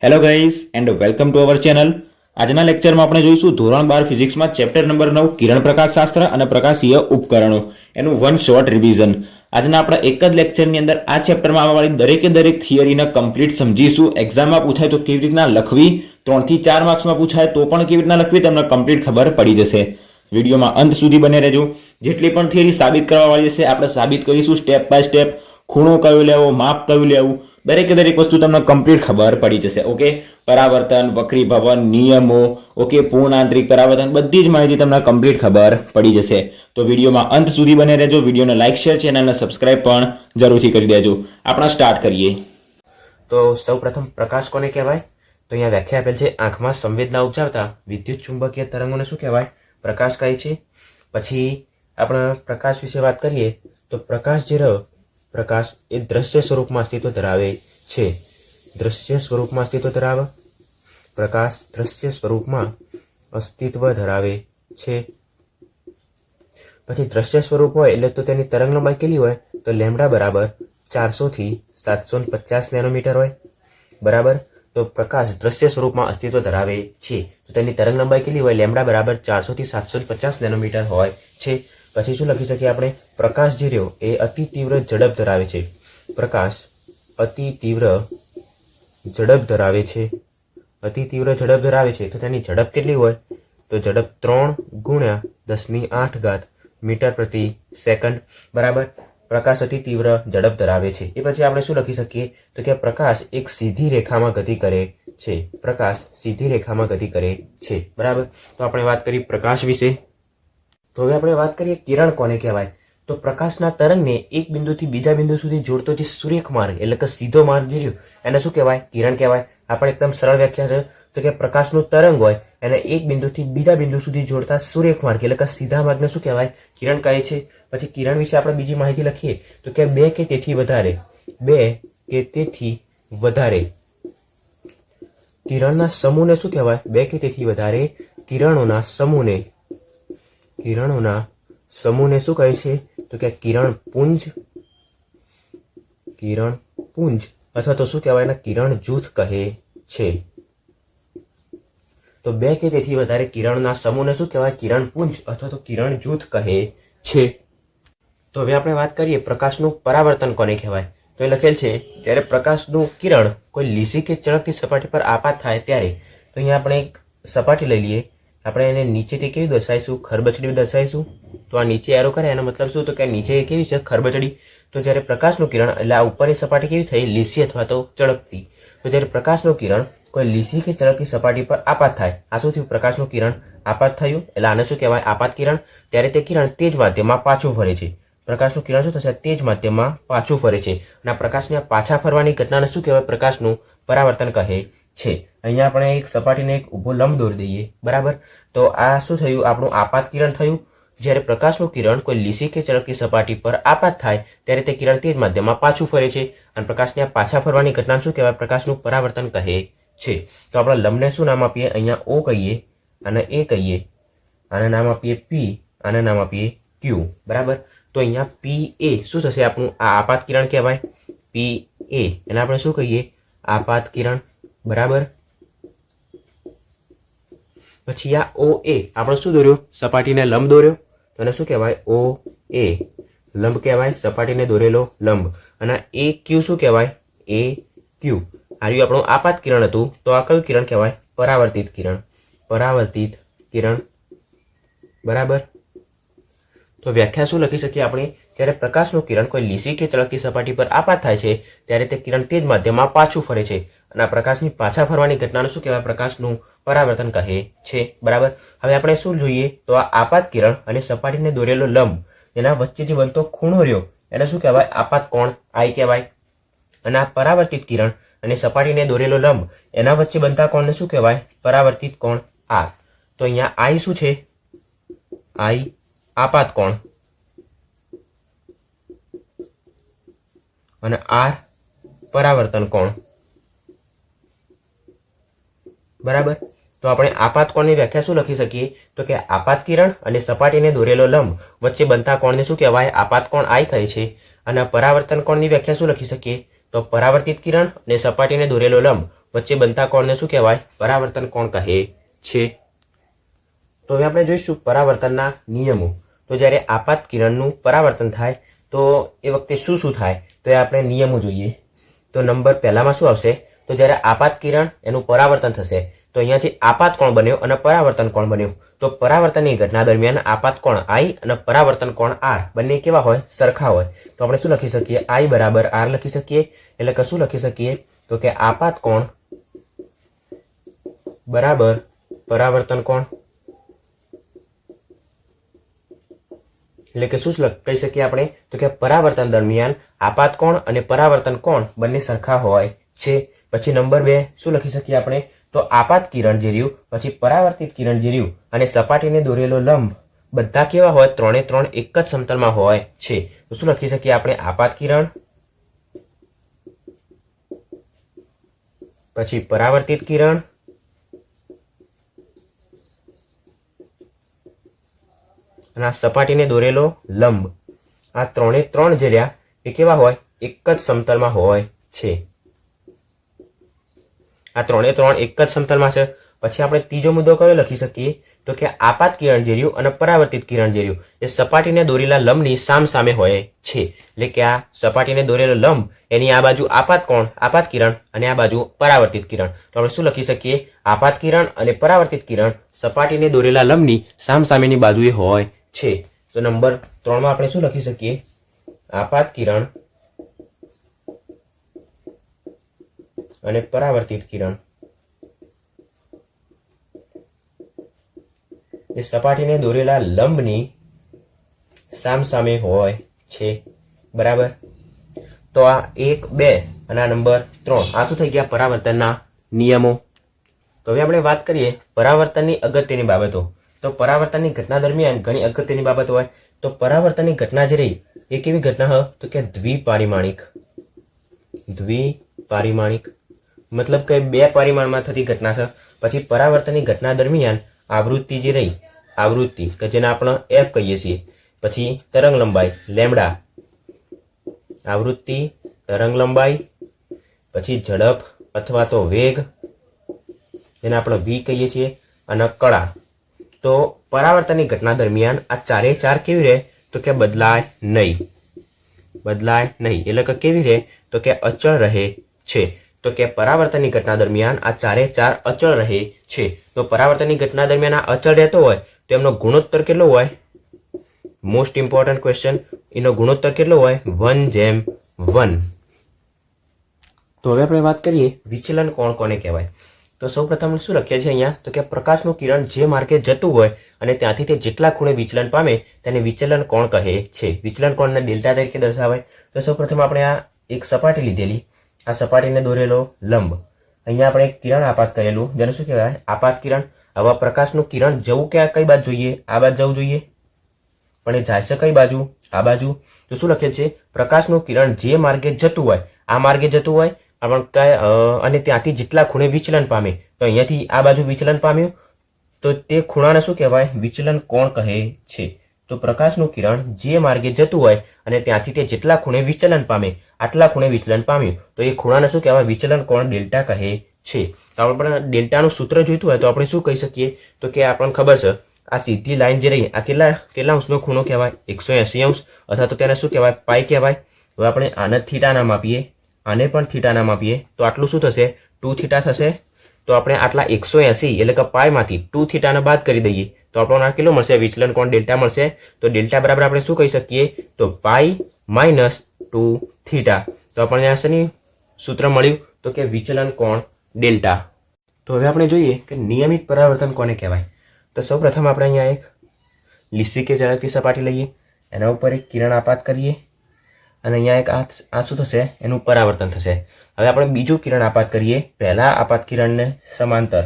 Hello guys and welcome to our channel. આજના લેક્ચરમાં આપણે જોઈશું ધોરણ 12 ફિઝિક્સમાં ચેપ્ટર નંબર 9 કિરણ પ્રકાશશાસ્ત્ર અને પ્રકાશીય ઉપકરણો એનું વન શોર્ટ રિવિઝન. આજના આપણા એક જ લેક્ચરની અંદર આ ચેપ્ટરમાં આવવાવાળી દરેક થિયરીને કમ્પ્લીટ સમજીશું. એક્ઝામમાં પૂછાય તો કેવી રીતના લખવી, 3 થી 4 માર્ક્સમાં પૂછાય તો પણ કેવી રીતના લખવી તમને કમ્પ્લીટ ખબર પડી જશે. વિડીયોમાં અંત સુધી બને રહેજો. જેટલી પણ થિયરી સાબિત કરવાવાળી હશે આપણે સાબિત કરીશું સ્ટેપ બાય સ્ટેપ. ખૂણો કયો લેવો, માપ કયું લેવું, દરેક વસ્તુ તમને કમ્પ્લીટ ખબર પડી જશે. ઓકે, પરાવર્તન, વક્રીભવન, નિયમો, ઓકે, પૂર્ણ આંતરિક પરાવર્તન, બધી જ માહિતી તમને કમ્પ્લીટ ખબર પડી જશે. તો વિડીયોમાં અંત સુધી બને રહેજો. વિડીયોને લાઇક, શેર, ચેનલને સબસ્ક્રાઇબ પણ જરૂરથી કરી દેજો. આપણે સ્ટાર્ટ કરીએ. તો સૌપ્રથમ પ્રકાશ કોને કહેવાય? તો અહીંયા વ્યાખ્યા આપેલ છે, આંખમાં સંવેદના ઉપજાવતા વિદ્યુત ચુંબકીય તરંગોને શું કહેવાય? પ્રકાશ કહે છે. પછી આપણે પ્રકાશ વિશે વાત કરીએ તો પ્રકાશ જે રહ્યો, પ્રકાશ એ દ્રશ્ય સ્વરૂપમાં અસ્તિત્વ ધરાવે છે. દ્રશ્ય સ્વરૂપમાં અસ્તિત્વ ધરાવે. પ્રકાશ દ્રશ્ય સ્વરૂપમાં અસ્તિત્વ ધરાવે છે. પછી દ્રશ્ય સ્વરૂપ હોય એટલે તો તેની તરંગ લંબાઈ કેટલી હોય? તો લેમ્ડા બરાબર 400 થી 750 નેનોમીટર હોય. બરાબર. તો પ્રકાશ દ્રશ્ય સ્વરૂપમાં અસ્તિત્વ ધરાવે છે તો તેની તરંગ લંબાઈ કેટલી હોય? લેમ્ડા બરાબર 400 થી 750 નેનોમીટર હોય છે. પછી શું લખી શકીએ આપણે? પ્રકાશ જે રહ્યો એ અતિ તીવ્ર ઝડપ ધરાવે છે. પ્રકાશ અતિ તીવ્ર ઝડપ ધરાવે છે. અતિ તીવ્ર ઝડપ ધરાવે છે તો તેની ઝડપ કેટલી હોય? તો ઝડપ 3 × 10⁸ મીટર પ્રતિ સેકન્ડ. બરાબર. પ્રકાશ અતિ તીવ્ર ઝડપ ધરાવે છે. એ પછી આપણે શું લખી શકીએ? તો કે પ્રકાશ એક સીધી રેખામાં ગતિ કરે છે. પ્રકાશ સીધી રેખામાં ગતિ કરે છે. બરાબર. તો આપણે વાત કરી પ્રકાશ વિશે. તો હવે આપણે વાત કરીએ કિરણ કોને કહેવાય? તો પ્રકાશના તરંગને એક બિંદુથી બીજા બિંદુ સુધી જોડતો જે સુરેખ માર્ગ એટલે કે સીધો માર્ગ જે રહ્યો એને શું કહેવાય? કિરણ કહેવાય. આપણે એકદમ સરળ વ્યાખ્યા છે. તો કે પ્રકાશનું તરંગ હોય એને એક બિંદુથી બીજા બિંદુ સુધી જોડતા સુરેખ માર્ગ એટલે કે સીધા માર્ગને શું કહેવાય? કિરણ કહે છે. પછી કિરણ વિશે આપણે બીજી માહિતી લખીએ તો કે 2 કે તેથી વધારે કિરણના સમૂહને શું કહેવાય? 2 કે તેથી વધારે કિરણોના સમૂહને શું કહે છે? તો કે કિરણ પુંજ અથવા તો શું કહેવાય? એના કિરણ જૂથ કહે છે. તો 2 કે તેથી વધારે કિરણના સમૂહને શું કહેવાય? કિરણ પુંજ અથવા તો કિરણ જૂથ કહે છે. તો હવે આપણે વાત કરીએ પ્રકાશનું પરાવર્તન કોને કહેવાય? તો એ લખેલ છે, જ્યારે પ્રકાશનું કિરણ કોઈ લીસી કે ચળકતી સપાટી પર આપાત થાય ત્યારે. તો અહીંયા આપણે એક સપાટી લઈ લઈએ. આપણે એને નીચેથી કેવી દર્શાવીશું? ખરબચડી દર્શાવીશું. તો આ નીચે એરો કરે એનો મતલબ શું? તો કે નીચે કેવી છે? ખરબચડી. તો જ્યારે પ્રકાશનું કિરણ એટલે આ ઉપરની સપાટી કેવી થઈ? લીસી અથવા તો ચળકતી. તો જ્યારે પ્રકાશનું કિરણ કોઈ લીસી કે ચળકતી સપાટી પર આપાત થાય, આ શું થયું? પ્રકાશનું કિરણ આપાત થયું એટલે આને શું કહેવાય? આપાત કિરણ. ત્યારે તે કિરણ તે જ માધ્યમમાં પાછું ફરે છે. પ્રકાશનું કિરણ શું થશે? તે જ માધ્યમમાં પાછું ફરે છે અને આ પ્રકાશને પાછા ફરવાની ઘટનાને શું કહેવાય? પ્રકાશનું પરાવર્તન કહે છે. અહીંયા આપણે એક સપાટીને એક ઊભો લંબ દોરી દઈએ. બરાબર. તો આ શું થયું? આપણું આપાત કિરણ થયું. જ્યારે પ્રકાશનું કિરણ કોઈ લીસી કે ચળકતી સપાટી પર આપાત થાય ત્યારે તે કિરણ તે જ માધ્યમમાં પાછું ફરે છે અને પ્રકાશને પાછા ફરવાની ઘટનાને શું કહેવાય? પ્રકાશનું પરાવર્તન કહે છે. તો આપણે લંબને શું નામ આપીએ? અહીંયા O કહીએ, અને A કહીએ, આને નામ આપીએ P, આને નામ આપીએ Q. બરાબર. તો અહીંયા PA શું થશે? આપણું આ આપાત કિરણ કહેવાય. PA એને આપણે શું કહીએ? આપાત કિરણ. બરાબર. પછી આ OA આપણે શું દોર્યો? સપાટીને લંબ દોર્યો. તો એને શું કહેવાય? OA લંબ કહેવાય, સપાટીને દોરેલો લંબ. અને AQ શું કહેવાય? AQ આ રહ્યું આપણું આપાત કિરણ હતું. તો આ કયું કિરણ કહેવાય? પરાવર્તિત કિરણ. પરાવર્તિત કિરણ. બરાબર. તો વ્યાખ્યા શું લખી શકીએ આપણે? ત્યારે પ્રકાશનું કિરણ કોઈ લીસી કે ચળકતી સપાટી પર આપાત થાય છે ત્યારે તે કિરણ તે જ માધ્યમમાં પાછું ફરે છે અને આ પ્રકાશની પાછા ફરવાની ઘટનાને શું કહેવાય? પ્રકાશનું પરાવર્તન કહે છે. બરાબર. હવે આપણે શું જોઈએ? તો આ આપાત કિરણ અને સપાટીને દોરેલો લંબ એના વચ્ચે જે બનતો ખૂણો રહ્યો એને શું કહેવાય? આપાત કોણ I કહેવાય. અને આ પરાવર્તિત કિરણ અને સપાટીને દોરેલો લંબ એના વચ્ચે બનતા કોણને શું કહેવાય? પરાવર્તિત કોણ R. તો અહીંયા I શું છે? I આપાત કોણ અને R પરાવર્તન કોણ. બરાબર. તો આપણે આપાત કોણની વ્યાખ્યા શું લખી શકીએ? તો કે આપાત કિરણ અને સપાટીને દોરેલો લંબ વચ્ચે બનતા કોણને શું કહેવાય? આપાત કોણ I કહે છે. અને પરાવર્તન કોણની વ્યાખ્યા શું લખી શકીએ? તો પરાવર્તિત કિરણ અને સપાટીને દોરેલો લંબ વચ્ચે બનતા કોણને શું કહેવાય? પરાવર્તન કોણ કહે છે. તો હવે આપણે જોઈશું પરાવર્તનના નિયમો. તો જ્યારે આપાત કિરણનું પરાવર્તન થાય તો એ વખતે શું શું થાય, તો એ આપણે નિયમો જોઈએ. તો નંબર પહેલામાં શું આવશે? તો જ્યારે આપાત કિરણ એનું પરાવર્તન થશે તો અહીંયાથી આપાત કોણ બન્યો અને પરાવર્તન કોણ બન્યો. તો પરાવર્તનની ઘટના દરમિયાન આપાત કોણ I અને પરાવર્તન કોણ R બંને કેવા હોય? સરખા હોય. તો આપણે શું લખી શકીએ? I બરાબર R લખી શકીએ. એટલે કે શું લખી શકીએ? તો કે આપાત કોણ બરાબર પરાવર્તન કોણ. એટલે કે શું કહી શકીએ આપણે? તો કે પરાવર્તન દરમિયાન આપાત કોણ અને પરાવર્તન કોણ બંને સરખા હોય છે. પછી નંબર 2 શું લખી શકીએ આપણે? તો આપાત કિરણ જે રહ્યું, પછી પરાવર્તિત કિરણ જે રહ્યું અને સપાટીને દોરેલો લંબ બધા કેવા હોય? ત્રણે ત્રણ એક જ સમતલમાં હોય છે. તો શું લખી શકીએ આપણે? આપાત કિરણ પછી પરાવર્તિત કિરણ અને આ સપાટીને દોરેલો લંબ, આ ત્રણે ત્રણ જે રહ્યા એ કેવા હોય? એક જ સમતલમાં હોય છે. આ ત્રણે ત્રણ એક જ સમતલમાં છે. પછી આપણે ત્રીજો મુદ્દો કયો લખી શકીએ? તો કે આપાત કિરણ જે રહ્યું અને પરાવર્તિત કિરણ જે રહ્યું એ સપાટીને દોરેલા લંબની સામ સામે હોય છે. એટલે કે આ સપાટીને દોરેલો લંબ એની આ બાજુ આપાત કોણ, આપાત કિરણ અને આ બાજુ પરાવર્તિત કિરણ. તો આપણે શું લખી શકીએ? આપાત કિરણ અને પરાવર્તિત કિરણ સપાટીને દોરેલા લંબની સામ સામેની બાજુએ હોય છે. તો નંબર 3માં આપણે શું લખી શકીએ? આપાત કિરણ અને પરાવર્તિત કિરણ એ સપાટીને દોરેલા લંબની સામ સામે હોય છે. બરાબર. તો આ 1, 2 અને આ નંબર 3 આ શું થઈ ગયા? પરાવર્તનના નિયમો. તો હવે આપણે વાત કરીએ પરાવર્તનની અગત્યની બાબતો. તો પરાવર્તનની ઘટના દરમિયાન ઘણી અગત્યની બાબત હોય. તો પરાવર્તનની ઘટના જે રહી એ કેવી ઘટના હોય? તો કે દ્વિપારિમાણિક. દ્વિપારિમાણિક મતલબ કે 2 પરિમાણમાં થતી ઘટના છે. પછી પરાવર્તનની ઘટના દરમિયાન આવૃત્તિ જે રહી, આવૃત્તિ કે જેને આપણે F કહીએ છીએ, પછી તરંગ લંબાઈ લેમ્ડા, આવૃત્તિ, તરંગ લંબાઈ, પછી ઝડપ અથવા તો વેગ જેને આપણે V કહીએ છીએ, અને કળા. તો પરાવર્તનની ઘટના દરમિયાન આ ચારે ચાર કેવી રહે? તો કે બદલાય નહીં. બદલાય નહીં એટલે કે કેવી રહે? તો કે અચળ રહે છે. તો કે પરાવર્તનની ઘટના દરમિયાન આ ચારે ચાર અચળ રહે છે. તો પરાવર્તનની ઘટના દરમિયાન આ અચળ રહેતો હોય તો એમનો ગુણોત્તર કેટલો હોય? Most important question. એનો ગુણોત્તર કેટલો હોય? 1:1. તો હવે આપણે વાત કરીએ વિચલન કોણ કોને કહેવાય. તો સૌપ્રથમ શું લખીએ છીએ અહીંયા? તો કે પ્રકાશનું કિરણ જે માર્ગે જતું હોય અને ત્યાંથી તે જેટલા ખૂણે વિચલન પામે તેને વિચલન કોણ કહે છે. વિચલન કોણને ડેલ્ટા તરીકે દર્શાવાય. તો સૌપ્રથમ આપણે આ એક સપાટી લીધેલી, આ સપાટીને દોરેલો લંબ, અહીંયા આપણે એક કિરણ આપાત કરેલું જેને શું કહેવાય? આપાત કિરણ. હવે પ્રકાશનું કિરણ જવું કઈ બાજુ જોઈએ? આ બાજુ જવું જોઈએ, પણ એ જાય છે કઈ બાજુ? આ બાજુ. તો શું લખેલ છે? પ્રકાશનું કિરણ જે માર્ગે જતું હોય, આ માર્ગે જતું હોય અને ત્યાંથી જેટલા ખૂણે વિચલન પામે, તો અહીંયાથી આ બાજુ વિચલન પામ્યું તો તે ખૂણાને શું કહેવાય? વિચલન કોણ કહે છે. તો પ્રકાશનું કિરણ જે માર્ગે જતું હોય અને ત્યાંથી તે જેટલા ખૂણે વિચલન પામે, આટલા ખૂણે વિચલન પામ્યું તો એ ખૂણાને શું કહેવાય? વિચલન કોણ ડેલ્ટા કહે છે. તો આપણે ડેલ્ટાનું સૂત્ર જોઈતું હોય તો આપણે શું કહી શકીએ? તો કે આપણને ખબર છે આ સીધી લાઈન જે રહી આ કેટલા અંશનો ખૂણો કહેવાય? 180 અંશ, અથવા તો તેને શું કહેવાય? પાઈ કહેવાય. હવે આપણે આને થીટા નામ આપીએ, આને પણ થીટા નામ આપીએ તો આટલું શું થશે? 2 થીટા થશે. તો આપણે આટલા 180 એટલે કે પાઈમાંથી 2 થીટાને બાદ કરી દઈએ તો આપણને કેટલો મળશે? વિચલન કોણ ડેલ્ટા મળશે. તો ડેલ્ટા બરાબર આપણે શું કહી શકીએ? તો પાઈ માઇનસ 2 થીટા. તો આપણને આ શેની સૂત્ર મળ્યું? તો કે વિચલન કોણ ડેલ્ટા. તો હવે આપણે જોઈએ કે નિયમિત પરાવર્તન કોને કહેવાય. તો સૌપ્રથમ આપણે અહીંયા એક લીસી કે ચળકતી સપાટી લઈએ, એના ઉપર એક કિરણ આપાત કરીએ અને અહીંયા એક આ શું થશે? એનું પરાવર્તન થશે. હવે આપણે બીજું કિરણ આપાત કરીએ. પહેલા આપાત કિરણને સમાંતર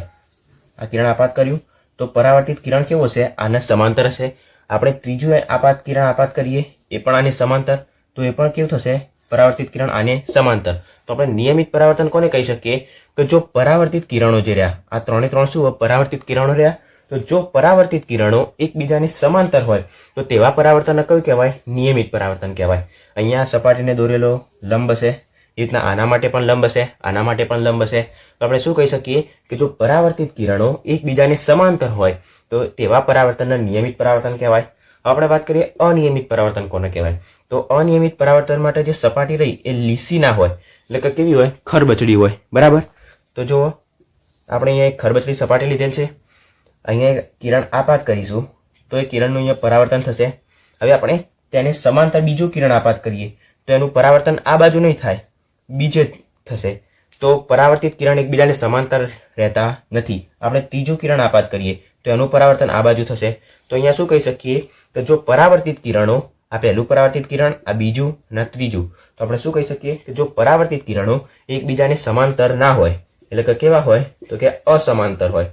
આ કિરણ આપાત કર્યું તો પરાવર્તિત કિરણ કેવું હશે? આને સમાંતર હશે. આપણે ત્રીજું આપાત કિરણ આપાત કરીએ, એ પણ આને સમાંતર, તો એ પણ કેવું થશે? પરાવર્તિત કિરણ આને સમાંતર. તો આપણે નિયમિત પરાવર્તન કોને કહી શકીએ? કે જો પરાવર્તિત કિરણો જે રહ્યા, આ ત્રણે ત્રણ શું પરાવર્તિત કિરણો રહ્યા, તો જો પરાવર્તિત કિરણો એકબીજાની સમાંતર હોય તો તેવા પરાવર્તનને કયું કહેવાય? નિયમિત પરાવર્તન કહેવાય. અહીંયા સપાટીને દોરેલો લંબ છે, એ રીતના આના માટે પણ લંબ હશે, આના માટે પણ લંબ હશે. તો આપણે શું કહી શકીએ કે જો પરાવર્તિત કિરણો એકબીજાને સમાંતર હોય તો તેવા પરાવર્તનને નિયમિત પરાવર્તન કહેવાય. હવે આપણે વાત કરીએ અનિયમિત પરાવર્તન કોને કહેવાય. તો અનિયમિત પરાવર્તન માટે જે સપાટી રહી એ લીસી ના હોય, એટલે કે કેવી હોય, ખરબચડી હોય. બરાબર. તો જુઓ આપણે અહીંયા એક ખરબચડી સપાટી લીધેલ છે, અહીંયા કિરણ આપાત કરીશું તો એ કિરણનું અહીંયા પરાવર્તન થશે. હવે આપણે તેને સમાંતર બીજું કિરણ આપાત કરીએ તો એનું પરાવર્તન આ બાજુ નહીં થાય, બીજે થશે. તો પરાવર્તિત કિરણ એકબીજાને સમાંતર રહેતા નથી. આપણે ત્રીજું કિરણ આપાત કરીએ તો એનું પરાવર્તન આ બાજુ થશે. તો અહીંયા શું કહી શકીએ કે જો પરાવર્તિત કિરણો, આ પહેલું પરાવર્તિત કિરણ, આ બીજું અને ત્રીજું, તો આપણે શું કહી શકીએ કે જો પરાવર્તિત કિરણો એકબીજાને સમાંતર ના હોય, એટલે કે કેવા હોય તો કે અસમાંતર હોય.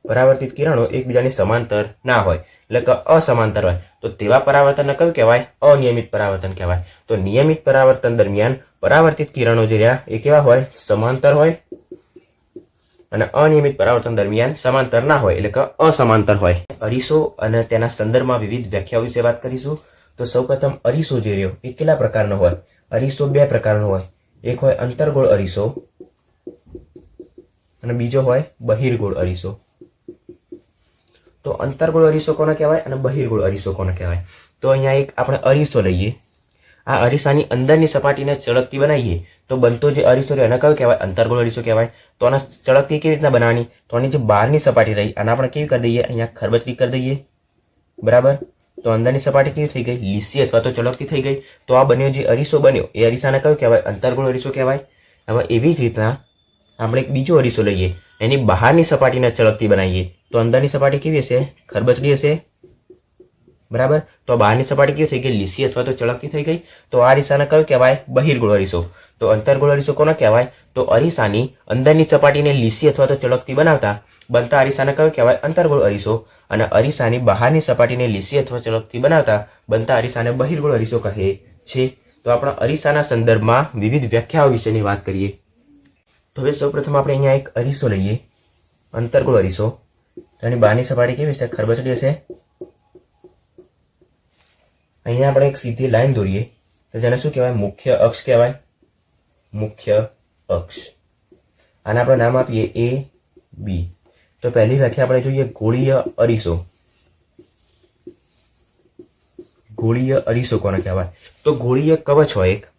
પરાવર્તિત કિરણો એકબીજાને સમાંતર ના હોય એટલે કે અસમાંતર હોય તો તેવા પરાવર્તનને કયું કહેવાય? અનિયમિત પરાવર્તન કહેવાય. તો નિયમિત પરાવર્તન દરમિયાન પરાવર્તિત કિરણો જે રહ્યા એ કેવા હોય? સમાંતર હોય. અને અનિયમિત પરાવર્તન દરમિયાન સમાંતર ના હોય એટલે કે અસમાંતર હોય. અરીસો અને તેના સંદર્ભમાં વિવિધ વ્યાખ્યાઓ વિશે વાત કરીશું. તો સૌપ્રથમ અરીસો જે રહ્યો એ કેટલા પ્રકારનો હોય? અરીસો બે પ્રકારનો હોય. એક હોય અંતર્ગોળ અરીસો અને બીજો હોય બહિર્ગોળ અરીસો. તો અંતર્ગોળ અરીસો કોને કહેવાય અને બહિર્ગોળ અરીસો કોને કહેવાય? તો અહીંયા એક આપણે અરીસો લઈએ, આ અરીસાની અંદરની સપાટીને ચળકતી બનાવીએ તો બનતો જે અરીસો રહ્યો એને કયો કહેવાય? અંતર્ગોળ અરીસો કહેવાય. તો આને ચળકતી કેવી રીતના બનાવવાની? તો આની જે બહારની સપાટી રહી આને આપણે કેવી કરી દઈએ? અહીંયા ખરબચડી કરી દઈએ. બરાબર. તો અંદરની સપાટી કેવી થઈ ગઈ? લીસી અથવા તો ચળકતી થઈ ગઈ. તો આ બન્યો જે અરીસો બન્યો એ અરીસાને કયો કહેવાય? અંતર્ગોળ અરીસો કહેવાય. હવે એવી જ રીતના આપણે એક બીજો અરીસો લઈએ, એની બહારની સપાટીને ચળકતી બનાવીએ તો અંદરની સપાટી કેવી હશે? ખરબચડી હશે. બરાબર. તો બહારની સપાટી કેવી થઈ ગઈ? લીસી અથવા તો ચળકતી થઈ ગઈ. તો આ અરીસાને કયો કહેવાય? બહિર્ગોળ અરીસો. તો અંતર્ગોળ અરીસો કોને કહેવાય? તો અરીસાની અંદરની સપાટીને લીસી અથવા તો ચળકતી બનાવતા બનતા અરીસાને કયો કહેવાય? અંતર્ગોળ અરીસો. અને અરીસાની બહારની સપાટીને લીસી અથવા ચળકતી બનાવતા બનતા અરીસાને બહિર્ગોળ અરીસો કહે છે. તો આપણા અરીસાના સંદર્ભમાં વિવિધ વ્યાખ્યાઓ વિશેની વાત કરીએ. તો હવે સૌપ્રથમ આપણે અહીંયા એક અરીસો લઈએ, અંતર્ગોળ અરીસો. તેની બહારની સપાટી કેવી હશે? ખરબચડી હશે. અહીંયા આપણે એક સીધી લાઈન દોરીએ તો જેને શું કહેવાય? મુખ્ય અક્ષ કહેવાય. મુખ્ય અક્ષ. આને આપણે નામ આપીએ એ બી. તો પહેલી વ્યાખ્યા આપણે જોઈએ ગોળીય અરીસો. ગોળીય અરીસો કોને કહેવાય? તો ગોળીય કવચ હોય એક,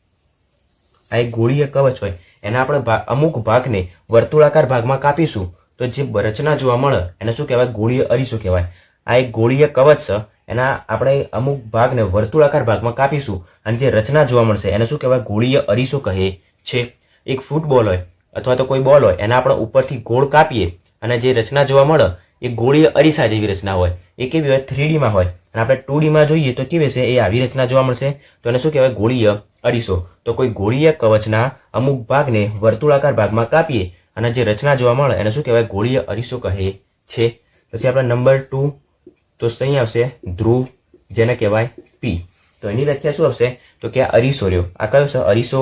આ એક ગોળીય કવચ હોય, એના આપણે અમુક ભાગને વર્તુળાકાર ભાગમાં કાપીશું તો જે રચના જોવા મળે એને શું કહેવાય? ગોળીય અરીસો કહેવાય. આ એક ગોળીય કવચ છે, એના આપણે અમુક ભાગને વર્તુળાકાર ભાગમાં કાપીશું અને જે રચના જોવા મળશે એને શું કહેવાય? ગોળીય અરીસો કહે છે. એક ફૂટબોલ હોય અથવા તો કોઈ બોલ હોય એના આપણે ઉપરથી ગોળ કાપીએ અને જે રચના જોવા મળે એ ગોળીય અરીસા જેવી રચના હોય. એ કેવી હોય? 3D માં હોય. અને આપણે 2D માં જોઈએ તો કેવી હશે? એ આવી રચના જોવા મળશે. તો એને શું કહેવાય? ગોળીય અરીસો. તો કોઈ ગોળીય કવચના અમુક ભાગને વર્તુળાકાર ભાગમાં કાપીએ અને જે રચના જોવા મળે એને શું કહેવાય? ગોળીય અરીસો કહે છે. પછી આપણે નંબર 2 તો અહીં આવશે ધ્રુવ, જેને કહેવાય પી. તો એની વ્યાખ્યા શું આવશે? તો કે આ અરીસો રહ્યો, આ કયો છે? અરીસો.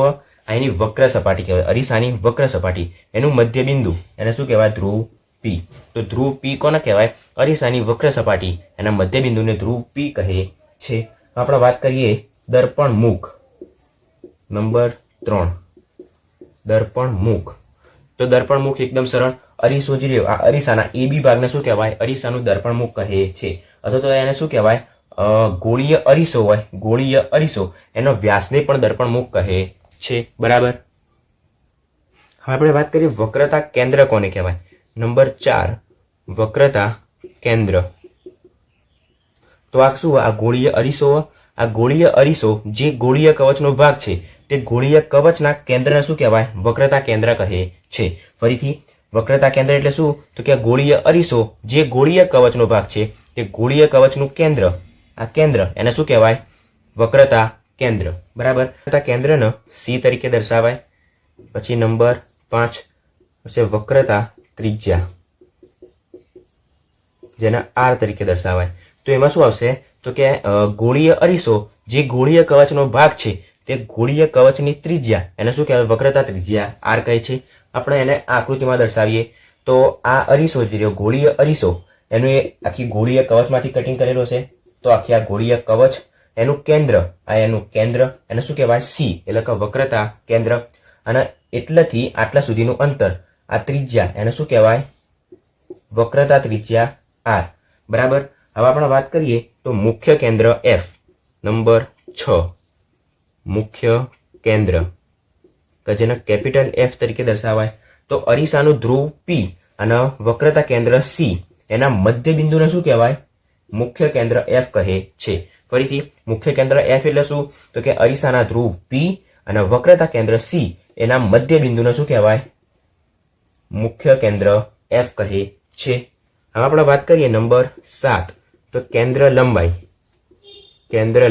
અહીંની વક્ર સપાટી કહેવાય, અરીસાની વક્ર સપાટી. એનું મધ્ય બિંદુ એને શું કહેવાય? ધ્રુવ પી. તો ધ્રુવ પી કોને કહેવાય? અરીસાની વક્ર સપાટી એના મધ્ય બિંદુને ધ્રુવ પી કહે છે. આપણે વાત કરીએ દર્પણ મુખ. નંબર 3 દર્પણ મુખ. તો દર્પણ મુખ એકદમ સરળ. અરીસો જે રહ્યો આ અરીસાના એ બી ભાગને શું કહેવાય? અરીસાનું દર્પણ મુખ કહે છે. અથવા તો એને શું કહેવાય? ગોળીય અરીસો હોય, ગોળીય અરીસો એનો વ્યાસને પણ દર્પણ મુખ કહે છે. બરાબર. હવે આપણે વાત કરીએ વક્રતા કેન્દ્ર કોને કહેવાય? નંબર 4 વક્રતા કેન્દ્ર. તો આ શું? આ ગોળીય અરીસો. આ ગોળીય અરીસો જે ગોળીય કવચનો ભાગ છે તે ગોળીય કવચના કેન્દ્રને શું કહેવાય? વક્રતા કેન્દ્ર કહે છે. ફરીથી વક્રતા કેન્દ્ર એટલે શું? તો કે ગોળીય અરીસો જે ગોળીય કવચનો ભાગ છે તે ગોળીય કવચનું કેન્દ્ર, આ કેન્દ્ર એને શું કહેવાય? વક્રતા કેન્દ્ર. બરાબર. વક્રતા કેન્દ્રને સી તરીકે દર્શાવાય. પછી નંબર 5 હશે વક્રતા ત્રિજ્યા, જેને આર તરીકે દર્શાવાય. તો એમાં શું આવશે? તો કે ગોળીય અરીસો જે ગોળીય કવચનો ભાગ છે તે ગોળીય કવચની ત્રિજ્યા એને શું કહેવાય? વક્રતા ત્રિજ્યા આર કહે છે. આપણે એને આકૃતિમાં દર્શાવીએ તો આ અરીસો જે રહ્યો ગોળીય અરીસો એનું એ આખી ગોળીય કવચમાંથી કટિંગ કરેલો છે. તો આખી આ ગોળીય કવચ એનું કેન્દ્ર, આ એનું કેન્દ્ર એને શું કહેવાય? સી એટલે કે વક્રતા કેન્દ્ર. અને એટલાથી આટલા સુધીનું અંતર, આ ત્રિજ્યા, એને શું કહેવાય? વક્રતા ત્રિજ્યા આર. બરાબર. હવે આપણે વાત કરીએ તો મુખ્ય કેન્દ્ર એફ. નંબર 6 મુખ્ય કેન્દ્ર કે જેને કેપિટલ એફ તરીકે દર્શાવાય. તો અરીસાનું ધ્રુવ પી અને વક્રતા કેન્દ્ર સી, એના મધ્ય બિંદુને શું કહેવાય? મુખ્ય કેન્દ્ર એફ કહે છે. ફરીથી, મુખ્ય કેન્દ્ર એફ એટલે શું? તો કે અરીસાના ધ્રુવ પી અને વક્રતા કેન્દ્ર સી, એના મધ્ય બિંદુને શું કહેવાય? મુખ્ય કેન્દ્ર એફ કહે છે. હવે આપણે વાત કરીએ નંબર 7 તો કેન્દ્ર લંબાઈ. કેન્દ્ર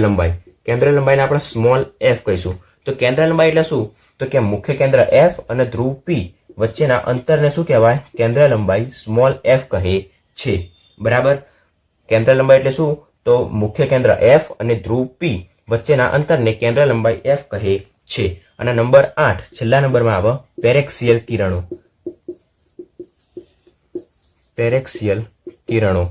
લંબાઈને આપણે સ્મોલ એફ કહીશું. તો કેન્દ્ર લંબાઈ એટલે શું? તો કે મુખ્ય કેન્દ્ર એફ અને ધ્રુવ પી વચ્ચેના અંતરને શું કહેવાય? કેન્દ્ર લંબાઈ સ્મોલ એફ કહે છે. બરાબર. કેન્દ્ર લંબાઈ એટલે શું? તો મુખ્ય કેન્દ્ર એફ અને ધ્રુવ પી વચ્ચેના અંતરને કેન્દ્ર લંબાઈ એફ કહે છે. અને નંબર 8 છેલ્લા નંબરમાં આવે પેરેક્સિયલ કિરણો. પેરેક્સિયલ કિરણો.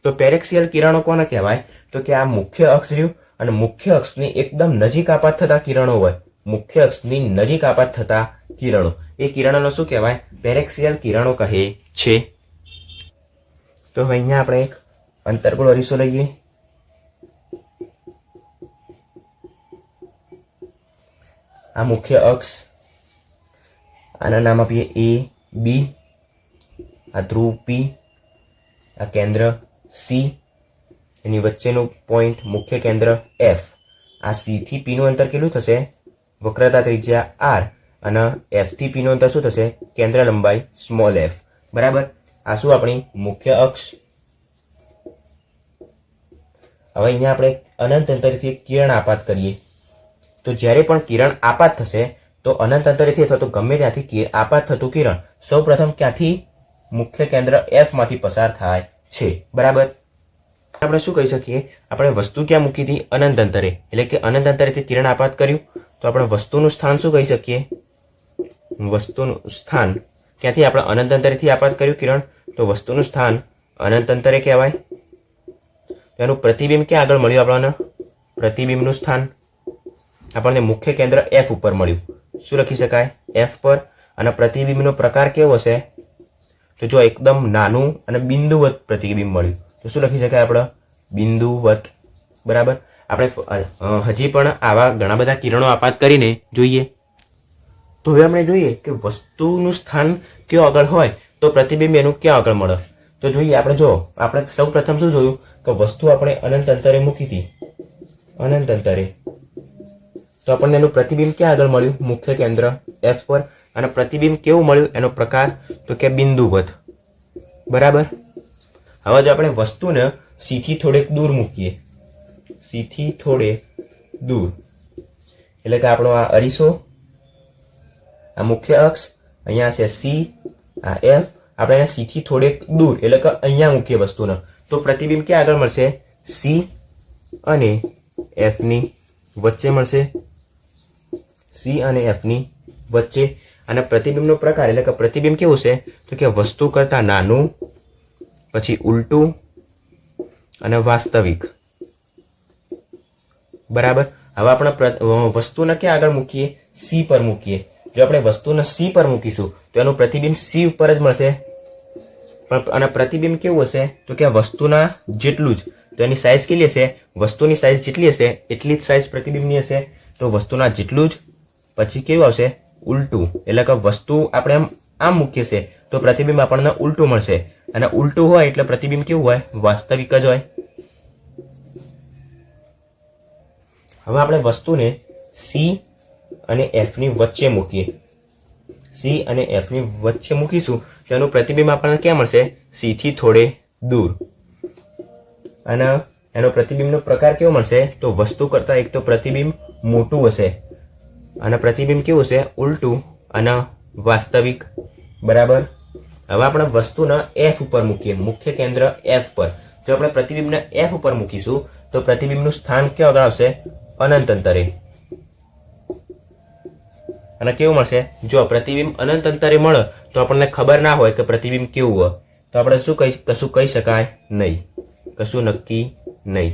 તો પેરેક્સિયલ કિરણો કોને કહેવાય? તો કે આ મુખ્ય અક્ષ રહ્યું અને મુખ્ય અક્ષની એકદમ નજીક આપાત થતા કિરણો હોય. મુખ્ય અક્ષની નજીક આપાત થતા કિરણો, એ કિરણોને શું કહેવાય? પેરેક્સિયલ કિરણો કહે છે. તો હવે અહીંયા આપણે એક અંતર્ગોળ અરીસો લઈએ. આ મુખ્ય અક્ષ, આના નામ આપીએ એ બી, આ ધ્રુવ પી, આ કેન્દ્ર સી, એની વચ્ચેનું પોઈન્ટ મુખ્ય કેન્દ્ર એફ. આ સી થી પી નું અંતર કેટલું થશે? વક્રતા ત્રિજ્યા આર. અને એફ થી પી નું અંતર શું થશે? કેન્દ્ર લંબાઈ સ્મોલ એફ. બરાબર. આ શું આપણી મુખ્ય અક્ષ. હવે અહીંયા આપણે અનંત અંતરેથી કિરણ આપાત કરીએ. તો જ્યારે પણ કિરણ આપાત થશે તો અનંત અંતરેથી અથવા તો ગમે ત્યાંથી આપાત થતું કિરણ સૌપ્રથમ ક્યાંથી? મુખ્ય કેન્દ્ર એફ માંથી પસાર થાય છે. બરાબર. આપણે શું કહી શકીએ? આપણે વસ્તુ ક્યાં મૂકી હતી? અનંત અંતરે. એટલે કે અનંત અંતરેથી કિરણ આપાત કર્યું તો આપણે વસ્તુનું સ્થાન શું કહી શકીએ? વસ્તુનું સ્થાન ક્યાંથી? આપણે અનંત અંતરેથી આપાત કર્યું કિરણ, તો વસ્તુનું સ્થાન અનંત અંતરે કહેવાય. એનું પ્રતિબિંબ ક્યાં આગળ મળ્યું આપણને? પ્રતિબિંબનું સ્થાન આપણને મુખ્ય કેન્દ્ર એફ ઉપર મળ્યું. શું લખી શકાય? એફ પર. અને પ્રતિબિંબનો પ્રકાર કેવો હશે? તો જો એકદમ નાનું અને બિંદુવત પ્રતિબિંબ મળ્યું તો શું લખી શકાય આપણે? બિંદુવત. બરાબર. આપણે હજી પણ આવા ઘણા બધા કિરણો આપાત કરીને જોઈએ. તો હવે આપણે જોઈએ કે વસ્તુનું સ્થાન કયો આગળ હોય તો પ્રતિબિંબ એનું ક્યાં આગળ મળે. તો જોઈએ આપણે. જો આપણે સૌ પ્રથમ શું જોયું કે વસ્તુ આપણે અનંત અંતરે મૂકી હતી. અનંત અંતરે તો આપણને એનું પ્રતિબિંબ ક્યાં આગળ મળ્યું? મુખ્ય કેન્દ્ર એફ પર. અને પ્રતિબિંબ કેવું મળ્યું? એનો પ્રકાર તો કે બિંદુવત. બરાબર. હવે જો આપણે વસ્તુને સી થી થોડેક દૂર મૂકીએ, સી થી થોડે દૂર, એટલે કે આપણો આ અરીસો, આ મુખ્ય અક્ષ, અહીંયા છે સી, આ એફ, આપણે એને સી થી થોડેક દૂર એટલે કે અહીંયા મૂકીએ વસ્તુને તો પ્રતિબિંબ ક્યાં આગળ મળશે? સી અને એફ ની વચ્ચે મળશે. સી અને એફ ની વચ્ચે. અને પ્રતિબિંબનો પ્રકાર એટલે કે પ્રતિબિંબ કેવું છે? તો કે વસ્તુ કરતા નાનું, પછી ઉલટું અને વાસ્તવિક. બરાબર. હવે આપણે વસ્તુને ક્યાં આગળ મૂકીએ? સી પર મૂકીએ. જો આપણે વસ્તુને સી પર મૂકીશું તો એનું પ્રતિબિંબ સી ઉપર જ મળશે. પણ અને પ્રતિબિંબ કેવું હશે? તો કે વસ્તુના જેટલું જ. તો એની સાઇઝ કેટલી હશે? વસ્તુની સાઇઝ જેટલી હશે એટલી જ સાઇઝ પ્રતિબિંબની હશે. તો વસ્તુના જેટલું જ. પછી કેવું આવશે? ઉલટું. એટલે કે વસ્તુ આપણે આમ મૂકીએ છે તો પ્રતિબિંબ આપણને ઉલટું મળશે. અને ઉલટું હોય એટલે પ્રતિબિંબ કેવું હોય? વાસ્તવિક જ હોય. હવે આપણે વસ્તુને સી અને એફ ની વચ્ચે મૂકીએ. સી અને એફ ની વચ્ચે મૂકીશું તો એનું પ્રતિબિંબ આપણને ક્યાં મળશે? સી થી થોડે દૂર. અને એનો પ્રતિબિંબનો પ્રકાર કેવો મળશે? તો વસ્તુ કરતા એક તો પ્રતિબિંબ મોટું હશે અને પ્રતિબિંબ કેવું હશે? ઉલટું અને વાસ્તવિક. બરાબર. હવે આપણે વસ્તુને એફ ઉપર મૂકીએ, મુખ્ય કેન્દ્ર એફ પર. જો આપણે પ્રતિબિંબને એફ ઉપર મૂકીશું તો પ્રતિબિંબનું સ્થાન ક્યાં આગળ આવશે? અનંત અંતરે. અને કેવું મળશે? જો પ્રતિબિંબ અનંત અંતરે મળે તો આપણને ખબર ના હોય કે પ્રતિબિંબ કેવું હોય તો આપણે કશું કહી શકાય નહીં. કશું નક્કી નહીં.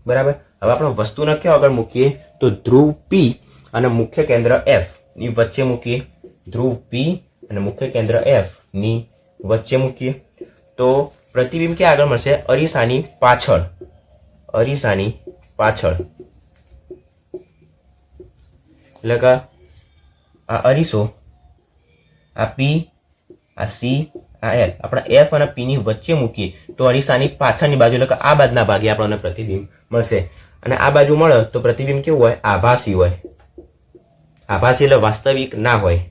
બરાબર. હવે આપણે વસ્તુને ક્યાં આગળ મૂકીએ? તો ધ્રુવ પી અને મુખ્ય કેન્દ્ર F ની વચ્ચે મૂકીએ, ધ્રુવ P અને મુખ્ય કેન્દ્ર F ની વચ્ચે મૂકીએ તો પ્રતિબિંબ ક્યાં આગળ મળશે? અરીસાની પાછળ. અરીસાની પાછળ એટલે કે આ અરીસો, આ P, આ C, આ L, આપણે F અને P ની વચ્ચે મૂકીએ તો અરીસાની પાછળની બાજુ એટલે કે આ બાજુના ભાગે આપણને પ્રતિબિંબ મળશે. અને આ બાજુ મળે તો પ્રતિબિંબ કેવું હોય? આભાસી હોય. આભાસી એટલે વાસ્તવિક ના હોય.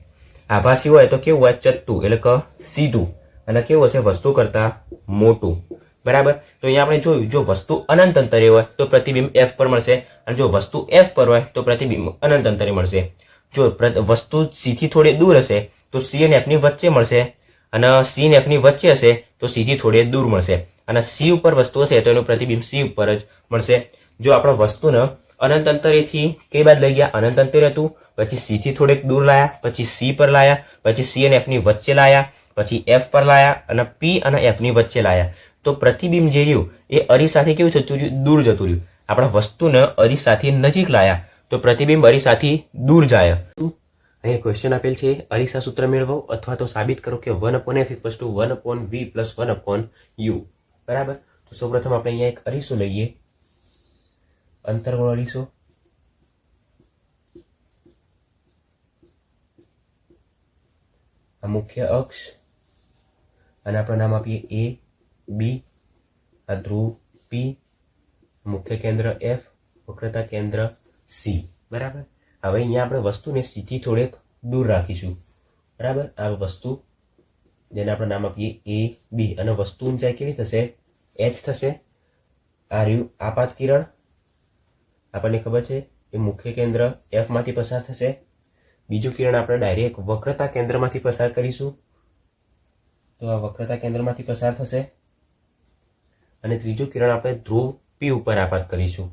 આભાસી હોય તો કેવું હોય? ચત્તું એટલે કે સીધું, અને કેવું હશે? વસ્તુ કરતા મોટું. બરાબર. તો અહીંયા આપણે જોયું, જો વસ્તુ અનંત અંતરે હોય તો પ્રતિબિંબ F પર મળશે, અને જો વસ્તુ F પર હોય તો પ્રતિબિંબ અનંત અંતરે મળશે. જો વસ્તુ C થી થોડી દૂર હશે તો C અને F ની વચ્ચે મળશે, અને C અને F ની વચ્ચે હશે તો C થી થોડી દૂર મળશે, અને C ઉપર વસ્તુ હશે તો એનું પ્રતિબિંબ C ઉપર જ મળશે. જો આપણે વસ્તુને અનંત અંતરેથી કઈ બાદ લઈ ગયા? અનંત અંતરે હતું, પછી C થી થોડેક દૂર લાયા, પછી C પર લાયા, પછી C અને F ની વચ્ચે લાયા, પછી F પર લાયા, અને P અને F ની વચ્ચે લાયા. તો પ્રતિબિંબ જે રહ્યું એ અરીસાથી કેવું જતું રહ્યું? દૂર જતું રહ્યું. આપણે વસ્તુને અરીસાથી નજીક લાયા તો પ્રતિબિંબ અરીસાથી દૂર જાય. અહીં ક્વેશ્ચન આપેલ છે, અરીસા સૂત્ર મેળવો અથવા તો સાબિત કરો કે 1/f = 1/v + 1/u. બરાબર. તો સૌપ્રથમ આપણે અહીંયા એક અરીસો લઈએ, અંતર્ગોળ અરીસો. આ મુખ્ય અક્ષ, અને આપણે નામ આપીએ A, B, આ ધ્રુવ P, મુખ્ય કેન્દ્ર F, વક્રતા કેન્દ્ર C. બરાબર. હવે અહીંયા આપણે વસ્તુને C થી થોડેક દૂર રાખીશું. બરાબર. આ વસ્તુ જેને આપણે નામ આપીએ A, B, અને વસ્તુ ઊંચાઈ કેવી થશે? h થશે. આ રહ્યું આપાત કિરણ, આપણને ખબર છે એ મુખ્ય કેન્દ્ર F માંથી પસાર થશે. બીજું કિરણ આપણે ડાયરેક્ટ વક્રતા કેન્દ્રમાંથી પસાર કરીશું, તો આ વક્રતા કેન્દ્રમાંથી પસાર થશે. અને ત્રીજું કિરણ આપણે ધ્રુવ P ઉપર આપાત કરીશું.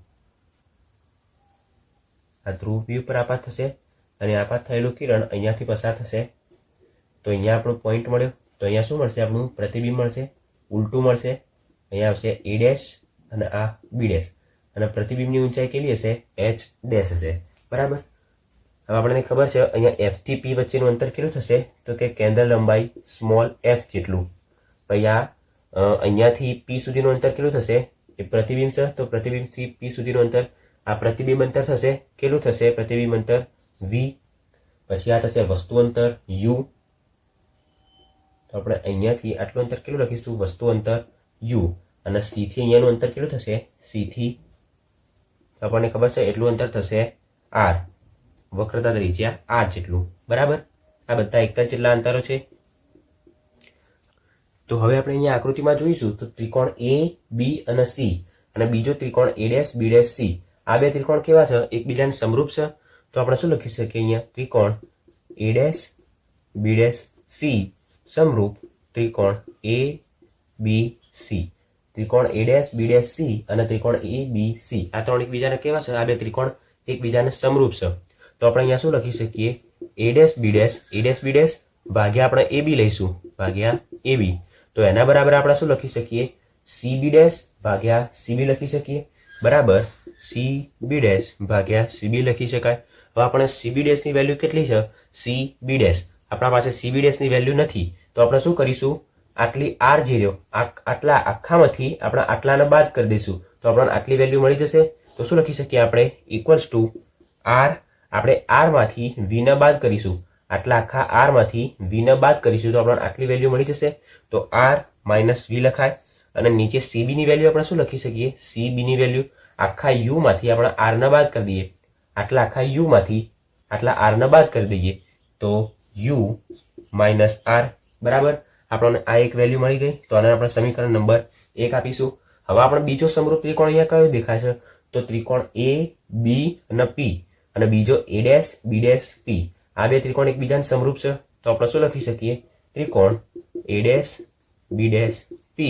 આ ધ્રુવ P ઉપર આપાત થશે, અને આપાત થયેલું કિરણ અહીંયાથી પસાર થશે. તો અહીંયા આપણો પોઈન્ટ મળ્યો. તો અહીંયા શું મળશે? આપણું પ્રતિબિંબ મળશે, ઉલટું મળશે. અહીંયા આવશે A' અને આ B', અને પ્રતિબિંબની ઊંચાઈ કેટલી હશે? h' હશે. બરાબર. હવે આપણને ખબર છે અહીંયા F થી P વચ્ચેનું અંતર કેટલું થશે? તો કે કેન્દ્ર લંબાઈ સ્મોલ f જેટલું. પછી આ અહીંયાથી P સુધીનું અંતર કેટલું થશે? એ પ્રતિબિંબ છે, તો પ્રતિબિંબથી P સુધીનું અંતર, આ પ્રતિબિંબ અંતર થશે. કેટલું થશે? પ્રતિબિંબ અંતર v. પછી આ થશે વસ્તુ અંતર u. તો આપણે અહીંયાથી આટલું અંતર કેટલું લખીશું? વસ્તુ અંતર u. અને C થી અહીંયાનું અંતર કેટલું થશે? C થી આપણને ખબર છે એટલું અંતર થશે r. વક્રતા ત્રિજ્યા r જેટલું. બરાબર. આ બધા એક જ જેટલા અંતરો છે. તો હવે આપણે અહીંયા આકૃતિમાં જોઈશું તો ત્રિકોણ A, B અને C, અને બીજો ત્રિકોણ A', B', C, આ બે ત્રિકોણ કેવા છે? એકબીજાને સમરૂપ છે. તો આપણે શું લખી શકીએ? અહીંયા ત્રિકોણ A', B', C સમરૂપ ત્રિકોણ A, B, C. ત્રિકોણ A', B', C અને ત્રિકોણ A, B, C, આ ત્રણ એકબીજાને કેવા છે? આ બે ત્રિકોણ એકબીજાને સમરૂપ છે. તો આપણે અહીંયા શું લખી શકીએ? A', B', ભાગ્યા આપણે AB લઈશું, ભાગ્યા AB. તો એના બરાબર આપણે શું લખી શકીએ? CB' ભાગ્યા CB લખી શકીએ. બરાબર. CB' ભાગ્યા CB લખી શકાય. હવે આપણે CB' ની વેલ્યુ કેટલી છે? CB'. આપણા પાસે CB' ની વેલ્યુ નથી, તો આપણે શું કરીશું? આટલી r જે રહ્યો, આટલા આખામાંથી આપણે આટલાને બાદ કરી દઈશું, તો આપણને આટલી વેલ્યુ મળી જશે. તો શું લખી શકીએ આપણે? Equals to r. આપણે r માંથી v ને બાદ કરીશું, આટલા આખા r માંથી v ને બાદ કરીશું, તો આપણને આટલી વેલ્યુ મળી જશે. તો r - v લખાય. અને નીચે CB ની વેલ્યુ આપણે શું લખી શકીએ? CB ની વેલ્યુ આખા u માંથી આપણે r ને બાદ કરી દઈએ, આટલા આખા u માંથી આટલા r ને બાદ કરી દઈએ, તો u - r. બરાબર. આપણને આ એક વેલ્યુ મળી ગઈ. તો આને આપણે સમીકરણ નંબર 1 આપીશું. હવે આપણે બીજો સમરૂપ ત્રિકોણ અહીંયા કયો દેખાય છે? તો ત્રિકોણ A, B અને P, અને બીજો A', B', P. આ બે ત્રિકોણ એકબીજાને સમરૂપ છે. તો આપણે શું લખી શકીએ? ત્રિકોણ A', B', P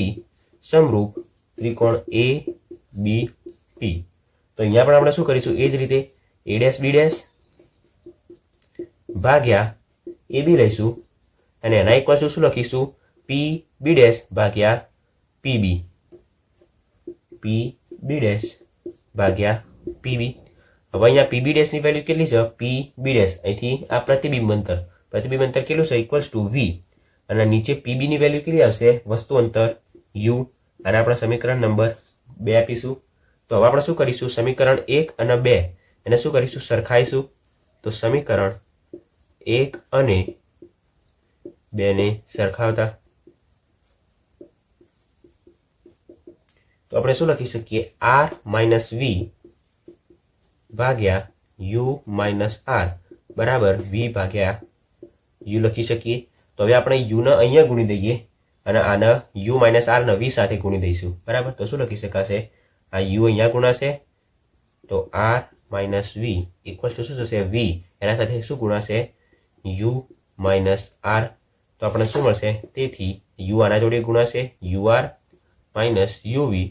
સમરૂપ ત્રિકોણ A, B, P. તો અહીંયા પણ આપણે શું કરીશું? એ જ રીતે A', B' ભાગ્યા AB લઈશું, અને એના ઇક્વલ શું લખીશું? PB' ભાગ્યા PB. PB' ભાગ્યા PB. હવે અહીંયા પીબી ડેશની વેલ્યુ કેટલી છે? પીબી ડેશ અહીંથી આ પ્રતિબિંબ અંતર કેટલું છે? ઇક્વલ્સ ટુ વી. અને નીચે પીબી ની વેલ્યુ કેટલી આવશે? વસ્તુ અંતર યુ. અને આપણે સમીકરણ નંબર 2 આપીશું. તો હવે આપણે શું કરીશું? સમીકરણ 1 અને 2 એને શું કરીશું? સરખાઈશું. તો સમીકરણ 1 અને 2 ને સરખાવતા તો આપણે શું લખી શકીએ? આર માઇનસ વી ભાગ્યા યુ માઇનસ આર બરાબર વી ભાગ્યા યુ લખી શકીએ. તો હવે આપણે યુ ને અહીંયા ગુણી દઈએ અને આને યુ માઇનસ આર ને વી સાથે ગુણી દઈશું. બરાબર, તો શું લખી શકાશે? આ યુ અહીંયા ગુણાશે તો r minus v equal to શું થશે? વી. એના સાથે શું ગુણાશે? You minus R. તો આપણે શું મળશે? તેથી યુ આના જોડે ગુણાશે U R minus UV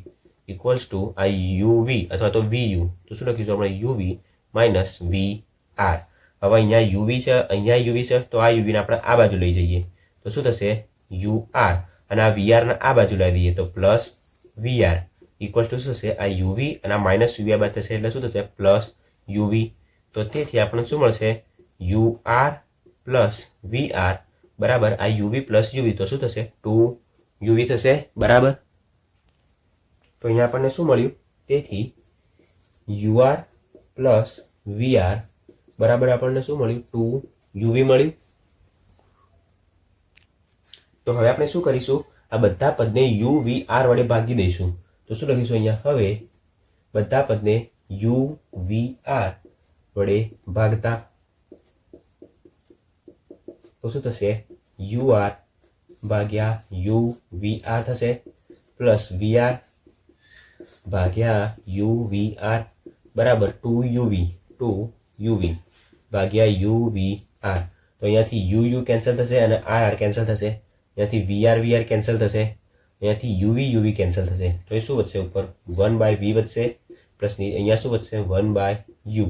equals to આ યુવી અથવા તો વીયુ. તો શું લખીશું આપણે? UV minus V R. હવે અહીંયા યુવી છે, અહીંયા યુવી છે, તો આ યુવીને આપણે આ બાજુ લઈ જઈએ તો શું થશે? You are. અને આ વીઆર ને આ બાજુ લઈ દઈએ તો પ્લસ વીઆર ઇક્વલ્સ ટુ શું થશે? આ યુવી અને આ માઇનસ યુવી આ બાદ થશે એટલે શું થશે? Plus UV. તો તેથી આપણને શું મળશે? You are plus we are બરાબર આ યુવી પ્લસ યુવી. તો શું થશે? 2 યુવી થશે. બરાબર, તો અહીંયા આપણને શું મળ્યું? તેથી you are plus we are બરાબર આપણને શું મળ્યું? 2 યુવી મળ્યું. તો હવે આપણે શું કરીશું? આ બધા પદને યુ વી આર વડે ભાગી દઈશું. તો શું લખીશું અહીંયા? હવે બધા પદને યુ વી આર વડે ભાગતા તો શું થશે? યુ આર ભાગ્યા યુ વી આર થશે પ્લસ વી આર ભાગ્યા યુ વી આર બરાબર 2 યુવી ભાગ્યા યુ વી આર. તો અહીંયાથી યુ કેન્સલ થશે અને આર કેન્સલ થશે. અહીંયાથી વીઆર કેન્સલ થશે. અહીંયાથી યુવી કેન્સલ થશે. તો એ શું વધશે? ઉપર 1/v વધશે પ્લસ અહીંયા શું વધશે? 1/u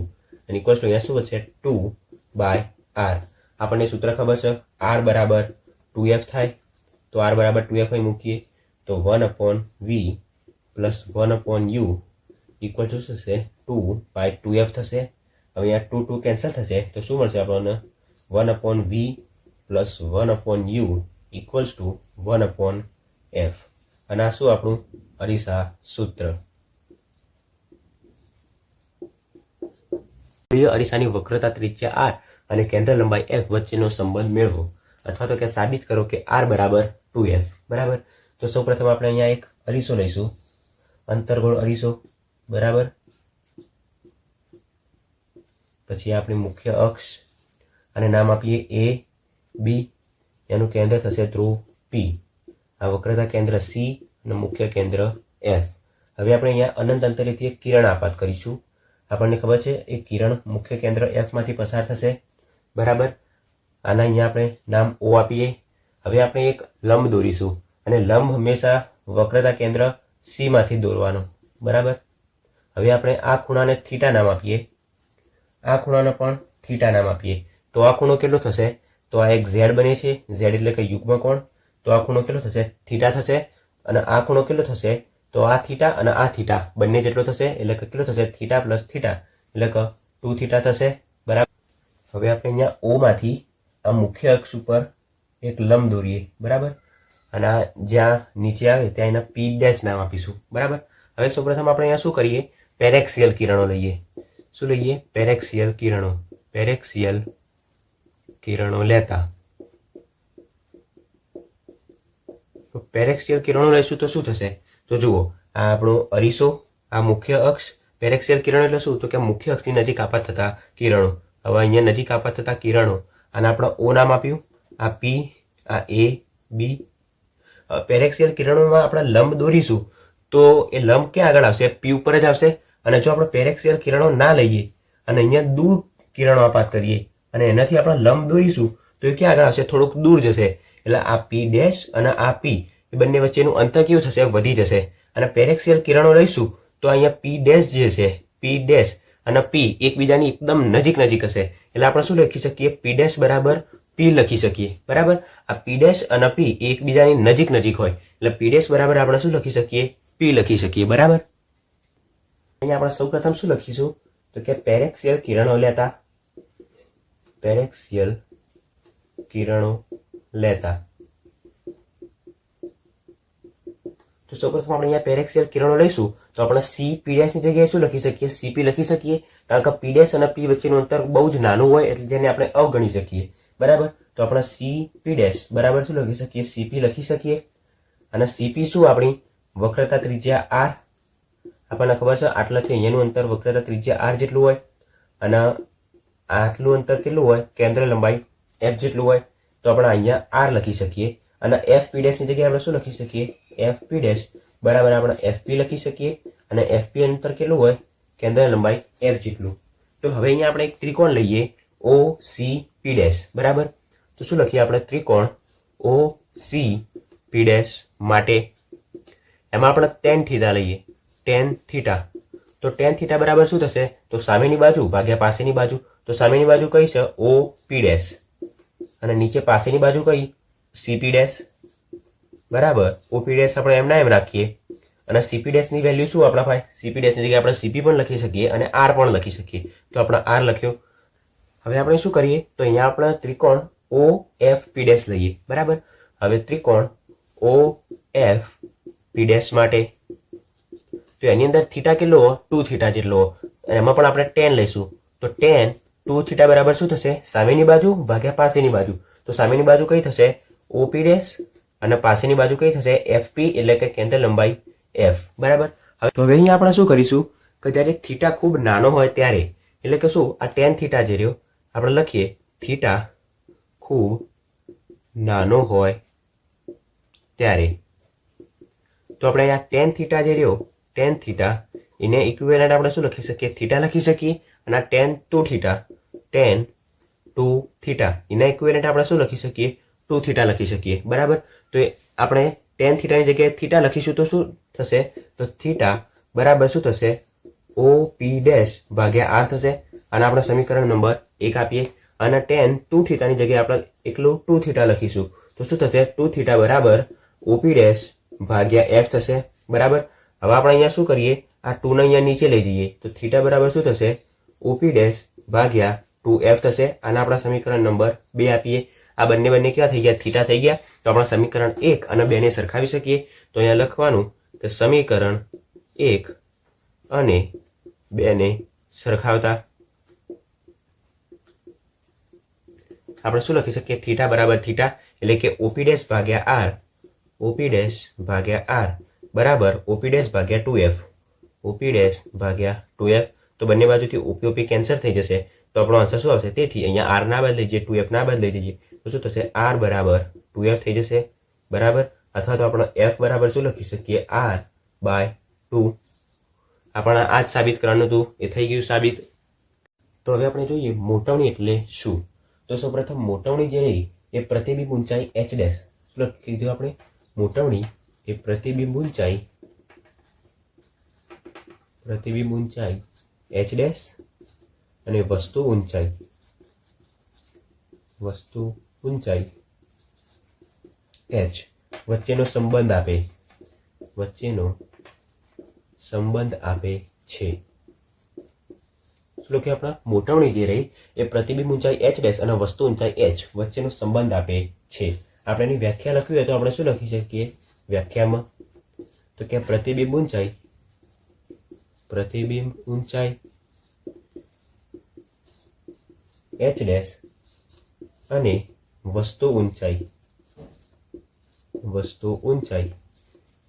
અને ઇક્વલ્સ ટુ અહીંયા શું વધશે? 2/r. આપણને સૂત્ર ખબર છે r બરાબર 2f થાય. તો r બરાબર 2f અહીં મૂકીએ તો 1/v plus 1/u equal to શું થશે? 2/2f થશે. હવે અહીંયા 2 કેન્સલ થશે તો શું મળશે આપણને? 1/v plus 1/u equals to 1/f. અને આ શું આપણું અરીસા સૂત્ર? અરીસાની વક્રતા ત્રિજ્યા r અને કેન્દ્ર લંબાઈ f વચ્ચેનો સંબંધ મેળવો અથવા તો કે સાબિત કરો કે r બરાબર 2f. બરાબર, તો સૌપ્રથમ આપણે અહીંયા એક અરીસો લઈશું, અંતર્ગોળ અરીસો. બરાબર, પછી આપણે મુખ્ય અક્ષ અને નામ આપીએ a b. એનું કેન્દ્ર થશે ધ્રુવ p. આ વક્રતા કેન્દ્ર c અને મુખ્ય કેન્દ્ર f. હવે આપણે અહીંયા અનંત અંતરેથી એક કિરણ આપાત કરીશું. આપણને ખબર છે એ કિરણ મુખ્ય કેન્દ્ર f માંથી પસાર થશે. બરાબર, આના અહીંયા આપણે નામ o આપીએ. હવે આપણે એક લંબ દોરીશું અને લંબ હંમેશા વક્રતા કેન્દ્ર c માંથી દોરવાનો. બરાબર, હવે આપણે આ ખૂણાને થીટા નામ આપીએ, આ ખૂણાને પણ થીટા નામ આપીએ. તો આ ખૂણો કેટલો થશે? તો આ એક z બને છે, z એટલે કે યુગ્મ કોણ. તો આ ખૂણો કેટલો થશે? થીટા થશે. અને આ ખૂણો કેટલો થશે? તો આ થીટા અને આ થીટા બંને જેટલો થશે એટલે કે કેટલો થશે? થીટા પ્લસ થીટા એટલે કે 2 થીટા થશે. બરાબર, હવે આપણે અહીંયા o માંથી આ મુખ્ય અક્ષ ઉપર એક લંબ દોરીએ. બરાબર, અને આ જ્યાં નીચે આવે ત્યાં એના p ડેશ નામ આપીશું. બરાબર, હવે સૌપ્રથમ આપણે અહીંયા શું કરીએ? પેરેક્સિયલ કિરણો લઈએ. શું લઈએ? પેરેક્સિયલ કિરણો. પેરેક્સિયલ કિરણો લેતા તો પેરેક્સિયલ કિરણો લઈશું તો શું થશે? તો જુઓ, આ આપણો અરીસો, આ મુખ્ય અક્ષ. પેરેક્સિયલ કિરણો એટલે શું? તો કે મુખ્ય અક્ષની નજીક આપાત થતા કિરણો. હવે અહીંયા નજીક આપાત થતા કિરણો અને આપણે o નામ આપ્યું. આ p, આ a b. પેરેક્સિયલ કિરણોમાં આપણે લંબ દોરીશું તો એ લંબ ક્યાં આગળ આવશે? p ઉપર જ આવશે. અને જો આપણે પેરેક્સિયલ કિરણો ના લઈએ અને અહીંયા દૂર કિરણો આપાત કરીએ અને એનાથી આપણે લંબ દોરીશું તો એ ક્યાં આગળ આવશે? થોડુંક દૂર જશે. એટલે આ p ડેશ અને આ p એ બંને વચ્ચેનું અંતર કેવું થશે? વધી જશે. અને પેરેક્સિયલ કિરણો લઈશું તો અહીંયા p ડેશ જે છે, p ડેશ અને p એકબીજાની એકદમ નજીક હશે. એટલે આપણે શું લખી શકીએ? p ડેશ બરાબર p લખી શકીએ. બરાબર, આ p ડેશ અને p એકબીજાની નજીક હોય એટલે p ડેશ બરાબર આપણે શું લખી શકીએ? p લખી શકીએ. બરાબર, અહીંયા આપણે સૌપ્રથમ શું લખીશું? તો કે પેરેક્સિયલ કિરણો લેતા, પેરેક્સિયલ કિરણો લેતા. તો સૌપ્રથમ આપણે અહીંયા પેરેક્સિયલ કિરણો લઈશું તો આપણે CP' ની જગ્યાએ શું લખી શકીએ? CP લખી શકીએ, કારણ કે P' અને P વચ્ચેનું અંતર બહુ જ નાનું હોય એટલે જેને આપણે અવગણી શકીએ. બરાબર, તો આપણે CP' બરાબર શું લખી શકીએ? CP લખી શકીએ. અને CP શું? આપણી વક્રતા ત્રિજ્યા R. આપણને ખબર છે આટલાથી અહીંયાનું અંતર વક્રતા ત્રિજ્યા R જેટલું હોય અને આટલું અંતર કેટલું હોય? કેન્દ્ર લંબાઈ F જેટલું હોય. તો આપણે અહીંયા R લખી શકીએ અને FP' ની જગ્યાએ આપણે શું લખી શકીએ? FP' બરાબર આપણે FP લખી શકીએ અને FP અંતર કેટલું હોય? કેન્દ્ર લંબાઈ F જેટલું. તો હવે અહીંયા આપણે એક ત્રિકોણ લઈએ OCP'. બરાબર, તો શું લખીએ આપણે? ત્રિકોણ OCP' માટે એમાં આપણે tan θ લઈએ, tan θ. તો tan θ બરાબર શું થશે? તો સામેની બાજુ ભાગ્યા પાસેની બાજુ. તો સામેની બાજુ કઈ છે? OP' અને નીચે પાસેની બાજુ કઈ? CP'. બરાબર, OP' આપણે એમના એમ રાખીએ અને CP' ની વેલ્યુ શું આપણા ભાઈ? CP' ની જગ્યાએ આપણે CP પણ લખી શકીએ અને R પણ લખી શકીએ. તો આપણે R લખ્યો. હવે આપણે શું કરીએ? તો અહીંયા આપણે ત્રિકોણ OFP' લઈએ. બરાબર, હવે ત્રિકોણ OFP' માટે તો એની અંદર થીટા કેટલો હોય? 2θ જેટલો. એમાં પણ આપણે tan લઈશું. તો tan 2θ બરાબર શું થશે? સામેની બાજુ ભાગ્યા પાસેની બાજુ. તો સામેની બાજુ કઈ થશે? OP' અને પાસેની બાજુ કઈ થશે? FP એટલે કે કેન્દ્ર લંબાઈ F. બરાબર, તો હવે અહીંયા આપણે શું કરીશું કે જ્યારે થીટા ખૂબ નાનો હોય ત્યારે, એટલે કે શું? આ tan θ જે રહ્યો આપણે લખીએ, થીટા ખૂબ નાનો હોય ત્યારે. તો આપણે આ tan θ જે રહ્યો, tan θ એને ઇક્વિવેલન્ટ આપણે શું લખી શકીએ? થીટા લખી શકીએ. અને આ tan 2θ એના ઇક્વિવેલન્ટ આપણે શું લખી શકીએ? 2θ લખી શકીએ. બરાબર, તો આપણે tan θ ની જગ્યાએ થીટા લખીશું તો શું થશે? તો થીટા બરાબર શું થશે? OP' ભાગ્યા R થશે. અને આપણે સમીકરણ નંબર 1 આપીએ અને tan 2θ ની જગ્યાએ આપણે એકલું 2θ લખીશું તો શું થશે? 2θ બરાબર OP' ભાગ્યા F થશે. બરાબર, હવે આપણે અહીંયા શું કરીએ? આ 2 ને અહીંયા નીચે લઈ જઈએ તો થીટા બરાબર શું થશે? OP' ભાગ્યા 2F થશે. અને આપણા સમીકરણ નંબર 2 આપીએ. આ બંને કેવા થઈ ગયા? થીટા થઈ ગયા. તો આપણે સમીકરણ 1 અને 2 ને સરખાવી શકીએ. તો અહીંયા લખવાનું કે સમીકરણ 1 અને 2 ને સરખાવતા આપણે શું લખી શકીએ? થીટા બરાબર થીટા એટલે કે OP' ભાગ્યા R, OP' ભાગ્યા R બરાબર OP' ભાગ્યા 2F, OP' ભાગ્યા 2F. તો બંને બાજુથી OP કેન્સલ થઈ જશે. તો આપણો આન્સર શું આવશે? તેથી અહીંયા R ના બદલે જે 2F ના બદલી દઈએ તો શું થશે? R બરાબર 2F થઈ જશે. બરાબર, અથવા તો આપણે F બરાબર શું લખી શકીએ? R/2. આપણે આ જ સાબિત કરવાનું હતું, એ થઈ ગયું સાબિત. તો હવે આપણે જોઈએ મોટવણી એટલે શું. તો સૌપ્રથમ મોટવણી જે રહી એ પ્રતિબિંબ ઊંચાઈ H'. શું લખી કીધું આપણે? મોટવણી એ પ્રતિબિંબ ઊંચાઈ H' અને વસ્તુ ઊંચાઈ H વચ્ચેનો સંબંધ આપે છે. શું કે આપણા મોટવણી જે રહી એ પ્રતિબિંબ ઊંચાઈ H' અને વસ્તુ ઊંચાઈ H વચ્ચેનો સંબંધ આપે છે. આપણે એની વ્યાખ્યા લખવી હોય તો આપણે શું લખી શકીએ વ્યાખ્યામાં? તો કે પ્રતિબિંબ ઊંચાઈ H' અને વસ્તુ ઊંચાઈ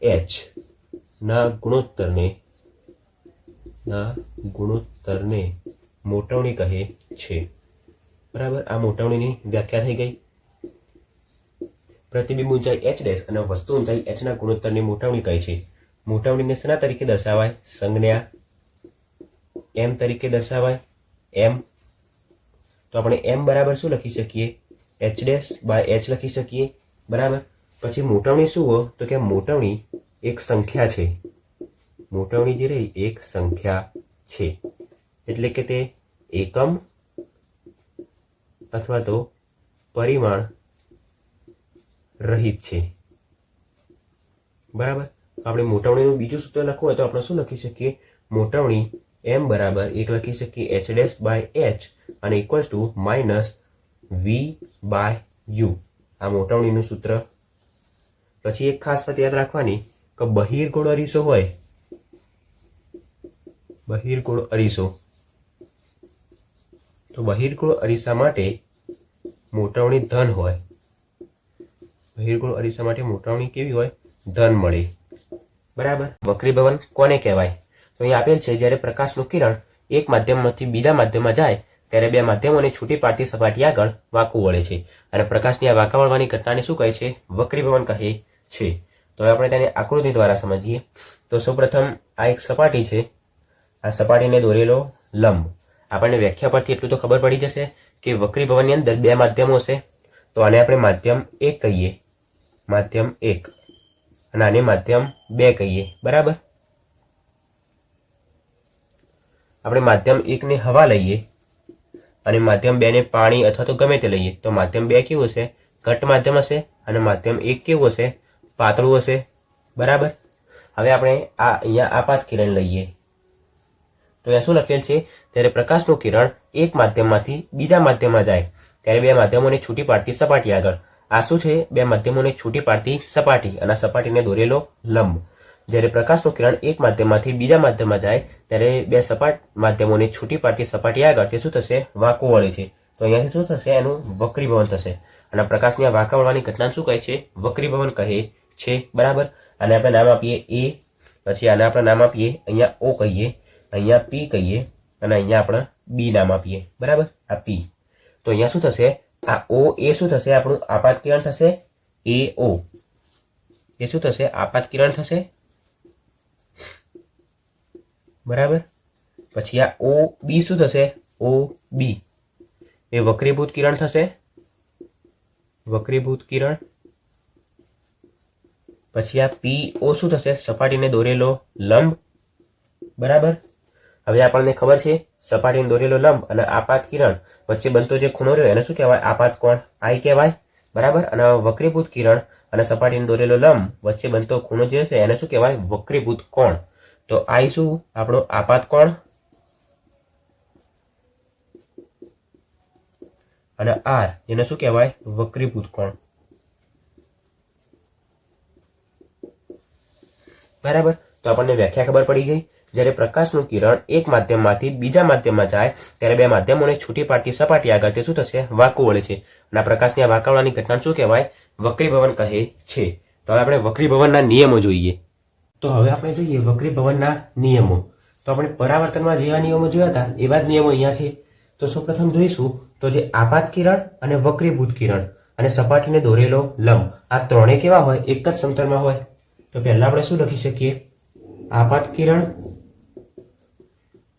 H ના ગુણોત્તરને મોટવણી કહે છે. બરાબર, આ મોટવણીની વ્યાખ્યા થઈ ગઈ. પ્રતિબિંબ ઊંચાઈ H' અને વસ્તુ ઊંચાઈ H ના ગુણોત્તરની મોટવણી કહે છે. મોટવણીને શેના તરીકે દર્શાવાય? સંજ્ઞા M તરીકે દર્શાવાય. M તો આપણે M બરાબર શું લખી શકીએ? H'/H લખી શકીએ. બરાબર, પછી મોટવણી શું હોય? તો કે મોટવણી એક સંખ્યા છે. મોટવણી જે રહી એક સંખ્યા છે એટલે કે તે એકમ અથવા તો પરિમાણ રહિત છે. બરાબર, આપણે મોટવણીનું બીજું સૂત્ર લખવું હોય તો આપણે શું લખી શકીએ? મોટવણી એમ બરાબર 1 લખી શકીએ h ડેશ બાય h અને equals to minus v by u. આ મોટાવણીનું સૂત્ર. પછી એક ખાસ વાત યાદ રાખવાની કે બહિર્ગોળ અરીસો હોય, બહિર્ગોળ અરીસો, તો બહિર્ગોળ અરીસા માટે મોટાવણી ધન હોય. બહિર્ગોળ અરીસા માટે મોટાવણી કેવી હોય? ધન મળે. બરાબર. વક્રીભવન કોને કહેવાય? તો અહીં આપેલ છે જ્યારે પ્રકાશનું કિરણ એક માધ્યમમાંથી બીજા માધ્યમમાં જાય ત્યારે બે માધ્યમોની છૂટી પાડતી સપાટી આગળ વાંકું વળે છે અને પ્રકાશની આ વાંકા વળવાની ઘટનાને શું કહે છે? વક્રીભવન કહે છે. તો હવે આપણે તેને આકૃતિ દ્વારા સમજીએ. તો સૌપ્રથમ આ એક સપાટી છે. આ સપાટીને દોરેલો લંબ. આપણને વ્યાખ્યા પરથી એટલું તો ખબર પડી જશે કે વક્રીભવનની અંદર બે માધ્યમો છે. તો આને આપણે માધ્યમ 1 કહીએ, માધ્યમ 1, અને આને માધ્યમ 2 કહીએ. બરાબર. આપણે માધ્યમ 1 ને હવા લઈએ અને માધ્યમ 2 ને પાણી અથવા તો ગમે તે લઈએ તો માધ્યમ 2 કેવું હશે? ઘટ્ટ માધ્યમ હશે અને માધ્યમ 1 કેવું હશે? પાતળું હશે. બરાબર. હવે આપણે અહીંયા આપાત કિરણ લઈએ તો અહીંયા શું લખેલ છે? ત્યારે પ્રકાશનું કિરણ એક માધ્યમમાંથી બીજા માધ્યમમાં જાય ત્યારે બે માધ્યમોને છૂટી પાડતી સપાટી આગળ. આ શું છે? બે માધ્યમોને છૂટી પાડતી સપાટી અને સપાટીને દોરેલો લંબ. જ્યારે પ્રકાશનું કિરણ એક માધ્યમમાંથી બીજા માધ્યમમાં જાય ત્યારે બે સપાટ માધ્યમોને છૂટી પાડતી સપાટી આગળ તે શું થશે? વાંકું વળે છે. તો અહીંયાથી શું થશે? એનું વક્રીભવન થશે. અને પ્રકાશની આ વાંકા વળવાની ઘટનાને શું કહે છે? વક્રીભવન કહે છે. બરાબર. અને આપણે નામ આપીએ એ, પછી આને આપણે નામ આપીએ અહીંયા ઓ કહીએ, અહીંયા પી કહીએ અને અહીંયા આપણે બી નામ આપીએ. બરાબર. આ પી. તો અહીંયા શું થશે? આ ઓ એ શું થશે? આપણું આપાત કિરણ થશે. એ ઓ એ શું થશે? આપાત કિરણ થશે. બરાબર. પછી આ ઓ બી શું થશે? ઓ બી એ વક્રીભૂત કિરણ થશે. વક્રીભૂત કિરણ. પછી આ પી ઓ શું થશે? સપાટીને દોરેલો લંબ. બરાબર. હવે આપણને ખબર છે સપાટીને દોરેલો લંબ અને આપાત કિરણ વચ્ચે બનતો જે ખૂણો રહ્યો એને શું કહેવાય? આપાત કોણ, આઈ કહેવાય. બરાબર. અને વક્રીભૂત કિરણ અને સપાટીને દોરેલો લંબ વચ્ચે બનતો ખૂણો જે છે એને શું કહેવાય? વક્રીભૂત કોણ. તો આઈ શું? આપણો આપાત કોણ અને આર એને શું કહેવાય? વક્રીભૂત કોણ. બરાબર. તો આપણને વ્યાખ્યા ખબર પડી ગઈ. જ્યારે પ્રકાશનું કિરણ એક માધ્યમમાંથી બીજા માધ્યમમાં જાય ત્યારે બે માધ્યમોને છૂટી પાડતી સપાટી આગળ તે શું થશે? વાંકું વળે છે. અને આ પ્રકાશની આ વાંકા વળવાની ઘટનાને શું કહેવાય? વક્રીભવન કહે છે. તો હવે આપણે વક્રીભવનના નિયમો જોઈએ. તો હવે આપણે જોઈએ વક્રીભવનના નિયમો. તો આપણે પરાવર્તનમાં જેવા નિયમો જોયા હતા એવા જ નિયમો અહીંયા છે. તો સૌપ્રથમ જોઈશું તો જે આપાત કિરણ અને વક્રીભૂત કિરણ અને સપાટીને દોરેલો લંબ આ ત્રણેય કેવા હોય? એક જ સમતલમાં હોય. તો પહેલા આપણે શું લખી શકીએ? આપાત કિરણ,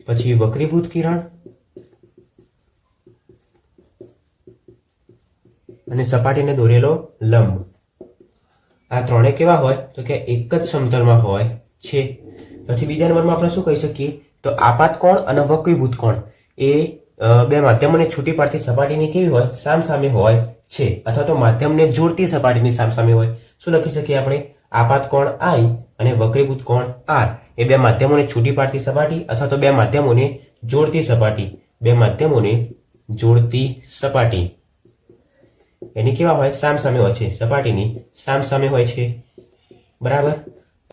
પછી વક્રીભૂત કિરણ અને સપાટીને દોરેલો લંબ. આ ત્રણેય કેવા હોય? તો કે એક જ સમતલમાં હોય છે. પછી બીજા નંબરમાં આપણે શું કહી શકીએ? તો આપાત કોણ અને વક્રીભૂત કોણ એ બે માધ્યમોને છૂટી પાડતી સપાટીની કેવી હોય? સામસામે હોય છે. અથવા તો માધ્યમને જોડતી સપાટીની સામસામે હોય. શું લખી શકીએ આપણે? આપાત કોણ આઈ અને વક્રીભૂત કોણ આર એ બે માધ્યમોને છૂટી પાડતી સપાટી અથવા તો બે માધ્યમોને જોડતી સપાટી. બે માધ્યમોને જોડતી સપાટી એની કેવા હોય? સામસામે હોય છે. સપાટીની સામસામે હોય છે. બરાબર.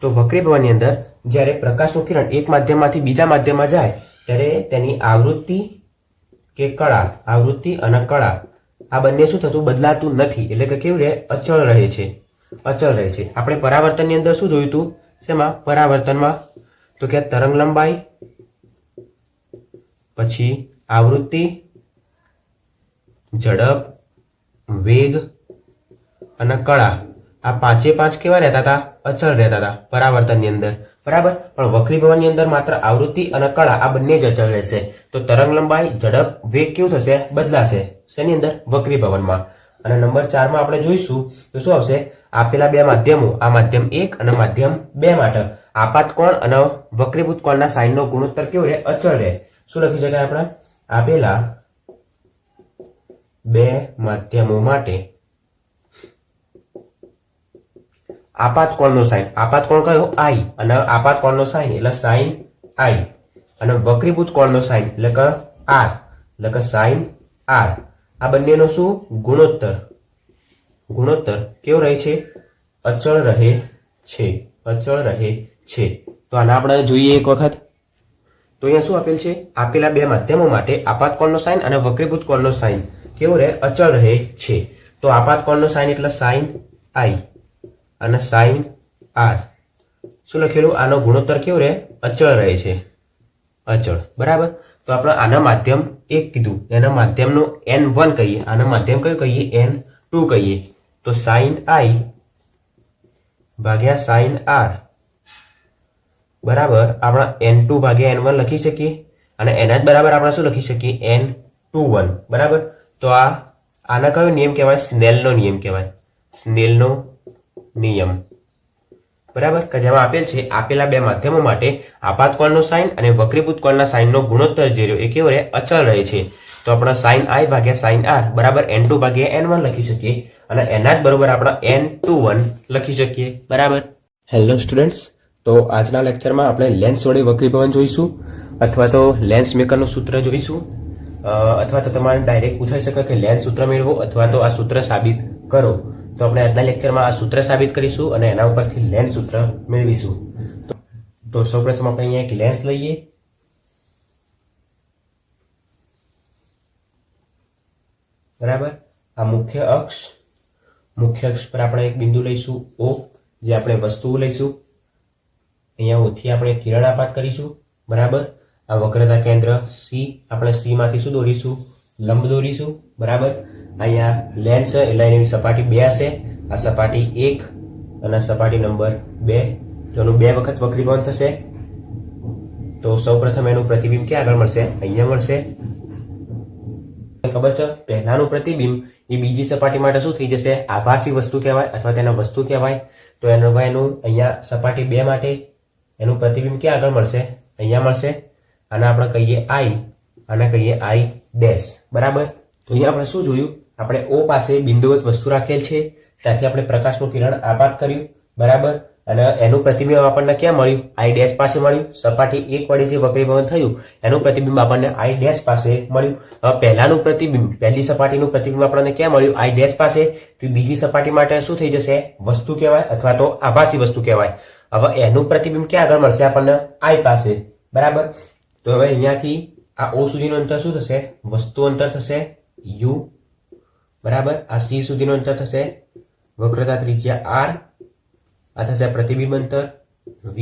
તો વક્રીભવનની અંદર જ્યારે પ્રકાશનું કિરણ એક માધ્યમમાંથી બીજા માધ્યમમાં જાય ત્યારે તેની આવૃત્તિ કે કળા, આવૃત્તિ અને કળા આ બંને શું થતું? બદલાતું નથી. એટલે કે કેવું રહે? અચળ રહે છે. અચળ રહે છે. આપણે પરાવર્તનની અંદર શું જોયું હતું? શેમાં? પરાવર્તનમાં તો કે તરંગ લંબાઈ, પછી આવૃત્તિ, ઝડપ, વેગ અને કળા આ પાંચે પાંચ કેવા રહેતા હતા? અચળ રહેતા હતા પરાવર્તનની અંદર. બરાબર. પણ વક્રીભવનની અંદર માત્ર આવૃત્તિ અને કળા આ બંને જ અચળ રહેશે. તો તરંગ લંબાઈ, ઝડપ, વેગ કેવું થશે? બદલાશે. શેની અંદર? વક્રીભવનમાં. અને નંબર 4 માં આપણે જોઈશું તો શું આવશે? આપેલા બે માધ્યમો, આ માધ્યમ 1 અને માધ્યમ 2 માટે આપાત કોણ અને વક્રીભૂત કોણના સાઇનનો ગુણોત્તર કેવો રહે? અચળ રહે. શું લખી શકાય આપણે? આપેલા બે માધ્યમો માટે આપાત કોણનો સાઇન, આપાત કોણ કયો? આઈ, અને આપાત કોણનો સાઇન એટલે સાઇન આઈ અને વક્રીભૂત કોણનો સાઇન એટલે કે આર એટલે કે સાઇન આર, આ બંનેનો શું ગુણોત્તર કેવો રહે છે? અચળ રહે છે. તો આને આપણે જોઈએ એક વખત. તો અહીંયા શું આપેલ છે? આપેલા બે માધ્યમો માટે આપાત કોણનો સાઇન અને વક્રીભૂત કોણનો સાઇન કેવો રહે? અચળ રહે છે. તો આપાત કોણનો સાઇન એટલે સાઇન આઈ અને સાઇન આર. શું લખેલું? આનો ગુણોત્તર કેવો રહે? અચળ રહે છે, અચળ. બરાબર. તો આપણે આના માધ્યમ 1 કીધું, એના માધ્યમનો N1 કહીએ, આના માધ્યમ કયું કહીએ? N2 કહીએ. તો સાઇન આઈ ભાગ્યા સાઇન આર બરાબર આપણે N2 ભાગ્યા N1 લખી શકીએ, અને એના જ બરાબર આપણે શું લખી શકીએ? N21. બરાબર. તો આના કયો નિયમ કહેવાય? સ્નેલનો નિયમ કહેવાય, સ્નેલનો નિયમ. બરાબર. કે જેમાં આપેલ છે આપેલા બે માધ્યમો માટે આપાત કોણનો સાઇન અને વક્રીભૂત કોણના સાઇનનો ગુણોત્તર જે રહ્યો એ કેવો રહે? અચળ રહે છે. તો આપણે સાઇન આઈ ભાગ્યા સાઇન આર બરાબર N2 ભાગ્યા N1 લખી શકીએ, અને એના જ બરોબર આપણે N21 લખી શકીએ. બરાબર. હેલો સ્ટુડન્ટ્સ, તો આજના લેક્ચરમાં આપણે લેન્સ વડે વક્રીભવન જોઈશું, અથવા તો લેન્સ મેકરનું સૂત્ર જોઈશું, અથવા તો તમારે ડાયરેક્ટ પૂછાઈ શકે કે લેન્સ સૂત્ર મેળવો અથવા તો આ સૂત્ર સાબિત કરો. તો આપણે આજના લેક્ચરમાં આ સૂત્ર સાબિત કરીશું અને એના ઉપરથી લેન્સ સૂત્ર મેળવીશું. તો સૌપ્રથમ આપણે અહીંયા એક લેન્સ લઈએ. બરાબર. આ મુખ્ય અક્ષ પર આપણે એક બિંદુ લઈશું O, જે આપણે વસ્તુ લઈશું. અહીંયા ઓથી આપણે કિરણ આપાત કરીશું. બરાબર. આ વક્રતા કેન્દ્ર C, આપણે C માંથી શું દોરીશું? લંબ દોરીશું. બરાબર. અહીંયા લેન્સ એટલે એની સપાટી 2 હશે, આ સપાટી 1 અને સપાટી નંબર 2, તેનું 2 વખત વક્રીભવન થશે. તો સૌપ્રથમ એનું પ્રતિબિંબ ક્યાં આગળ મળશે? અહીંયા મળશે. ખબર છે, પહેલાનું પ્રતિબિંબ એ બીજી સપાટી માટે શું થઈ જશે? આભાસી વસ્તુ કહેવાય અથવા તેને વસ્તુ કહેવાય. તો એનું અહીંયા સપાટી 2 માટે એનું પ્રતિબિંબ ક્યાં આગળ મળશે? અહીંયા મળશે. આને આપણે કહીએ I, આને કહીએ I ડેશ. બરાબર. તો અહીંયા આપણે શું જોયું? આપણે O પાસે બિંદુવત વસ્તુ રાખેલ છે, ત્યાંથી આપણે પ્રકાશનું કિરણ આપાત કર્યું. બરાબર. અને એનું પ્રતિબિંબ આપણને ક્યાં મળ્યું? I ડેશ પાસે મળ્યું. સપાટી 1 વડે જે વક્રીભવન થયું એનું પ્રતિબિંબ આપણને I ડેશ પાસે મળ્યું. હવે પહેલાનું પ્રતિબિંબ, પહેલી સપાટીનું પ્રતિબિંબ આપણને ક્યાં મળ્યું? I ડેશ પાસે. તો બીજી સપાટી માટે શું થઈ જશે? વસ્તુ કહેવાય અથવા તો આભાસી વસ્તુ કહેવાય. હવે એનું પ્રતિબિંબ ક્યાં આગળ મળશે આપણને? I પાસે. બરાબર. તો હવે અહીંયાથી આ O સુધીનું અંતર શું થશે? વસ્તુ અંતર થશે U. બરાબર. આ C સુધીનું અંતર થશે વક્રતા ત્રિજ્યા R. આ થશે પ્રતિબિંબ અંતર V,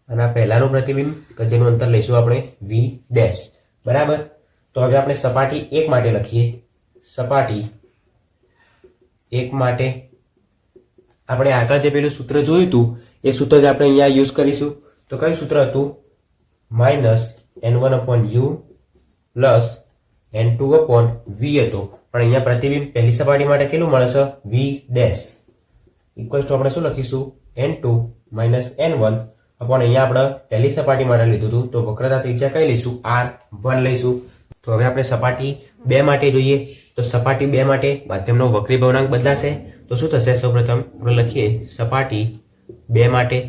અને આ પહેલાનું પ્રતિબિંબ કે જેનું અંતર લઈશું આપણે V ડેશ. બરાબર. તો હવે આપણે સપાટી 1 માટે લખીએ. સપાટી 1 માટે આપણે આગળ જે પેલું સૂત્ર જોયું હતું એ સૂત્ર જ આપણે અહીંયા યુઝ કરીશું. તો કયું સૂત્ર હતું? -N1/U પ્લસ N2/V હતો. પણ અહીંયા પ્રતિબિંબ પહેલી સપાટી માટે કેટલું મળે છે? V ડેશ ઇક્વલ્સ ટુ આપણે શું લખીશું? N2 - N1 અપોન અહીંયા આપણે પહેલી સપાટી માટે લીધું હતું, તો વક્રતા ત્રિજ્યા કઈ લઈશું? R1 લઈશું. તો હવે આપણે સપાટી 2 માટે જોઈએ. તો સપાટી 2 માટે માધ્યમનો વક્રીભવનાંક બદલાશે. તો શું થશે? સૌપ્રથમ આપણે લખીએ સપાટી 2 માટે.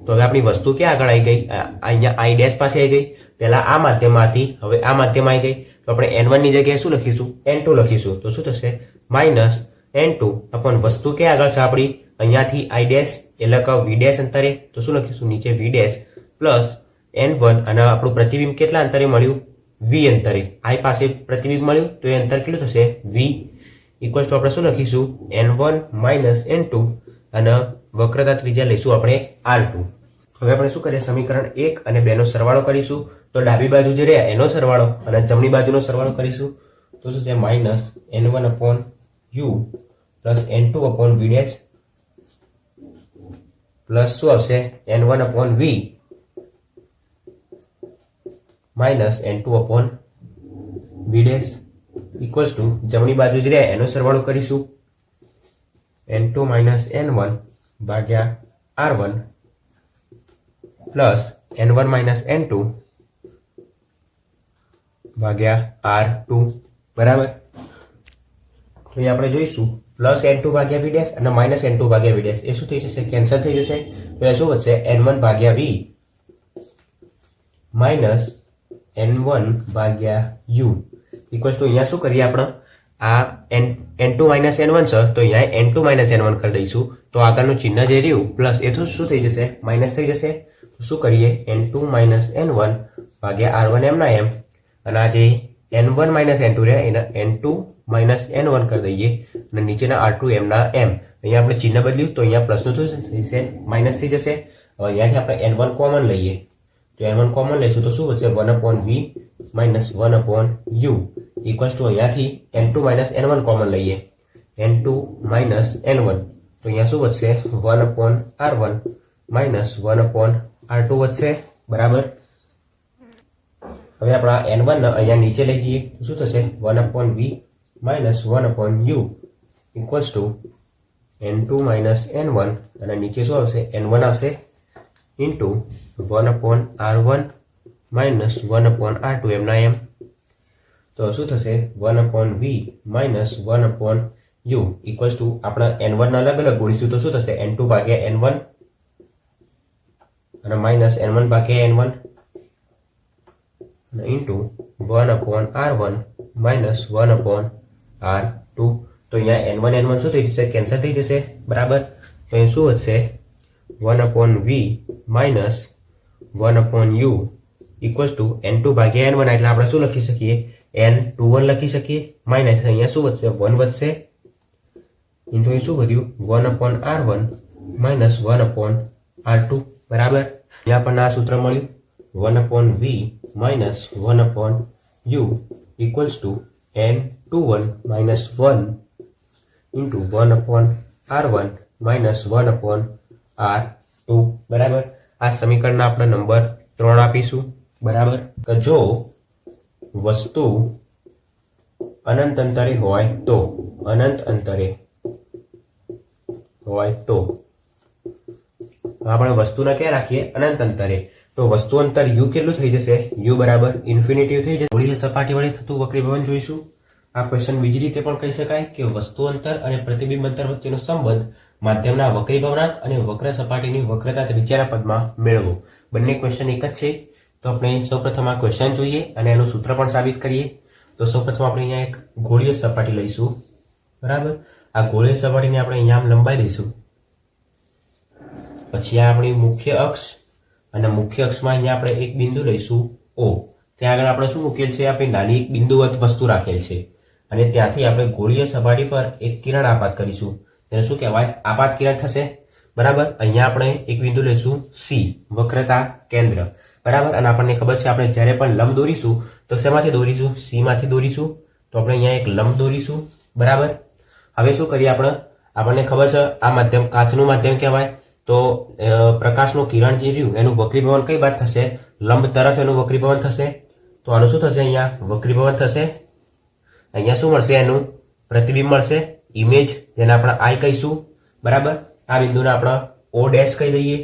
તો હવે આપણી વસ્તુ ક્યાં આગળ આવી ગઈ? અહીંયા I ડેશ પાસે આવી ગઈ. પહેલા આ માધ્યમમાંથી હવે આ માધ્યમ આવી ગઈ. તો આપણે N1 ની જગ્યાએ શું લખીશું? N2 લખીશું. તો શું થશે? -N2 અપોન વસ્તુ ક્યાં આગળ છે આપણી? અહીંયાથી I ડેશ એટલે કે V ડેશ અંતરે. તો શું લખીશું? નીચે V ડેશ પ્લસ N1, અને આપણું પ્રતિબિંબ કેટલા અંતરે મળ્યું? V અંતરે. I પાસે પ્રતિબિંબ મળ્યું તો એ અંતર કેટલું થશે? V ઇક્વલ્સ ટુ આપણે શું લખીશું? N1 - N2, અને વક્રતા ત્રિજ્યા લઈશું આપણે R2. હવે આપણે શું કરીએ? સમીકરણ 1 અને 2 નો સરવાળો કરીશું. તો ડાબી બાજુ જે રહ્યા એનો સરવાળો અને જમણી બાજુનો સરવાળો કરીશું. તો શું છે? -N1/U plus N2/V dash plus શું આવશે? N1/V minus N2/V dash equals to જમણી બાજુ જે રહ્યા એનો સરવાળો કરીશું. N2 - N1 ભાગ્યા R1 પ્લસ N1 - N2 ભાગ્યા R2. બરાબર. તો અહીં આપણે જોઈશું પ્લસ N2/V ડેશ અને -N2/V ડેશ એ શું થઈ જશે? કેન્સલ થઈ જશે. તો એ શું વધશે? N1/V માઇનસ n1 ભાગ્યા u ઇક્વલ્સ ટુ અહીંયા શું કરીએ આપણે આ n2 માઇનસ n1 છે તો અહીંયા n2 માઇનસ n1 કરી દઈશું તો આગળનું ચિહ્ન જે રહ્યું પ્લસ એ તો શું થઈ જશે માઇનસ થઈ જશે શું કરીએ n2 માઇનસ n1 ભાગ્યા r1 m ના m અને આ જે n1 માઇનસ n2 રહે એના n2 માઇનસ n1 કરી દઈએ અને નીચેના r2 m ના m અહીંયા આપણે ચિહ્ન બદલ્યું તો અહીંયા પ્લસનું શું થશે માઇનસ થઈ જશે હવે અહીંયાથી આપણે n1 કોમન લઈએ તો n1 કોમન લઈશું તો શું વધશે 1/v minus 1/u equals to અહીંયાથી n2 માઇનસ n1 કોમન લઈએ n2 માઇનસ n1 તો અહીંયા શું વધશે 1/r1 માઇનસ 1/r2 વધશે બરાબર હવે આપણા n1 ને અહીંયા નીચે લઈ જઈએ તો શું થશે 1/v minus 1/u equals to n2 minus n1 અને નીચે શું આવશે n1 આવશે ઇન્ટુ 1/r1 માઇનસ 1/r2 એમના એમ તો શું થશે 1/v minus 1/u equals to આપણે n1 અલગ અલગ ગોળીશું તો શું થશે n2 ભાગ્યા n1 અને માઇનસ n1 ભાગ્યા n1 into 1/r1 minus 1/r2 તો અહીંયા n1 શું થઈ જશે કેન્સલ થઈ જશે બરાબર તો અહીં શું વધશે 1/v minus 1/u equals to n2 ભાગ્યા n1 એટલે આપણે શું લખી શકીએ n21 લખી શકીએ માઇનસ અહીંયા શું વધશે 1 વધશે ઇન્ટુ અહીં શું વધ્યું 1/r1 માઇનસ 1/r2 બરાબર અહીંયા આપણને આ સૂત્ર મળ્યું 1/v minus 1/u equals to n21 minus 1 into 1/r1 minus 1/r2 બરાબર આ સમીકરણના આપણે નંબર 3 આપીશું બરાબર કે જો વસ્તુ અનંત અંતરે હોય તો અનંત અંતરે હોય તો આપણે વસ્તુને ક્યાં રાખીએ અનંત અંતરે તો વસ્તુ અંતર u કેટલું થઈ જશે u બરાબર ઇન્ફિનિટી થઈ જશે થોડી સપાટી વડે થતું વક્રીભવન જોઈશું આ ક્વેશ્ચન બીજી રીતે પણ કહી શકાય કે વસ્તુ અંતર અને પ્રતિબિંબ અંતર વચ્ચેનો સંબંધ માધ્યમના વક્રીભવનાંક અને વક્ર સપાટીની વક્રતા ત્રિજ્યાના પદમાં મેળવો બંને ક્વેશ્ચન એક જ છે તો આપણે સૌપ્રથમ આ ક્વેશ્ચન જોઈએ અને એનું સૂત્ર પણ સાબિત કરીએ તો સૌપ્રથમ આપણે અહીંયા એક ગોળીય સપાટી લઈશું બરાબર આ ગોળીય સપાટીને આપણે અહીંયા આમ લંબાઈ દઈશું પછી આ આપણી મુખ્ય અક્ષ અને મુખ્ય અક્ષમાં અહીંયા આપણે એક બિંદુ લઈશું O ત્યાં આગળ આપણે શું મૂકેલ છે આપણી નાની એક બિંદુવત વસ્તુ રાખેલ છે અને ત્યાંથી આપણે ગોળીય સપાટી પર એક કિરણ આપાત કરીશું તેને શું કહેવાય આપાત કિરણ થશે બરાબર અહીંયા આપણે એક બિંદુ લઈશું C વક્રતા કેન્દ્ર બરાબર અને આપણને ખબર છે આપણે જ્યારે પણ લંબ દોરીશું તો શેમાંથી દોરીશું C માંથી દોરીશું તો આપણે અહીંયા એક લંબ દોરીશું બરાબર હવે શું કરીએ આપણને ખબર છે આ માધ્યમ કાચનું માધ્યમ કહેવાય તો પ્રકાશનું કિરણ જે રહ્યું એનું વક્રીભવન કઈ બાજુ થશે લંબ તરફ એનું વક્રીભવન થશે તો આનું શું થશે અહીંયા વક્રીભવન થશે અહીંયા શું મળશે એનું પ્રતિબિંબ મળશે ઇમેજ જેને આપણે I કહીશું બરાબર આ બિંદુને આપણે O ડેશ કહી દઈએ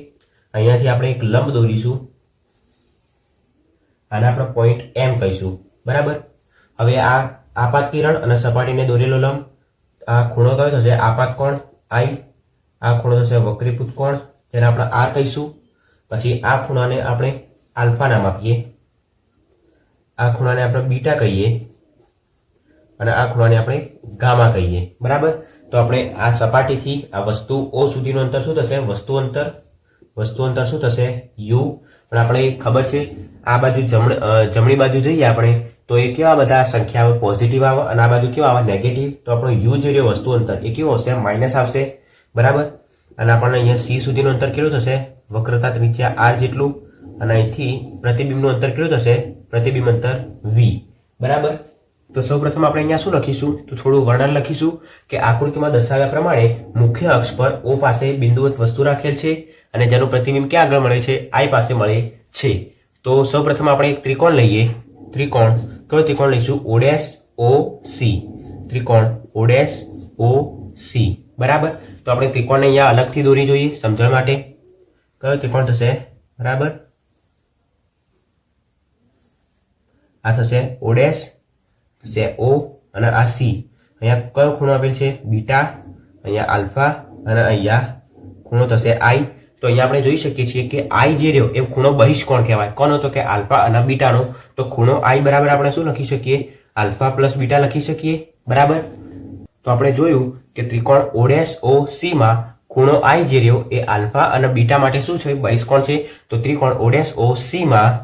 અહીંયાથી આપણે એક લંબ દોરીશું આને આપણે પોઈન્ટ M કહીશું બરાબર હવે આ આપાત કિરણ અને સપાટીને દોરેલો લંબ આ ખૂણો કયો થશે આપાત કોણ I આ ખૂણો થશે વક્રીભૂત કોણ જેને આપણે R કહીશું પછી આ ખૂણાને આપણે આલ્ફા નામ આપીએ આ ખૂણાને આપણે બીટા કહીએ અને આ ખૂણાને આપણે ગામા કહીએ બરાબર તો આપણે આ સપાટીથી આ વસ્તુ O સુધીનું અંતર શું થશે વસ્તુ અંતર શું થશે u પણ આપણે ખબર છે આ બાજુ જમણી બાજુ જઈએ આપણે તો એ કેવા બધા સંખ્યા આવે પોઝિટિવ આવે અને આ બાજુ કેવા આવે નેગેટિવ તો આપણો u જે રહ્યો વસ્તુ અંતર એ કેવું આવશે માઇનસ આવશે બરાબર અને આપણને અહીંયા C સુધીનું અંતર કેટલું થશે વક્રતા ત્રિજ્યા R જેટલું અને અહીંથી પ્રતિબિંબનું અંતર કેટલું થશે પ્રતિબિંબ અંતર V બરાબર તો સૌપ્રથમ આપણે અહીંયા શું લખીશું તો થોડું વર્ણન લખીશું કે આકૃતિમાં દર્શાવ્યા પ્રમાણે મુખ્ય અક્ષ પર O પાસે બિંદુવત વસ્તુ રાખેલ છે અને જેનું પ્રતિબિંબ ક્યાં આગળ મળે છે I પાસે મળે છે તો સૌપ્રથમ આપણે એક ત્રિકોણ લઈએ ત્રિકોણ કયો ત્રિકોણ લઈશું OC ત્રિકોણ OC બરાબર તો આપણે ત્રિકોણને અહીંયા અલગથી દોરી જોઈએ સમજણ માટે કયો ત્રિકોણ થશે બરાબર આ થશે O થશે O અને આ C અહીંયા કયો ખૂણો આપેલ છે બીટા અહીંયા આલ્ફા અને અહીંયા ખૂણો થશે I તો અહીંયા આપણે જોઈ શકીએ છીએ કે આઈ જે રહ્યો એ ખૂણો બહિષ્કોણ કહેવાય. કોનો? તો કે આલ્ફા અને બીટાનો. તો ખૂણો આઈ બરાબર આપણે શું લખી શકીએ? આલ્ફા પ્લસ બીટા લખી શકીએ. બરાબર. તો આપણે જોયું કે ત્રિકોણ OC માં ખૂણો આઈ જે રહ્યો એ આલ્ફા અને બીટા માટે શું છે? બહિષ્કોણ છે. તો ત્રિકોણ OC માં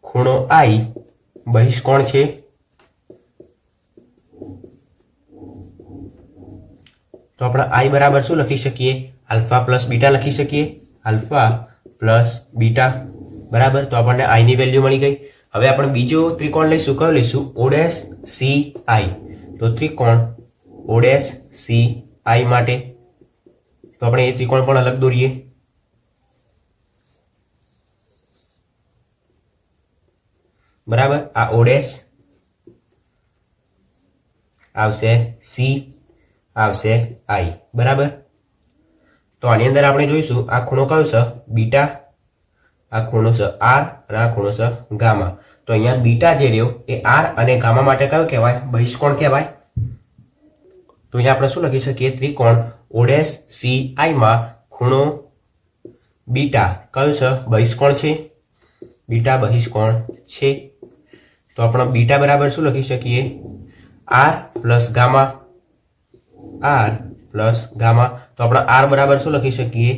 ખૂણો આઈ બહિષ્કોણ છે. તો આપણે આઈ બરાબર શું લખી શકીએ? આલ્ફા પ્લસ બીટા લખી શકીએ. Alpha plus beta. બરાબર. તો આપણને આઈ ની વેલ્યુ મળી ગઈ. હવે આપણે બીજો ત્રિકોણ લઈશું. કયો લઈશું? OCI. તો ત્રિકોણ OCI માટે તો આપણે એ ત્રિકોણ પણ અલગ દોરીએ. બરાબર. આ OS આવશે C આવશે I. બરાબર. તો આની અંદર આપણે જોઈશું આ ખૂણો કયો છે? બીટા. આ ખૂણો છે R અને આ ખૂણો છે ગામા. તો અહીંયા બીટા જે રહ્યો એ R અને ગામા માટે કયો કહેવાય? બહિષ્કોણ કહેવાય. તો અહીંયા આપણે શું લખી શકીએ? ત્રિકોણ OCI માં ખૂણો બીટા કયો છે? બહિષ્કોણ છે. બીટા બહિષ્કોણ છે. તો આપણે બીટા બરાબર શું લખી શકીએ? R plus gamma. R plus gamma. તો આપણે R બરાબર શું લખી શકીએ?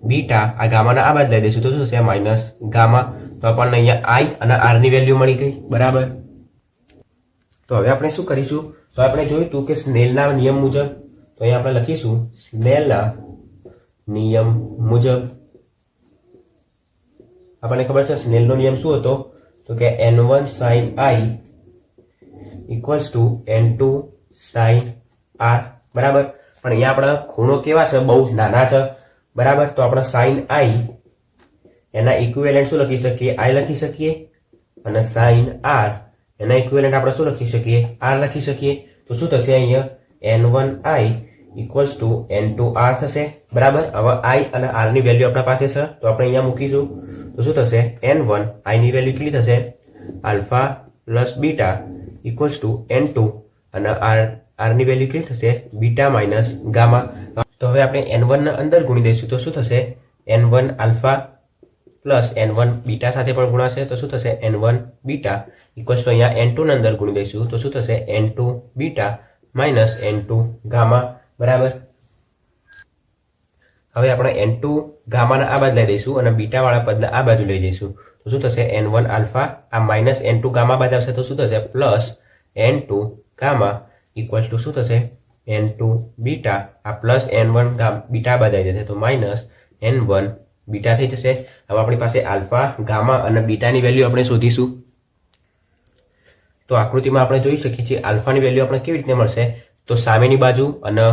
બીટા. આ ગામાના આ બાજુ લઈ દઈશું તો શું થશે? Minus gamma. તો આપણને અહીંયા I અને R ની વેલ્યુ મળી ગઈ. બરાબર. તો હવે આપણે શું કરીશું? તો આપણે જોયું હતું કે સ્નેલના નિયમ મુજબ. તો અહીંયા આપણે લખીશું સ્નેલના નિયમ મુજબ. આપણને ખબર છે સ્નેલનો નિયમ શું હતો? તો કે N1 sin I equals to N2 sin R. બરાબર. પણ અહીંયા આપણા ખૂણો કેવા છે? બહુ નાના છે. બરાબર. તો આપણે sin I એના ઇક્વિવેલન્ટ શું લખી શકીએ? I લખી શકીએ. અને sin R એના ઇક્વિવેલન્ટ આપણે શું લખી શકીએ? R લખી શકીએ. તો શું થશે? અહીંયા N1I ઇક્વલ્સ ટુ N2R થશે. બરાબર. હવે I અને R ની વેલ્યુ આપણા પાસે છે તો આપણે અહીંયા મૂકીશું. તો શું થશે? N1 I ની વેલ્યુ કેટલી થશે? Alpha plus beta equals to N2 અને R ની વેલ્યુ કેટલી થશે? Beta minus gamma. તો હવે આપણે N1 ના અંદર ગુણી દઈશું તો શું થશે? N1 alpha plus N1 beta સાથે પણ ગુણાશે તો શું થશે? N1 બીટા ઇક્વલ્સ ટુ અહીંયા N2 ના અંદર ગુણી દઈશું તો શું થશે? N2 beta minus N2 gamma. બરાબર. હવે આપણે N2 ગામાના આ બાજુ લઈ દઈશું અને બીટા વાળા પદના આ બાજુ લઈ જઈશું તો શું થશે? N1 આલ્ફા આ માઇનસ N2 ગામા બાજુ આવશે તો શું થશે? Plus N2 gamma equals to શું થશે? N2 બીટા આ પ્લસ N1 બીટા બાજુ આવી જશે તો માઇનસ N1 બીટા થઈ જશે. હવે આપણી પાસે આલ્ફા ગામા અને બીટાની વેલ્યુ આપણે શોધીશું. તો આકૃતિમાં આપણે જોઈ શકીએ છીએ આલ્ફાની વેલ્યુ આપણે કેવી રીતે મળશે? તો સામેની બાજુ અને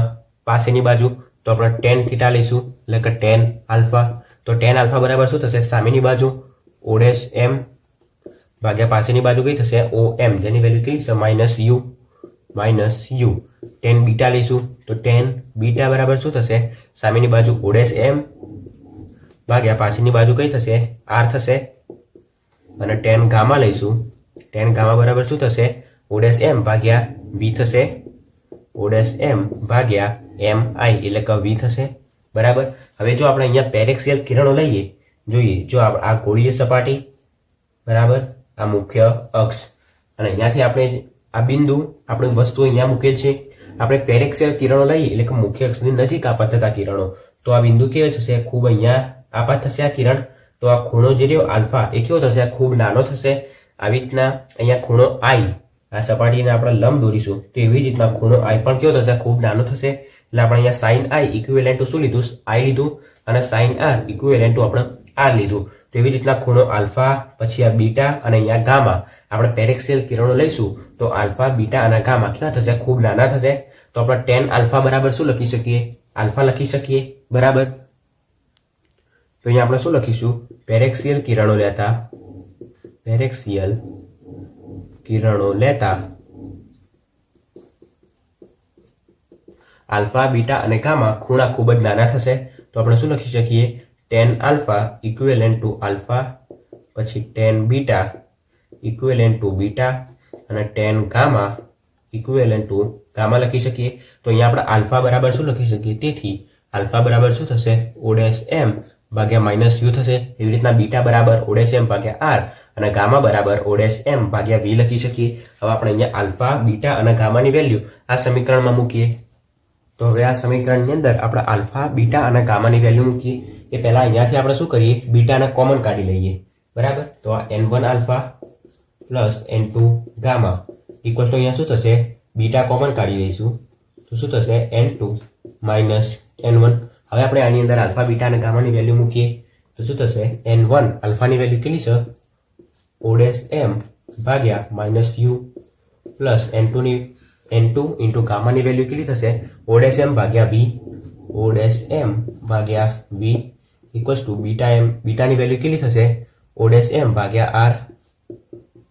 પાસેની બાજુ. તો આપણે tan થીટા લઈશું એટલે કે tan આલ્ફા. તો tan આલ્ફા બરાબર શું થશે? સામેની બાજુ OM ભાગ્યા પાસેની બાજુ કઈ થશે? OM જેની વેલ્યુ કેટલી છે? Minus U. tan બીટા લઈશું તો tan બીટા બરાબર શું થશે? સામેની બાજુ OM ભાગ્યા પાસેની બાજુ કઈ થશે? R થશે. અને tan ગામા લઈશું. tan ગામા બરાબર શું થશે? OM ભાગ્યા V થશે. OM ભાગ્યા MI એટલે કે V થશે. બરાબર. હવે જો આપણે અહીંયા પેરેક્સિયલ કિરણો લઈએ જોઈએ. જો આ ગોળીય સપાટી. બરાબર. આ મુખ્ય અક્ષ અને અહીંયાથી આપણે આ બિંદુ આપણી વસ્તુ અહીંયા મૂકેલ છે. આપણે પેરેક્સિયલ કિરણો લઈએ એટલે કે મુખ્ય અક્ષની નજીક આપાત થતા કિરણો. તો આ બિંદુ કેવો થશે? ખૂબ અહીંયા આપાત થશે આ કિરણ. તો આ ખૂણો જે રહ્યો આલ્ફા એ કેવો થશે? ખૂબ નાનો થશે. આવી રીતના અહીંયા ખૂણો I આ સપાટીને આપણે લંબ દોરીશું તો એવી જ રીતના ખૂણો I પણ કેવો થશે? ખૂબ નાનો થશે. એટલે આપણે અહીંયા sin I ઇક્વિવેલન્ટ ટુ શું લીધું? I લીધું અને sin R ઇક્વિવેલન્ટ ટુ આપણે R લીધું. તો એવી રીતના ખૂણો આલ્ફા પછી આ બીટા અને અહીંયા ગામા આપણે પેરેક્સિયલ કિરણો લઈશું તો આલ્ફા બીટા અને ગામા કેવા થશે? ખૂબ નાના થશે. તો આપણે tan આલ્ફા બરાબર શું લખી શકીએ? આલ્ફા લખી શકીએ. બરાબર. તો અહીંયા આપણે શું લખીશું? પેરેક્સિયલ કિરણો લેતા આલ્ફા બીટા અને ગામા ખૂણા ખૂબ જ નાના થશે. તો આપણે શું લખી શકીએ? tan alpha equivalent to alpha પછી tan beta equivalent two beta અને tan gamma equivalent two gamma લખી શકીએ. તો અહીંયા આપણે આલ્ફા બરાબર શું લખી શકીએ? તેથી આલ્ફા બરાબર શું થશે O ડેશ M ભાગ્યા માઇનસ યુ થશે. એવી રીતના બીટા બરાબર O ડેશ M ભાગ્યા આર અને ગામા બરાબર O ડેશ M ભાગ્યા વી લખી શકીએ. હવે આપણે અહીંયા આલ્ફા બીટા અને ગામાની વેલ્યુ આ સમીકરણમાં મૂકીએ. તો હવે આ સમીકરણની અંદર આપણે આલ્ફા બીટા અને ગામાની વેલ્યુ મૂકીએ. એ પહેલા અહીંયાથી આપણે શું કરીએ બીટાને કોમન કાઢી લઈએ. બરાબર, તો આ N1 alpha plus N2 gamma equal to અહીંયા શું થશે બીટા કોમન કાઢી દઈશું તો શું થશે N2 માઇનસ N1. હવે આપણે આની અંદર આલ્ફા બીટા અને ગામાની વેલ્યુ મૂકીએ તો શું થશે N1 આલ્ફાની વેલ્યુ કેટલી છે O ડેશ M ભાગ્યા minus U plus N2 into ગામાની વેલ્યુ કેટલી થશે O ડેશ M ભાગ્યા V O ડેશ M ભાગ્યા V ઇક્વલ્સ ટુ બીટાની વેલ્યુ કેટલી થશે O ડેશ M ભાગ્યા R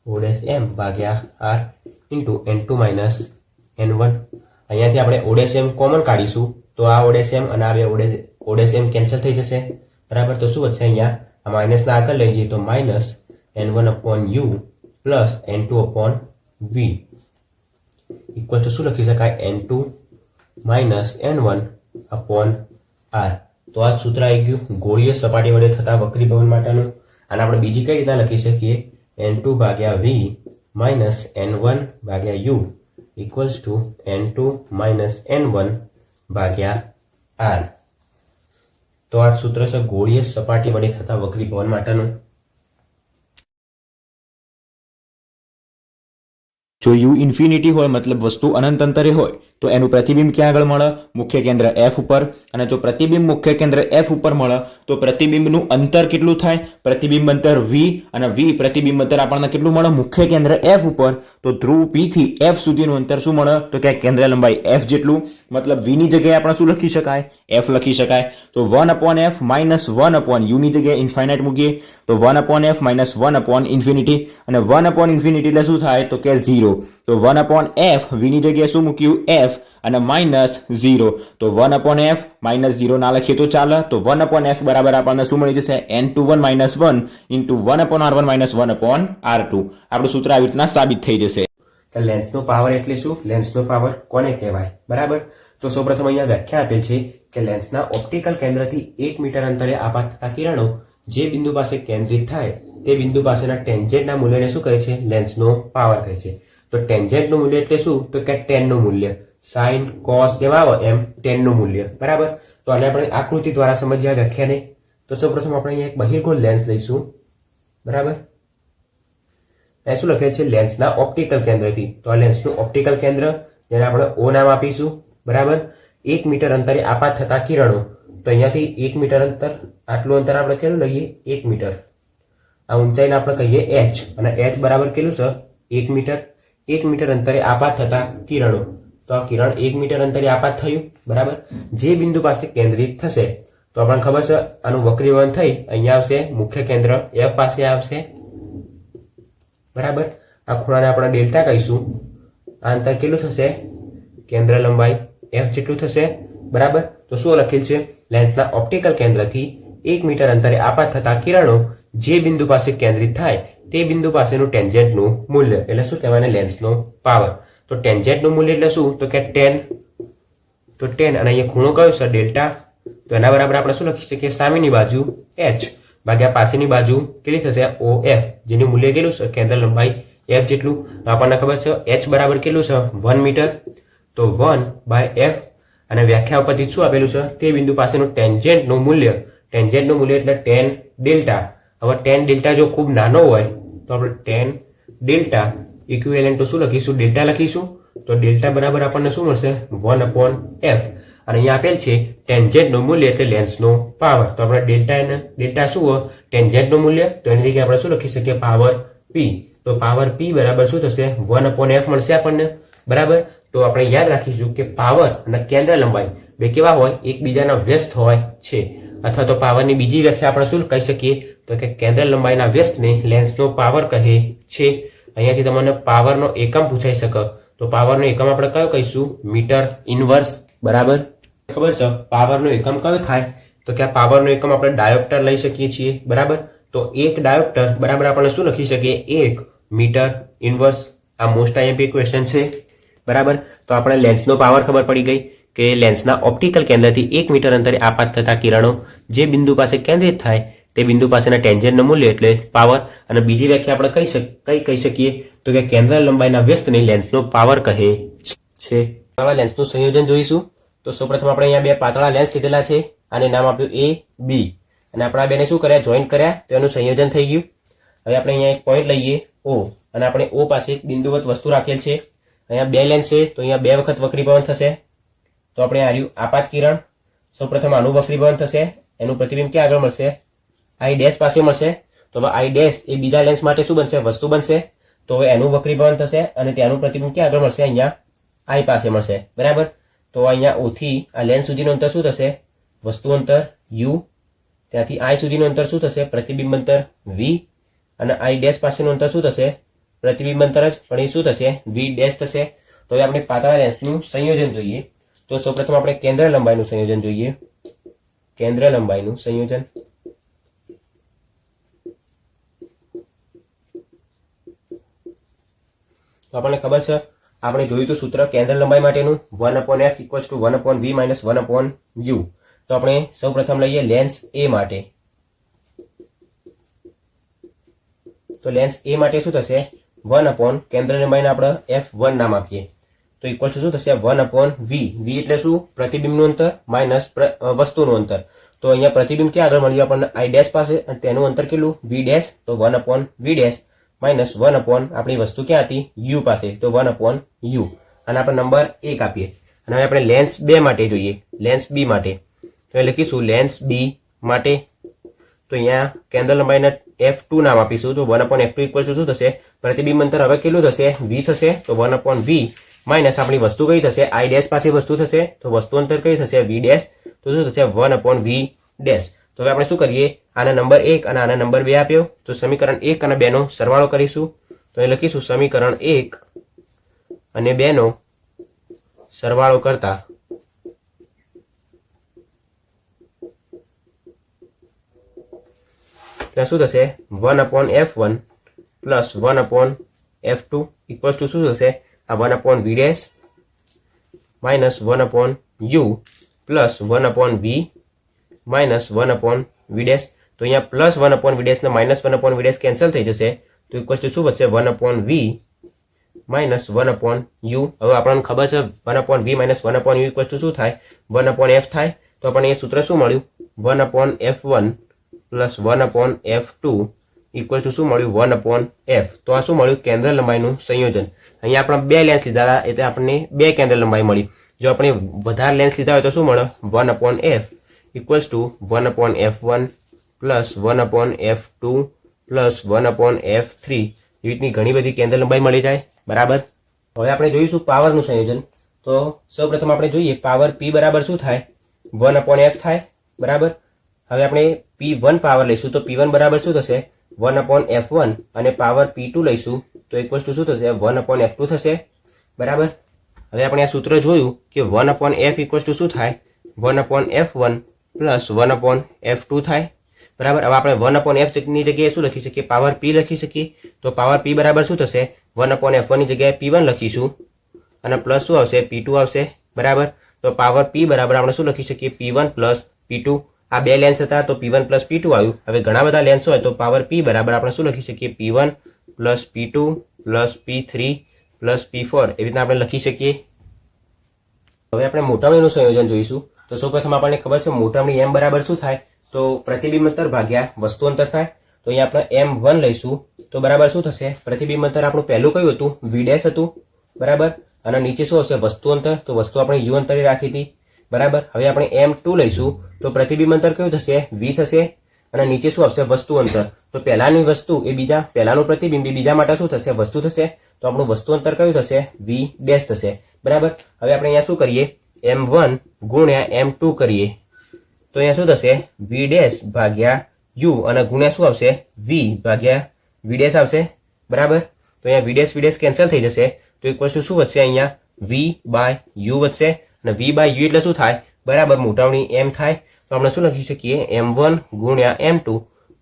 O ડેશ M ભાગ્યા R into N2 minus N1. અહીંયાથી આપણે O ડેશ M કોમન કાઢીશું તો આ O ડેશ M અને આ બે O ડેશ M કેન્સલ થઈ જશે. બરાબર, તો શું વધશે અહીંયા આ માઇનસના આગળ લઈ જઈએ તો minus N1 upon U plus N2 upon V equal to શું લખી શકાય N2 minus N1 upon R. તો આ સૂત્ર આવી ગયું ગોળીય સપાટી વડે થતા વક્રીભવન માટેનું. અને આપણે બીજી કઈ રીતના લખી શકીએ N2 ભાગ્યા V માઇનસ N1 ભાગ્યા U equals to N2 minus N1 ભાગ્યા R. તો આ સૂત્ર છે ગોળીય સપાટી વડે થતા વક્રીભવન માટેનું. જો u ઇન્ફિનિટી હોય મતલબ વસ્તુ અનંત અંતરે હોય તો એનું પ્રતિબિંબ ક્યાં આગળ મળે મુખ્ય કેન્દ્ર f ઉપર. અને જો પ્રતિબિંબ મુખ્ય કેન્દ્ર f ઉપર મળે તો પ્રતિબિંબનું અંતર કેટલું થાય પ્રતિબિંબ અંતર v અને v પ્રતિબિંબ અંતર આપણને કેટલું મળે મુખ્ય કેન્દ્ર f ઉપર. તો ધ્રુવ p થી f સુધીનું અંતર શું મળે તો કે કેન્દ્ર લંબાઈ f જેટલું. મતલબ v ની જગ્યાએ આપણે શું લખી શકાય f લખી શકાય. તો 1/f માઇનસ 1/u ની જગ્યાએ ઇન્ફાઇનાઇટ મૂકીએ તો 1/f માઇનસ 1/ ઇન્ફિનિટી અને 1/∞ એટલે શું થાય તો કે 0. તો 1/f v ની જગ્યાએ શું મૂક્યું f અને માઇનસ 0. તો 1/f માઇનસ 0 ના લખીએ તો ચાલે. તો 1/f બરાબર આપણને શું મળી જશે n21 minus 1 into 1/r1 minus 1/r2. આપણું સૂત્ર આવી રીતના સાબિત થઈ જશે. લેન્સનો પાવર એટલે શું લેન્સનો પાવર કોને કહેવાય. બરાબર, તો સૌપ્રથમ અહીંયા વ્યાખ્યા આપેલ છે કે લેન્સના ઓપ્ટિકલ કેન્દ્રથી 1 મીટર અંતરે આપાત થતા કિરણો જે બિંદુ પાસે કેન્દ્રિત થાય તે બિંદુ પાસેના ટેન્જેન્ટના મૂલ્યને શું કહે છે લેન્સનો પાવર કહે છે. તો ટેન્જેન્ટનું મૂલ્ય એટલે શું તો કે ટેનનું મૂલ્ય સાઇન કોસ જેમ આવે એમ ટેનનું મૂલ્ય. બરાબર, તો આને આપણે આકૃતિ દ્વારા સમજ્યા વ્યાખ્યાને. તો સૌપ્રથમ આપણે અહીંયા એક બહિર્ગોળ લેન્સ લઈશું. બરાબર, એ શું લખે છે લેન્સના ઓપ્ટિકલ કેન્દ્રથી. તો આ લેન્સનું ઓપ્ટિકલ કેન્દ્ર જેને આપણે O નામ આપીશું. બરાબર, 1 મીટર અંતરે આપાત થતા કિરણો. તો અહીંયાથી 1 મીટર અંતર આટલું અંતર આપણે કેટલું લઈએ 1 મીટર. આ ઊંચાઈને આપણે કહીએ h અને h બરાબર કેટલું છે 1 મીટર. 1 મીટર અંતરે આપાત થતા કિરણો. તો આ કિરણ 1 મીટર અંતરે આપાત થયું. બરાબર, જે બિંદુ પાસે કેન્દ્રિત થશે તો આપણને ખબર છે આનું વક્રીભવન થઈ અહીંયા આવશે મુખ્ય કેન્દ્ર f પાસે આવશે. બરાબર, આ ખૂણાને આપણે ડેલ્ટા કહીશું. આ અંતર કેટલું થશે કેન્દ્ર લંબાઈ f જેટલું થશે. બરાબર, તો શું લખેલ છે લેન્સના ઓપ્ટિકલ કેન્દ્રથી 1 મીટર અંતરે આપાત થતા કિરણો જે બિંદુ પાસે કેન્દ્રિત થાય તે બિંદુ પાસેનું ટેન્જેન્ટનું મૂલ્ય એટલે શું કહેવાય લેન્સનો પાવર. તો ટેન્જેન્ટનું મૂલ્ય એટલે શું તો કે tan. તો tan અને અહીંયા ખૂણો કયો છે ડેલ્ટા. તો એના બરાબર આપણે શું લખી શકીએ સામેની બાજુ h ભાગ્યા પાછળની બાજુ કેટલી થશે OF જેનું મૂલ્ય કેટલું છે કેન્દ્ર લંબાઈ f જેટલું. આપણને ખબર છે h બરાબર કેટલું છે 1 મીટર. તો 1/f અને વ્યાખ્યા ઉપરથી શું આપેલું છે તે બિંદુ પાસેનું ટેન્જેન્ટનું મૂલ્ય એટલે tan ડેલ્ટા. હવે tan ડેલ્ટા જો ખૂબ નાનો હોય તો આપણે tan ડેલ્ટા ઇક્વિવેલન્ટ ટુ શું લખીશું ડેલ્ટા લખીશું. તો ડેલ્ટા બરાબર આપણને શું મળશે 1/f અને અહીંયા આપેલ છે ટેન્જેન્ટનું મૂલ્ય એટલે લેન્સનો પાવર. તો આપણે ડેલ્ટા શું હોય ટેન્જેન્ટનું મૂલ્ય. તો એની જગ્યાએ આપણે શું લખી શકીએ પાવર p. તો પાવર p બરાબર શું થશે 1/f મળશે આપણને. બરાબર, તો આપણે યાદ રાખીશું કે પાવર અને કેન્દ્ર લંબાઈ બે કેવા હોય એકબીજાના વ્યસ્ત હોય છે. અથવા તો પાવરની બીજી વ્યાખ્યા આપણે શું કહી શકીએ તો કે કેન્દ્ર લંબાઈના વ્યસ્તને લેન્સનો પાવર કહે છે. અહીંયાથી તમને પાવરનો એકમ પૂછાઈ શકે. તો પાવરનો એકમ આપણે કયો કહીશું મીટર ઇનવર્સ. બરાબર, ખબર છે પાવરનો એકમ કયો થાય તો કે આ પાવરનો એકમ આપણે ડાયોપ્ટર લઈ શકીએ છીએ. બરાબર, તો એક ડાયોપ્ટર બરાબર આપણે શું લખી શકીએ 1 મીટર ઇનવર્સ. આ મોસ્ટ આઈએમપી ક્વેશ્ચન છે. બરાબર, તો આપણે લેન્સનો પાવર ખબર પડી ગઈ કે લેન્સના ઓપ્ટિકલ કેન્દ્રથી 1 મીટર અંતરે આપાત થતા કિરણો જે બિંદુ પાસે કેન્દ્રિત થાય તે બિંદુ પાસેના ટેન્જન્ટનું મૂલ્ય એટલે પાવર, અને બીજી વ્યાખ્યા આપણે કહી શકીએ તો કે કેન્દ્ર લંબાઈના વ્યસ્તને લેન્સનો પાવર કહે છે. આવા લેન્સનું સંયોજન જોઈશું. તો સૌપ્રથમ આપણે અહીંયા બે પાતળા લેન્સ લીધેલા છે, આને નામ આપ્યું A, B, અને આપણે આ બેને શું કર્યા, જોઈન્ટ કર્યા, તો એનું સંયોજન થઈ ગયું. હવે આપણે અહીંયા એક પોઈન્ટ લઈએ O, અને આપણે O પાસે એક બિંદુવત વસ્તુ રાખેલ છે. અહીંયા બે લેન્સ છે, તો અહીંયા બે વખત વક્રીભવન થશે. તો આપણે આ રહ્યું આપાત કિરણ. સૌપ્રથમ આનું વક્રીભવન થશે, એનું પ્રતિબિંબ ક્યાં આગળ મળશે, I ડેશ પાસે મળશે. તો હવે I ડેશ એ બીજા લેન્સ માટે શું બનશે, વસ્તુ બનશે. તો હવે એનું વક્રીભવન થશે અને ત્યાંનું પ્રતિબિંબ ક્યાં આગળ મળશે, અહીંયા I પાસે મળશે. બરાબર. તો અહીંયા O થી આ લેન્સ સુધીનું અંતર શું થશે, વસ્તુ અંતર U, ત્યાંથી I સુધીનું અંતર શું થશે, પ્રતિબિંબ અંતર V, અને I ડેશ પાસેનું અંતર શું થશે, પ્રતિબિંબ અંતર જ, પણ એ શું થશે, V ડેશ થશે. તો હવે આપણે પાતળા લેન્સનું સંયોજન જોઈએ. તો સૌપ્રથમ આપણે કેન્દ્ર લંબાઈનું સંયોજન જોઈએ. કેન્દ્ર લંબાઈનું સંયોજન. તો આપણને ખબર છે, આપણે જોયું હતું સૂત્ર કેન્દ્ર લંબાઈ માટેનું 1/f = 1/v - 1/u. તો આપણે સૌપ્રથમ લઈએ લેન્સ A માટે. તો લેન્સ A માટે શું થશે, 1/ કેન્દ્ર લંબાઈને આપણે f1 નામ આપીએ. તો ઇક્વલ ટુ શું થશે, 1/v. v એટલે શું, પ્રતિબિંબનું અંતર માઇનસ વસ્તુનું અંતર. તો અહીંયા પ્રતિબિંબ ક્યાં આગળ મળ્યું આપણને, I ડેશ પાસે, અને તેનું અંતર કેટલું, v ડેશ. તો 1/v ડેશ માઇનસ 1/ આપણી વસ્તુ ક્યાં હતી, u પાસે. તો 1/u, અને આપણે નંબર 1 આપીએ. અને હવે આપણે લેન્સ 2 માટે જોઈએ. લેન્સ B માટે તો એ લખીશું લેન્સ B માટે. તો અહીંયા કેન્દ્ર લંબાઈના f2 નામ આપીશું. તો 1/f2 ઇક્વલ ટુ શું થશે, પ્રતિબિંબ અંતર હવે કેટલું થશે, v થશે. તો 1/v માઇનસ આપણી વસ્તુ કઈ થશે, I ડેશ પાસે વસ્તુ થશે. તો વસ્તુ અંતર કઈ થશે, v ડેશ. તો શું થશે, 1/v ડેશ. તો હવે આપણે શું કરીએ, આના નંબર 1 અને આના નંબર 2 આપ્યો. તો સમીકરણ 1 અને 2 નો સરવાળો કરીશું. તો એ લખીશું સમીકરણ 1 અને 2 નો સરવાળો કરતા ત્યાં શું થશે, 1/f1 plus 1/f2 equals to શું થશે, આ 1/v dash minus 1/u plus 1/v minus 1/v dash. તો અહીંયા પ્લસ 1/v ડેશ ને માઇનસ 1/v ડેશ કેન્સલ થઈ જશે. તો ઇક્વલ્સ ટુ શું બચશે, 1/v માઇનસ 1/u. હવે આપણને ખબર છે 1/v minus 1/u equals to શું થાય, 1/f થાય. તો આપણને એ સૂત્ર શું મળ્યું, 1/f1 plus 1/f2 equals to શું મળ્યું, 1/f. તો આ શું મળ્યું, કેન્દ્ર લંબાઈનું સંયોજન. અહીંયા આપણે બે લેન્સ લીધા એટલે આપણને બે કેન્દ્ર લંબાઈ મળી. જો આપણે વધારે લેન્સ લીધા હોય તો શું મળે, 1/f equals to 1/f1 plus 1/f2 plus 1/f3. એવી રીતની ઘણી બધી કેન્દ્ર લંબાઈ મળી જાય. બરાબર. હવે આપણે જોઈશું પાવરનું સંયોજન. તો સૌપ્રથમ આપણે જોઈએ પાવર P બરાબર શું થાય, 1/f થાય. બરાબર. હવે આપણે P1 પાવર લઈશું. તો P1 બરાબર શું થશે, 1/f1, અને પાવર P2 લઈશું તો ઇક્વલ્સ ટુ શું થશે, 1/f2 થશે. બરાબર. હવે આપણે આ સૂત્ર જોયું કે 1/f ઇક્વલ્સ ટુ શું થાય, 1/f1 પ્લસ 1/f2 થાય. બરાબર. હવે આપણે 1/f ની જગ્યાએ શું લખી શકીએ, પાવર P લખી શકીએ. તો પાવર P બરાબર શું થશે, 1/f1 ની જગ્યાએ P1 લખીશું અને પ્લસ શું આવશે, P2 આવશે. બરાબર. તો પાવર P બરાબર આપણે શું લખી શકીએ, P1 પ્લસ P2. આ બે લેન્સ હતા તો P1 પ્લસ P2 આવ્યું. હવે ઘણા બધા લેન્સ હોય તો પાવર P બરાબર આપણે શું લખી શકીએ, P1 plus P2 plus P3 plus P4 એવી રીતના આપણે લખી શકીએ. હવે આપણે મોટામણીનું સંયોજન જોઈશું. તો સૌપ્રથમ આપણને ખબર છે મોટામણી m બરાબર શું થાય, તો પ્રતિબિંબ અંતર ભાગ્યા વસ્તુ અંતર થાય. તો અહીંયા આપણે m1 લઈશું તો બરાબર શું થશે, પ્રતિબિંબ અંતર આપણું પહેલું કયું હતું, v ડેશ હતું. બરાબર. અને નીચે શું હશે, વસ્તુ અંતર. તો વસ્તુ આપણે u અંતરે રાખી હતી. બરાબર. હવે આપણે m2 લઈશું તો પ્રતિબિંબ અંતર કયું થશે, v થશે. અને નીચે શું આવશે, વસ્તુ અંતર. તો પહેલાની વસ્તુ એ બીજા, પહેલાનું પ્રતિબિંબ એ બીજા માટે શું થશે, વસ્તુ થશે. તો આપણું વસ્તુ અંતર કયું થશે, v ડેશ થશે. બરાબર. હવે આપણે અહીંયા શું કરીએ, m1 ગુણ્યા m2 કરીએ તો અહીંયા શું થશે, v ડેશ ભાગ્યા u, અને ગુણ્યા શું આવશે, v ભાગ્યા v ડેશ આવશે. બરાબર. તો અહીંયા v ડેશ કેન્સલ થઈ જશે. તો ઇક્વલ્સ ટુ શું વધશે, અહીંયા v બાય u વધશે. અને v બાય u એટલે શું થાય, બરાબર મોટામણી m થાય. તો આપણે શું લખી શકીએ, m1 ગુણ્યા m2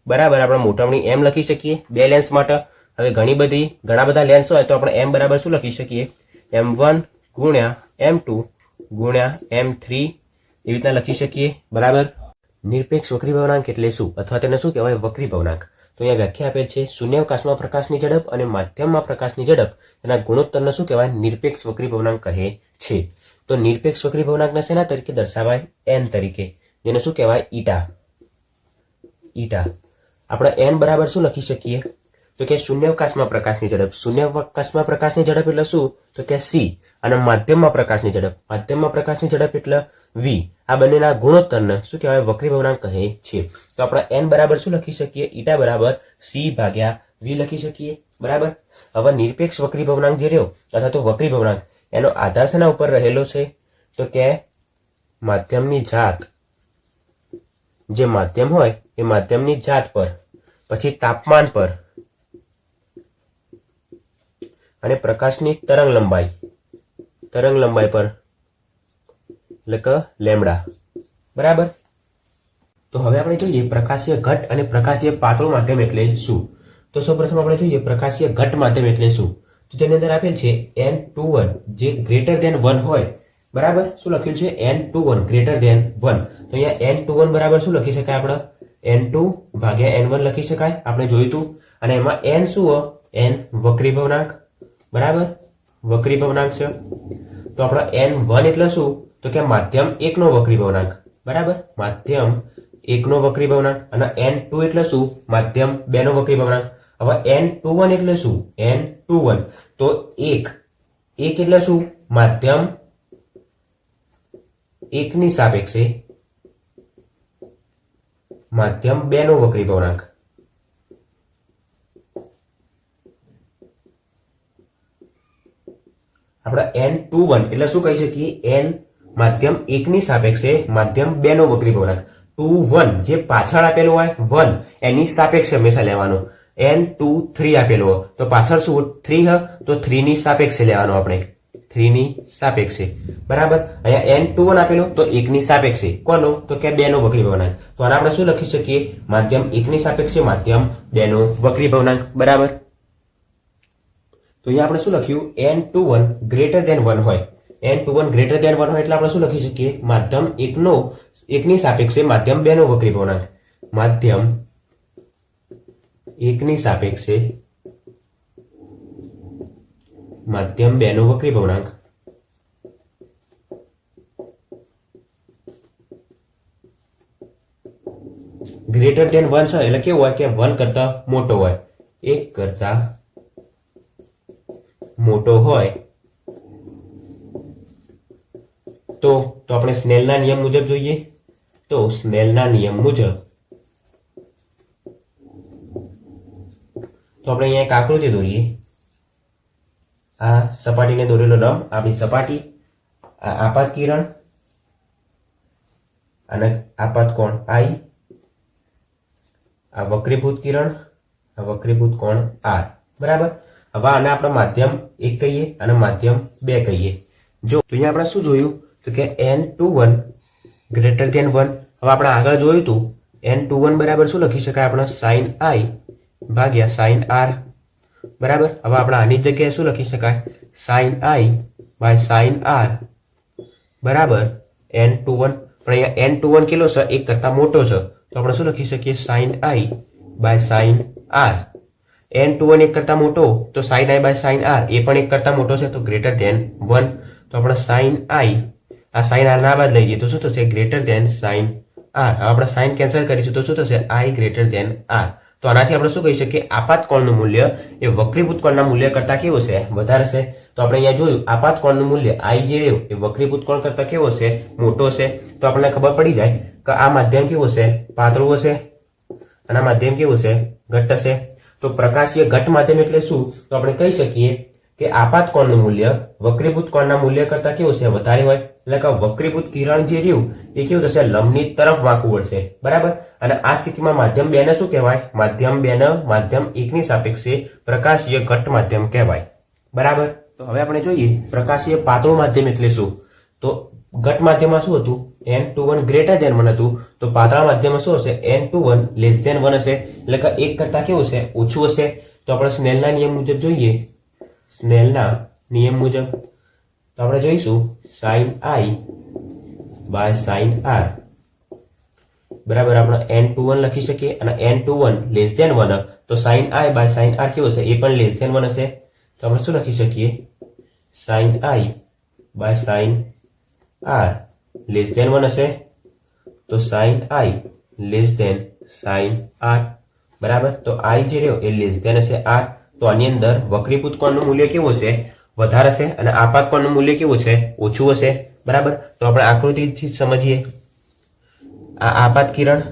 બરાબર આપણે મોટામણી m લખી શકીએ બે લેન્સ માટે. હવે ઘણા બધા લેન્સ હોય તો આપણે m બરાબર શું લખી શકીએ, m1 ગુણ્યા m2 ગુણ્યા m3 એવી રીતના લખી શકીએ. બરાબર. નિરપેક્ષ વક્રી ભવનાંક એટલે શું, અથવા તેને શું કહેવાય? વક્રી ભવનાંક. તો અહીંયા વ્યાખ્યા આપેલ છે, શૂન્યાવકાશમાં પ્રકાશની ઝડપ અને માધ્યમમાં પ્રકાશની ઝડપ એના ગુણોત્તરને શું કહેવાય? નિરપેક્ષ વક્રી ભવનાંક કહે છે. તો નિરપેક્ષ વક્રી ભવનાંકને શેના તરીકે દર્શાવાય? n તરીકે, જેને શું કહેવાય? ઈટા. ઈટા. આપણે n બરાબર શું લખી શકીએ? તો કે શૂન્યાવકાશમાં પ્રકાશની ઝડપ. શૂન્યાવકાશમાં પ્રકાશની ઝડપ એટલે શું? તો કે c. અને માધ્યમમાં પ્રકાશની ઝડપ. માધ્યમમાં પ્રકાશની ઝડપ એટલે v. આ બંનેના ગુણોત્તરને શું કહેવાય? વક્રી ભવનાંક કહે છે. તો આપણે n બરાબર શું લખી શકીએ? ઈટા બરાબર c ભાગ્યા v લખી શકીએ. બરાબર. હવે નિરપેક્ષ વક્રી ભવનાંક જે રહ્યો અથવા તો વક્રી ભવનાંક, એનો આધાર શેના ઉપર રહેલો છે? તો કે માધ્યમની જાત. જે માધ્યમ હોય એ માધ્યમની જાત પર, પછી તાપમાન પર, અને પ્રકાશની તરંગ લંબાઈ પર, એટલે કે લેમ્ડા. બરાબર. તો હવે આપણે જોઈએ પ્રકાશીય ઘટ અને પ્રકાશીય પાતળું માધ્યમ એટલે શું. તો સૌપ્રથમ આપણે જોઈએ પ્રકાશીય ઘટ માધ્યમ એટલે શું. તો તેની અંદર આપેલ છે n21 જે ગ્રેટર ધેન 1 હોય. બરાબર. શું લખ્યું છે? n21 greater than 1. તો અહીંયા n21 બરાબર શું લખી શકાય? આપણે n2 ભાગ્યા n1 લખી શકાય. આપણે જોયું હતું. અને એમાં n શું હોય? n વક્રી ભવનાંક. બરાબર. વક્રી ભવનાંક છે. તો આપણે n1 એટલે શું? તો કે માધ્યમ 1 નો વક્રી ભવનાંક. બરાબર. માધ્યમ 1 નો વક્રી ભવનાંક. અને n2 એટલે શું? માધ્યમ 2 નો વક્રી ભવનાંક. હવે n21 એટલે શું? n21 તો 1 એટલે શું? માધ્યમ 1 ની સાપેક્ષે માધ્યમ 2 નો વક્રી ભવનાંક. આપણે n21 એટલે શું કહી શકીએ? n માધ્યમ 1 ની સાપેક્ષે માધ્યમ 2 નો વક્રી ભવનાંક. 21 જે પાછળ આપેલો હોય 1 એની સાપેક્ષે હંમેશા લેવાનો. n23 આપેલો હોય તો પાછળ શું 3 હ તો 3 ની સાપેક્ષે લેવાનો. આપણે 3 ની સાપેક્ષે. બરાબર. અહીંયા n21 આપેલો તો 1 ની સાપેક્ષે. કોનો? તો કે 2 નો વક્રી ભવનાંક. તો આને આપણે શું લખી શકીએ? માધ્યમ 1 ની સાપેક્ષે માધ્યમ 2 નો વક્રી ભવનાંક. બરાબર. તો અહીંયા આપણે શું લખ્યું? n21 ગ્રેટર ધેન 1 હોય. n21 ગ્રેટર ધેન 1 હોય એટલે આપણે શું લખી શકીએ? માધ્યમ 1 ની સાપેક્ષે માધ્યમ 2 નો વક્રી ભવનાંક. માધ્યમ 1 ની સાપેક્ષે માધ્યમ 2 નો વક્રી ભવનાંક. ગ્રેટર ધેન 1 છે એટલે કેવું હોય? કે 1 કરતા મોટો હોય. 1 કરતા મોટો હોય તો આપણે સ્નેલના નિયમ મુજબ જોઈએ. તો સ્નેલના નિયમ મુજબ તો આપણે અહીંયા એક આકૃતિ દોરીએ. આ સપાટીને દોરેલો લંબ આપણી સપાટી, આ આપાત કિરણ અને આપાત કોણ I, આ વક્રીભૂત કિરણ, આ વક્રીભૂત કોણ R. બરાબર. હવે આને આપણે માધ્યમ 1 કહીએ અને માધ્યમ 2 કહીએ. જો તો અહીંયા આપણે શું જોયું? તો કે n21 ગ્રેટર ધેન 1. હવે આપણે આગળ જોયું હતું n21 બરાબર શું લખી શકાય? આપણે sin I ભાગ્યા sin R. બરાબર. હવે આપણે આની જગ્યાએ શું લખી શકાય? sin I by sin R બરાબર n21. પણ અહીંયા n21 કેટલો છે? 1 કરતા મોટો છે. તો આપણે શું લખી શકીએ? sin I by sin R. n21 1 કરતા મોટો તો sin I by sin R એ પણ 1 કરતા મોટો છે તો ગ્રેટર ધેન 1. તો આપણે sin I આ sin R ના બાદ લઈ જઈએ તો શું થશે? Greater than sin R. હવે આપણે sin કેન્સલ કરીશું તો શું થશે? I greater than R. તો આનાથી આપણે શું કહી શકીએ? આપાત કોણનું મૂલ્ય એ વક્રીભૂત કોણના મૂલ્ય કરતા કેવું છે? વધારે છે. તો આપણે અહીંયા જોયું આપાત કોણનું મૂલ્ય I જે રહ્યું એ વક્રીભૂત કોણ કરતા કેવો છે? મોટો છે. તો આપણને ખબર પડી જાય કે આ માધ્યમ કેવું છે? પાતળું હશે અને આ માધ્યમ કેવું છે? ઘટ્ટ હશે. તો પ્રકાશીય ઘટ માધ્યમ એટલે શું? તો આપણે કહી શકીએ કે આપાત કોણનું મૂલ્ય વક્રીભૂત કોણના મૂલ્ય કરતા કેવું છે? વધારે હોય. એટલે કે વક્રીભૂત કિરણ જે રહ્યું એ કેવું થશે? લંબની તરફ વાંકું વળશે. બરાબર. અને આ સ્થિતિમાં માધ્યમ 2 ને શું કહેવાય? માધ્યમ 2 ને માધ્યમ 1 ની સાપેક્ષે પ્રકાશીય ઘટ માધ્યમ કહેવાય. બરાબર. તો હવે આપણે જોઈએ પ્રકાશીય પાતળું માધ્યમ એટલે શું? તો ઘટ માધ્યમમાં શું હતું? n21 ગ્રેટર ધેન 1 હતું. તો પાતળા માધ્યમમાં શું હશે? n21 લેસ ધેન 1 હશે. એટલે કે 1 કરતા કેવું છે? ઓછું હશે. તો આપણે સ્નેલના નિયમ મુજબ જોઈએ. સ્નેલના નિયમ મુજબ તો તો આપણે જોઈશું sin i by sin r બરાબર આપણે n21 લખી શકીએ અને n21 લેસ ધેન 1 તો sin i by sin r કેવો છે એ પણ લેસ ધેન 1 હશે તો આપણે શું લખી શકીએ sin i by sin r less than 1 હશે તો sin i less than sin r બરાબર તો i જે રહ્યો એ લેસ ધેન હશે r તો આની અંદર વક્રીભૂત કોણનું મૂલ્ય કેવું છે વધારે છે અને આપાત કોણનું મૂલ્ય કેવું છે ઓછું હશે બરાબર તો આપણે આકૃતિથી સમજીએ આ આપાત કિરણ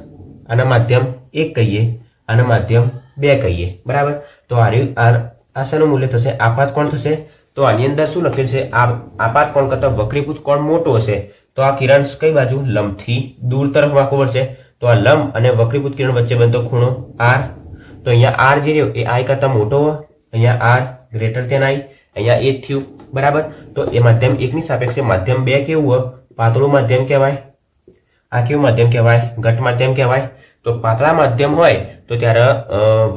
આના માધ્યમ 1 કહીએ આના માધ્યમ 2 કહીએ બરાબર તો આ શાનું મૂલ્ય થશે આપાત કોણ થશે તો આની અંદર શું લખેલ છે આપાત કોણ કરતા વક્રીભૂત કોણ મોટો હશે તો આ કિરણ કઈ બાજુ લંબથી દૂર તરફ વાંકું વળશે તો આ લંબ અને વક્રીભૂત કિરણ વચ્ચે બનતો ખૂણો r તો અહીંયા r જે રહ્યો એ i કરતા મોટો હોય અહીંયા r ગ્રેટર ધેન i અહીંયા 8 થયું બરાબર તો એ માધ્યમ 1 ની સાપેક્ષે માધ્યમ 2 કેવું હોય પાતળું માધ્યમ કહેવાય આ કેવું માધ્યમ કહેવાય ઘટ માધ્યમ કહેવાય તો પાતળા માધ્યમ હોય તો ત્યારે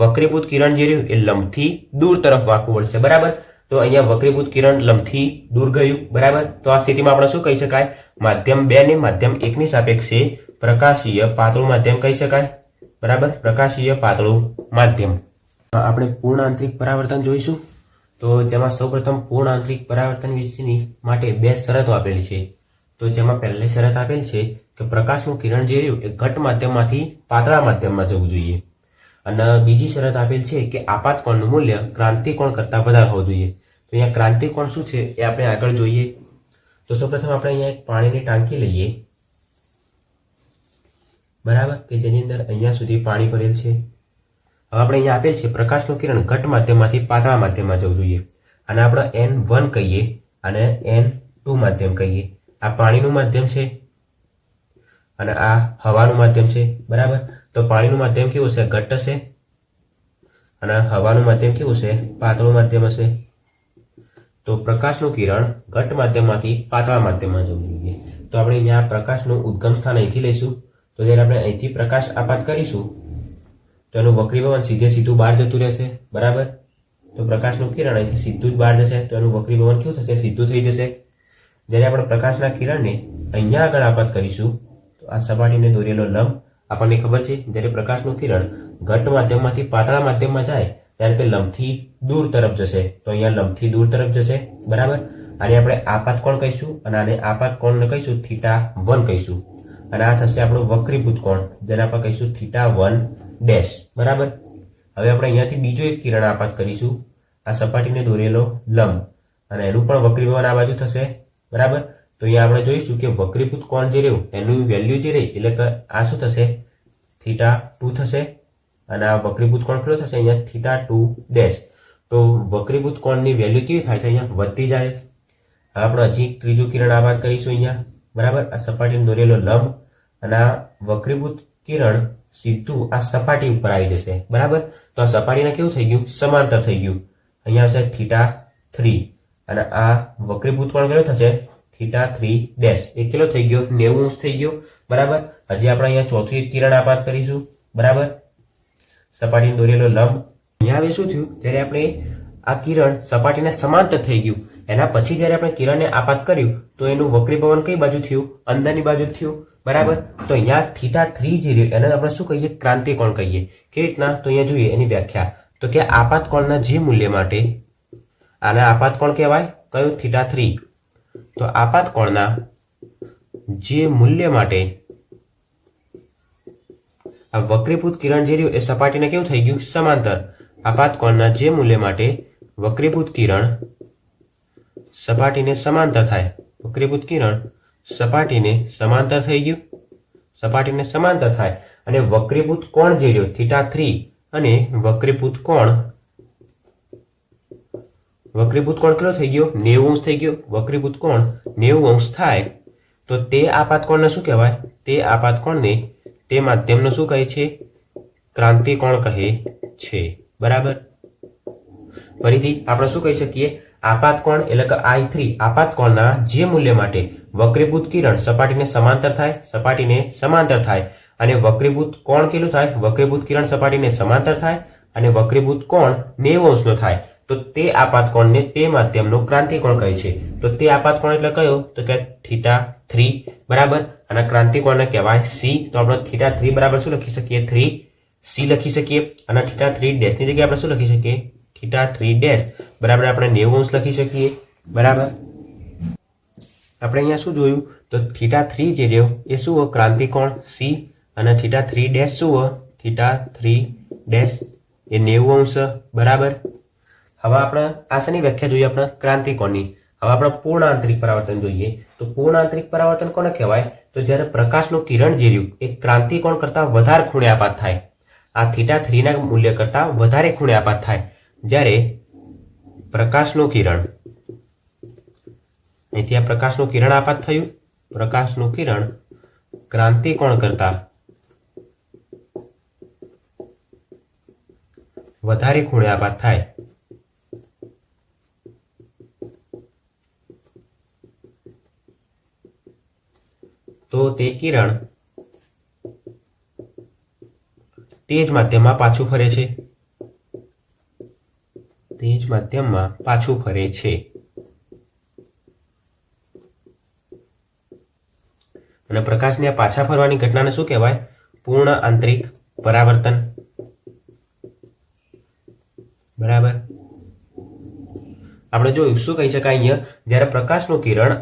વક્રીભૂત કિરણ જે રહ્યું એ લંબથી દૂર તરફ વાંકું વળશે બરાબર તો અહીંયા વક્રીભૂત કિરણ લંબથી દૂર ગયું બરાબર તો આ સ્થિતિમાં આપણે શું કહી શકાય માધ્યમ 2 ને માધ્યમ 1 ની સાપેક્ષે પ્રકાશીય પાતળું માધ્યમ કહી શકાય બરાબર પ્રકાશીય પાતળું માધ્યમ આપણે પૂર્ણ આંતરિક પરાવર્તન જોઈશું તો જેમાં સૌપ્રથમ પૂર્ણ આંતરિક પરાવર્તન વિશેની માટે 2 શરતો આપેલી છે તો જેમાં પહેલી શરત આપેલ છે કે પ્રકાશનું કિરણ જે રહ્યું એ ઘટ માધ્યમમાંથી પાતળા માધ્યમમાં જવું જોઈએ અને બીજી શરત આપેલ છે કે આપાત કોણનું મૂલ્ય ક્રાંતિ કોણ કરતાં વધારે હોવું જોઈએ તો અહીંયા ક્રાંતિ કોણ શું છે એ આપણે આગળ જોઈએ તો સૌપ્રથમ આપણે અહીંયા એક પાણીની ટાંકી લઈએ બરાબર કે જેની અંદર અહીંયા સુધી પાણી ભરેલ છે હવે આપણે અહીંયા આપેલ છે પ્રકાશનું કિરણ ઘટ માધ્યમમાંથી પાતળા માધ્યમમાં જવું જોઈએ અને આપણે n1 કહીએ અને n2 માધ્યમ કહીએ આ પાણીનું માધ્યમ છે અને આ હવાનું માધ્યમ છે બરાબર તો પાણીનું માધ્યમ કેવું છે ઘટ હશે અને હવાનું માધ્યમ કેવું છે પાતળું માધ્યમ હશે તો પ્રકાશનું કિરણ ઘટ માધ્યમમાંથી પાતળા માધ્યમમાં જવું જોઈએ તો આપણે અહીંયા પ્રકાશનું ઉદ્ગમ સ્થાન અહીંથી લઈશું તો જ્યારે આપણે અહીંથી પ્રકાશ આપાત કરીશું તો એનું વક્રીભવન સીધું બહાર જતું રહેશે બરાબર તો પ્રકાશનું કિરણ અહીંથી સીધું જ બહાર જશે તો એનું વક્રીભવન કેવું થશે સીધું થઈ જશે જ્યારે આપણે પ્રકાશના કિરણને અહીંયા આગળ આપાત કરીશું તો આ સપાટીને દોરેલો લંબ આપણને ખબર છે જ્યારે પ્રકાશનું કિરણ ઘટ માધ્યમમાંથી પાતળા માધ્યમમાં જાય ત્યારે તે લંબથી દૂર તરફ જશે તો અહીંયા લંબથી દૂર તરફ જશે બરાબર આને આપણે આપાત કોણ કહીશું અને આને આપાત કોણને કહીશું θ1 કહીશું અને આ થશે આપણો વક્રીભૂત કોણ જેને આપણે કહીશું θ1 બરાબર હવે આપણે અહીંયાથી બીજો એક કિરણ આપાત કરીશું આ સપાટીને દોરેલો લંબ અને એનું પણ વક્રીભવન આ બાજુ થશે બરાબર તો અહીંયા આપણે જોઈશું કે વક્રીભૂત કોણ જે રહ્યું એનું વેલ્યુ જે રહી એટલે કે આ શું થશે θ2 થશે અને આ વક્રીભૂત કોણ કેટલો થશે અહીંયા θ2 તો વક્રીભૂત કોણની વેલ્યુ કેવી થાય છે અહીંયા વધતી જાય હવે આપણે હજી ત્રીજું કિરણ આપાત કરીશું અહીંયા બરાબર આ સપાટીને દોરેલો લંબ અને આ વક્રીભૂત કિરણ સીધું આ સપાટી ઉપર આવી જશે બરાબર તો આ સપાટીને કેવું થઈ ગયું સમાંતર થઈ ગયું અહીંયા આવશે θ3 અને આ વક્રીભૂત કોણ કેટલો થશે θ3 એ કેટલો થઈ ગયો 90 અંશ થઈ ગયો બરાબર હજી આપણે અહીંયા ચોથી કિરણ આપાત કરીશું બરાબર સપાટીને દોરેલો લંબ અહીંયા હવે શું થયું જ્યારે આપણે આ કિરણ સપાટીને સમાંતર થઈ ગયું એના પછી જ્યારે આપણે કિરણને આપાત કર્યું તો એનું વક્રીભવન કઈ બાજુ થયું અંદરની બાજુ થયું બરાબર તો અહીંયા θ3 જે રહ્યું એને આપણે શું કહીએ ક્રાંતિ કોણ કહીએ કેવી રીતના તો અહીંયા જોઈએ એની વ્યાખ્યા તો કે આપાત કોણના જે મૂલ્ય માટે આને આપાત કોણ કહેવાય કયું θ3 તો આપાત કોણના જે મૂલ્ય માટે આ વક્રીભૂત કિરણ જે રહ્યું એ સપાટીને કેવું થઈ ગયું સમાંતર આપાત કોણના જે મૂલ્ય માટે વક્રીભૂત કિરણ સપાટીને સમાંતર થાય વક્રીભૂત કિરણ સપાટીને સમાંતર થઈ ગયું સપાટીને સમાંતર થાય અને વક્રીભૂત કોણ જે રહ્યો θ3 અને વક્રીભૂત કોણ કેટલો થઈ ગયો 90 અંશ થઈ ગયો વક્રીભૂત કોણ 90 અંશ થાય તો તે આપાત કોણને શું કહેવાય તે આપાત કોણને તે માધ્યમનો શું કહે છે ક્રાંતિ કોણ કહે છે બરાબર ફરીથી આપણે શું કહી શકીએ આપાત કોણ એટલે કે I3 આપાત કોણના જે મૂલ્ય માટે વક્રીભૂત કિરણ સપાટીને સમાંતર થાય અને વક્રીભૂત કોણ કેટલું થાય વક્રીભૂત કિરણ સપાટીને સમાંતર થાય અને વક્રીભૂત કોણ 90 અંશનો થાય તો તે આપાત કોણને તે માધ્યમનો ક્રાંતિકોણ કહે છે. તો તે આપાત કોણ એટલે કયો? તો કે θ3 બરાબર. અને ક્રાંતિકોણને કહેવાય c. તો આપણે θ3 બરાબર શું લખી શકીએ? 3c લખી શકીએ. અને θ3 ડેશની જગ્યાએ આપણે શું લખી શકીએ? θ3 ડેશ બરાબર આપણે 90 લખી શકીએ બરાબર. આપણે અહીંયા શું જોયું? તો θ3 જે રહ્યો એ શું હોય? ક્રાંતિકોણ c. અને θ3 ડેશ શું હોય? θ3 ડેશ એ 90 બરાબર. હવે આપણે આ શેની વ્યાખ્યા જોઈએ? આપણે ક્રાંતિકોણની. હવે આપણે પૂર્ણ આંતરિક પરાવર્તન જોઈએ. તો પૂર્ણ આંતરિક પરાવર્તન કોને કહેવાય? તો જ્યારે પ્રકાશનું કિરણ જે રહ્યું એ ક્રાંતિકોણ કરતા વધારે ખૂણે આપાત થાય. આ θ3 ના મૂલ્ય કરતા વધારે ખૂણે આપાત થાય. જ્યારે પ્રકાશનું કિરણ, અહીંથી આ પ્રકાશનું કિરણ આપાત થયું, પ્રકાશનું કિરણ ક્રાંતિકોણ કરતા વધારે ખૂણે આપાત થાય. તો તે કિરણ તે જ માધ્યમમાં પાછું ફરે છે. તે જ માધ્યમમાં પાછું ફરે છે. અને પ્રકાશની આ પાછા ફરવાની ઘટનાને શું કહેવાય? પૂર્ણ આંતરિક પરાવર્તન બરાબર. આપણે જોયું શું કહી શકાય અહીંયા? જ્યારે પ્રકાશનું કિરણ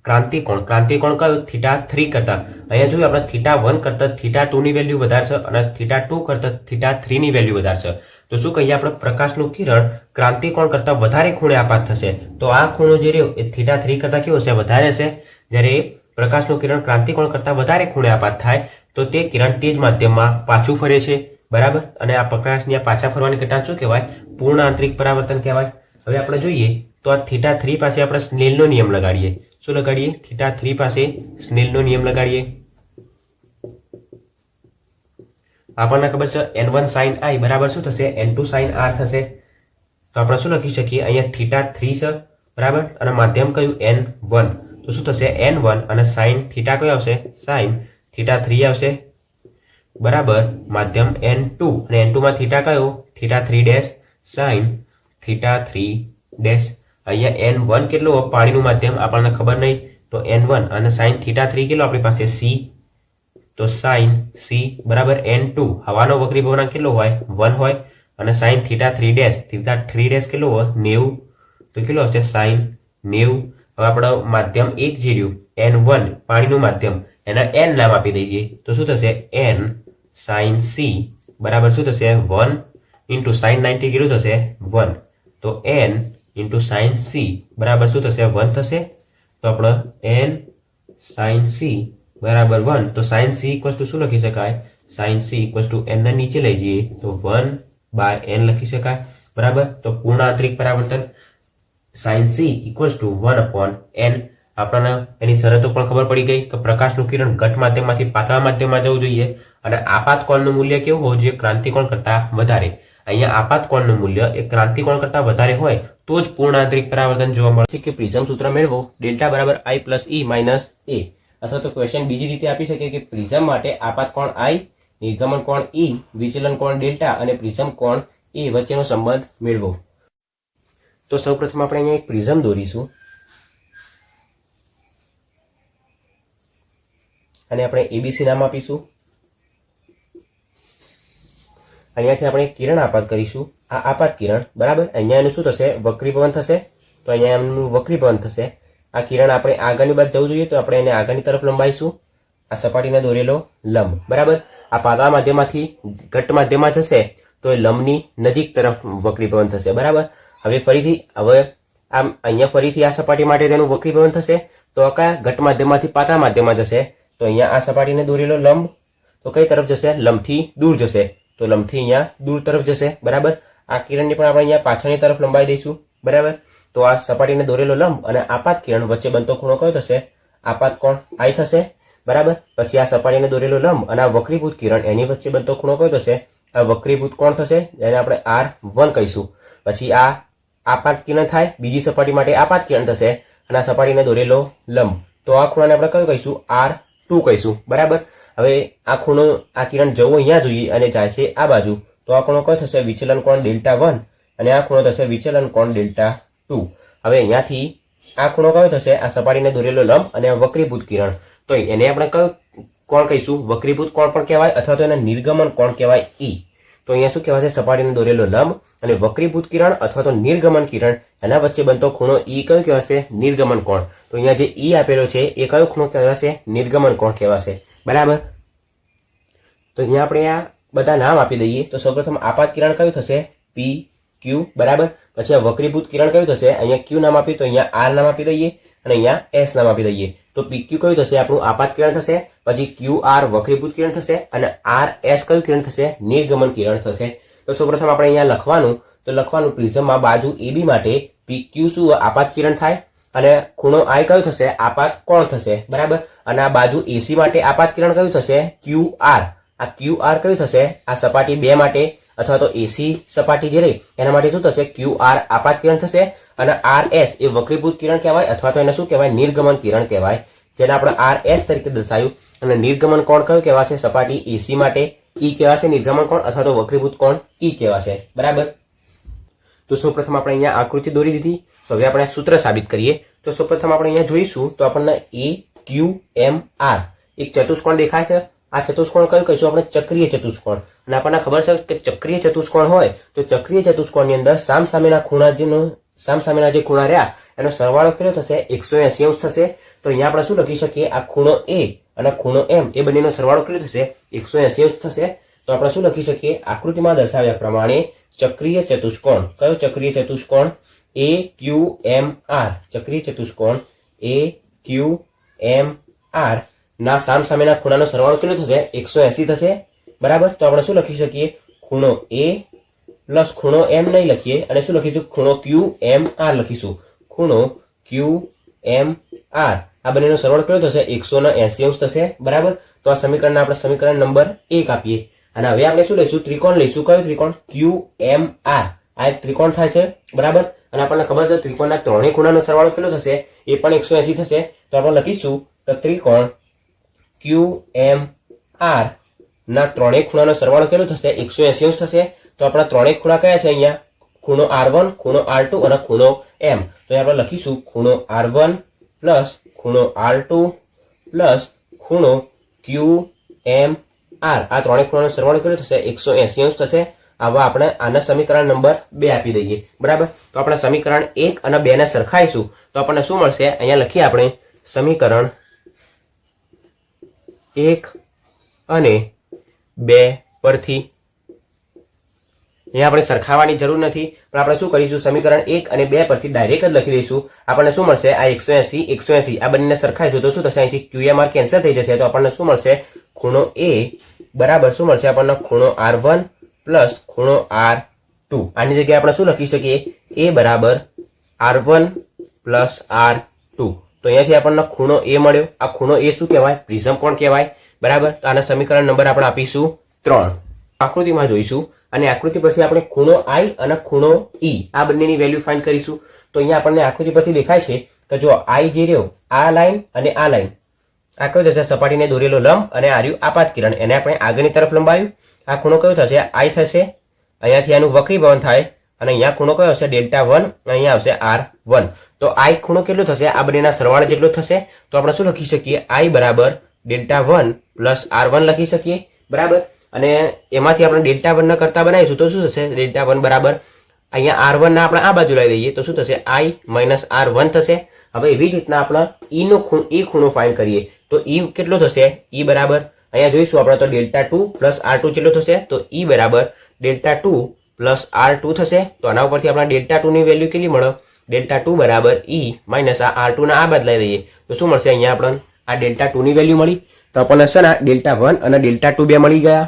ક્રાંતિકોણ કયું? θ3 કરતા. અહીંયા જોયું આપણે θ1 કરતા θ2 ની વેલ્યુ વધારશે અને θ2 કરતા θ3 ની વેલ્યુ વધારશે. તો શું કહીએ આપણે? પ્રકાશનું કિરણ ક્રાંતિકોણ કરતા વધારે ખૂણે આપાત થશે. તો આ ખૂણો જે રહ્યો એ θ3 કરતા કેવો હશે? વધારે હશે. જ્યારે પ્રકાશનું કિરણ ક્રાંતિકોણ કરતા વધારે ખૂણે આપાત થાય તો તે કિરણ તે જ માધ્યમમાં પાછું ફરે છે બરાબર. અને આ પ્રકાશની પાછા ફરવાની ઘટના શું કહેવાય? પૂર્ણ આંતરિક પરાવર્તન કહેવાય. હવે આપણે જોઈએ તો આ θ3 પાસે આપણે સ્નેલનો નિયમ લગાડીએ. શું લગાડીએ? θ3 પાસે સ્નેલનો નિયમ લગાડીએ. આપણને ખબર છે n1 sin i બરાબર શું થશે? n2 sin r થશે. તો આપણે શું લખી શકીએ? અહીંયા θ3 છે બરાબર અને માધ્યમ કયું? n1. તો શું થશે? n1 અને sin θ કયો આવશે? sin θ3 આવશે બરાબર. માધ્યમ n2 અને n2 માં θ કયો? θ3 ડેશ sin θ3 ડેશ. અહીંયા n1 કેટલો? પાણીનું માધ્યમ આપણને ખબર નહીં. તો n1 અને sin θ3 કેટલો આપણી પાસે? c. તો sin c બરાબર n2 હવાનો વક્રી ભવનાંક કેટલો હોય? 1 હોય. અને sin θ3 ડેશ કેટલો હોય? 90. તો કેટલો હશે? sin 90. હવે આપણે માધ્યમ એક જે રહ્યું n1 પાણીનું માધ્યમ એના n નામ આપી દઈએ. તો શું થશે? n sin c બરાબર શું થશે? 1 into sin 90 કેટલું થશે? 1. તો n into sin c બરાબર શું થશે? 1 થશે. તો આપણે n sin c બરાબર 1. તો sin c ઇક્વલ ટુ શું લખી શકાય? sin c equal to n ને નીચે લઈ જઈએ તો 1/n લખી શકાય બરાબર. તો પૂર્ણ આંતરિક પરાવર્તન sin c equal to 1/n. આપણને એની શરતો પણ ખબર પડી ગઈ કે પ્રકાશનું કિરણ ઘટ માધ્યમમાંથી પાતળા માધ્યમમાં જવું જોઈએ અને આપાત કોણનું મૂલ્ય કેવું હોવું જોઈએ? ક્રાંતિકોણ કરતા વધારે. અહીંયા આપાત કોણનું મૂલ્ય એ ક્રાંતિકોણ કરતા વધારે હોય તો જ પૂર્ણ આંતરિક પરાવર્તન જોવા મળે છે. કે પ્રિઝમ સૂત્ર મેળવો ડેલ્ટા બરાબર i plus e minus a. અથવા તો ક્વેશ્ચન બીજી રીતે આપી શકે કે પ્રિઝમ માટે આપાત કોણ i, નિર્ગમન કોણ e, વિચલન કોણ ડેલ્ટા અને પ્રિઝમ કોણ a વચ્ચેનો સંબંધ મેળવો. તો સૌપ્રથમ આપણે અહીંયા એક પ્રિઝમ દોરીશું અને આપણે ABC નામ આપીશું. અહીંયાથી આપણે કિરણ આપાત કરીશું. આ આપાત કિરણ બરાબર. અહીંયા એનું શું થશે? વક્રીભવન થશે. તો અહીંયા એમનું વક્રીભવન થશે. આ કિરણ આપણે આગળની બાજુ જવું જોઈએ તો આપણે એને આગળની તરફ લંબાઈશું. આ સપાટીને દોરેલો લંબ બરાબર. આ પાતળા માધ્યમમાંથી ઘટ માધ્યમમાં જશે તો એ લંબની નજીક તરફ વક્રીભવન થશે બરાબર. હવે આમ અહીંયા ફરીથી આ સપાટી માટે તેનું વક્રીભવન થશે તો આ કયા? ઘટ માધ્યમમાંથી પાતળા માધ્યમમાં જશે. તો અહીંયા આ સપાટીને દોરેલો લંબ તો કઈ તરફ જશે? લંબથી દૂર જશે. તો લંબથી અહીંયા દૂર તરફ જશે બરાબર. આ કિરણને પણ આપણે અહીંયા પાછળની તરફ લંબાઈ દઈશું બરાબર. તો આ સપાટીને દોરેલો લંબ અને આપાત કિરણ વચ્ચે બનતો ખૂણો કયો થશે? આપાત કોણ i થશે બરાબર. પછી આ સપાટીને દોરેલો લંબ અને આ વક્રીભૂત કિરણ એની વચ્ચે બનતો ખૂણો કયો થશે? આ વક્રીભૂત કોણ થશે? જેને આપણે R1 કહીશું. પછી આ આપાત કિરણ થાય, બીજી સપાટી માટે આપાત કિરણ થશે અને આ સપાટીને દોરેલો લંબ. તો આ ખૂણાને આપણે કયું કહીશું? R2 કહીશું બરાબર. હવે આ ખૂણો આ કિરણ જવો અહીંયા જોઈએ અને જાય છે આ બાજુ તો આ ખૂણો કયો થશે? વિચલન કોણ Δ1 અને આ ખૂણો થશે વિચલન કોણ Δ2. હવે અહીંયાથી આ ખૂણો કયો થશે? આ સપાટીને દોરેલો લંબ અને વક્રીભૂત કિરણ. તો એને આપણે કયો કોણ કહીશું? વક્રીભૂત કોણ પણ કહેવાય અથવા તો એને નિર્ગમન કોણ કહેવાય E. તો અહીંયા શું કહેવાશે? સપાટીને દોરેલો લંબ અને વક્રીભૂત કિરણ અથવા તો નિર્ગમન કિરણ એના વચ્ચે બનતો ખૂણો E કયો કહેવાશે? નિર્ગમન કોણ. તો અહીંયા જે E આપેલો છે એ કયો ખૂણો કહેવાશે? નિર્ગમન કોણ કહેવાશે. બરાબર. તો અહીંયા આપણે આ બધા નામ આપી દઈએ. તો સૌપ્રથમ આપાત કિરણ કયું થશે? PQ. બરાબર. પછી આ વક્રીભૂત કિરણ કયું થશે? અહીંયા Q નામ આપ્યું તો અહીંયા R નામ આપી દઈએ અને અહીંયા S નામ આપી દઈએ. તો PQ કયું થશે? આપણું આપાત કિરણ થશે. પછી QR વક્રીભૂત કિરણ થશે અને RS કયું કિરણ થશે? નિર્ગમન કિરણ થશે. તો સૌપ્રથમ આપણે અહીંયા લખવાનું પ્રિઝમમાં બાજુ AB માટે PQ શું આપાત કિરણ થાય અને ખૂણો I કયો થશે? આપાત કોણ થશે. બરાબર. અને આ બાજુ AC માટે આપાત કિરણ કયું થશે? QR. આ QR કયું થશે? આ સપાટી 2 માટે અથવા તો AC સપાટી જે રહી એના માટે શું થશે? QR આપાત કિરણ થશે અને RS એ વક્રીભૂત કિરણ કહેવાય અથવા તો એને શું કહેવાય? નિર્ગમન કિરણ કહેવાય, જેને આપણે RS તરીકે દર્શાવ્યું. અને નિર્ગમન કોણ કયું કહેવાશે? સપાટી AC માટે E કહેવાશે નિર્ગમન કોણ અથવા તો વક્રીભૂત કોણ E કહેવાશે. બરાબર. તો સૌપ્રથમ આપણે અહીંયા આકૃતિ દોરી દીધી. તો હવે આપણે સૂત્ર સાબિત કરીએ. તો સૌપ્રથમ આપણે અહીંયા જોઈશું તો આપણને AQMR એક ચતુષ્કોણ દેખાય છે. આ ચતુષ્કોણ કયું કહીશું આપણે? ચક્રીય ચતુષ્કોણ. અને આપણને ખબર છે કે ચક્રીય ચતુષ્કોણ હોય તો ચક્રીય ચતુષ્કોણની અંદર સામસામેના જે ખૂણા રહ્યા એનો સરવાળો કેટલો થશે? 180 અંશ થશે. તો અહીંયા આપણે શું લખી શકીએ? આ ખૂણો A અને ખૂણો M એ બંનેનો સરવાળો કેટલો થશે? 180 અંશ થશે. તો આપણે શું લખી શકીએ? આકૃતિમાં દર્શાવ્યા પ્રમાણે ચક્રીય ચતુષ્કોણ. કયો ચક્રીય ચતુષ્કોણ? AQMR. ચક્રીય ચતુષ્કોણ AQMR ના સામસામેના ખૂણાનો સરવાળો કેટલો થશે? 180 થશે. બરાબર. તો આપણે શું લખી શકીએ? ખૂણો A પ્લસ ખૂણો M નહીં લખીએ અને શું લખીશું? ખૂણો QMR લખીશું. ખૂણો QMR આ બંનેનો સરવાળો કેટલો થશે? 180 અંશ થશે. બરાબર. તો આ સમીકરણને આપણે સમીકરણ નંબર 1 આપીએ. અને હવે આપણે શું લઈશું? ત્રિકોણ લઈશું. કયો ત્રિકોણ? QMR. આ એક ત્રિકોણ થાય છે. બરાબર. અને આપણને ખબર છે ત્રિકોણના ત્રણેય ખૂણાનો સરવાળો કેટલો થશે? એ પણ 180 થશે. તો આપણે લખીશું કે ત્રિકોણ QMR ના ત્રણેય ખૂણાનો સરવાળો કેટલો થશે? 180 અંશ થશે. તો આપણા ત્રણેય ખૂણા કયા છે અહીંયા? ખૂણો R1, ખૂણો R2 અને ખૂણો M. તો આપણે લખીશું ખૂણો R1 પ્લસ ખૂણો R2 પ્લસ ખૂણો QMR. આ ત્રણેય ખૂણાનો સરવાળો કેટલો થશે? 180 અંશ થશે. આવા આપણે આના સમીકરણ નંબર 2 આપી દઈએ. બરાબર. તો આપણે સમીકરણ 1 અને 2 ને સરખાઈશું તો આપણને શું મળશે? અહીંયા લખીએ આપણે સમીકરણ 1 અને 2 પરથી. અહીંયા આપણે સરખાવવાની જરૂર નથી પણ આપણે શું કરીશું? સમીકરણ 1 અને 2 પરથી ડાયરેક્ટ જ લખી દઈશું. આપણને શું મળશે? આ 180 આ બંનેને સરખાઈશું તો શું થશે? અહીંથી QMR કેન્સલ થઈ જશે. તો આપણને શું મળશે? ખૂણો A બરાબર શું મળશે આપણને? ખૂણો R1 પ્લસ ખૂણો R2. આની જગ્યાએ આપણે શું લખી શકીએ? A બરાબર R1 પ્લસ R2. તો અહીંયાથી આપણને ખૂણો A મળ્યો. આ ખૂણો A શું કહેવાય? પ્રિઝમ કોણ કહેવાય. બરાબર. તો આના સમીકરણ નંબર આપણે આપીશું 3. આકૃતિમાં જોઈશું અને આકૃતિ પછી આપણે ખૂણો I અને ખૂણો E આ બંનેની વેલ્યુ ફાઇન્ડ કરીશું. તો અહીંયા આપણને આકૃતિ પરથી દેખાય છે કે જો I જે રહ્યો આ લાઈન અને આ લાઈન આ કયો થશે? સપાટીને દોરેલો લંબ અને આ રહ્યું આપાત કિરણ. એને આપણે આગળની તરફ લંબાવ્યું. આ ખૂણો કયો થશે? I થશે. અહીંયાથી આનું વક્રીભવન થાય અને અહીંયા ખૂણો કયો હશે? Δ1 અહીંયા આવશે R1. તો I ખૂણો કેટલો થશે? આ બંનેના સરવાળા જેટલો થશે. તો આપણે શું લખી શકીએ? I બરાબર Δ1 પ્લસ R1 લખી શકીએ. બરાબર. અને એમાંથી આપણે Δ1 ના કરતા બનાવીશું તો શું થશે? Δ1 બરાબર અહીંયા R1 ના આપણે આ બાજુ લઈ દઈએ તો શું થશે? I માઇનસ R1 થશે. હવે એવી જ રીતના આપણે E ખૂણો ફાઇન્ડ કરીએ તો E કેટલો થશે? E બરાબર અહીંયા જોઈશું આપણે તો Δ2 પ્લસ R2 કેટલો થશે? તો E બરાબર Δ2 પ્લસ R2 થશે. તો આના ઉપરથી આપણે Δ2 ની વેલ્યુ કેટલી મળે? Δ2 બરાબર E માઇનસ આ R2 ના આ બાદ લઈ દઈએ તો શું મળશે? અહીંયા આપણને આ Δ2 ની વેલ્યુ મળી. તો આપણને છે ને Δ1 અને Δ2 બે મળી ગયા.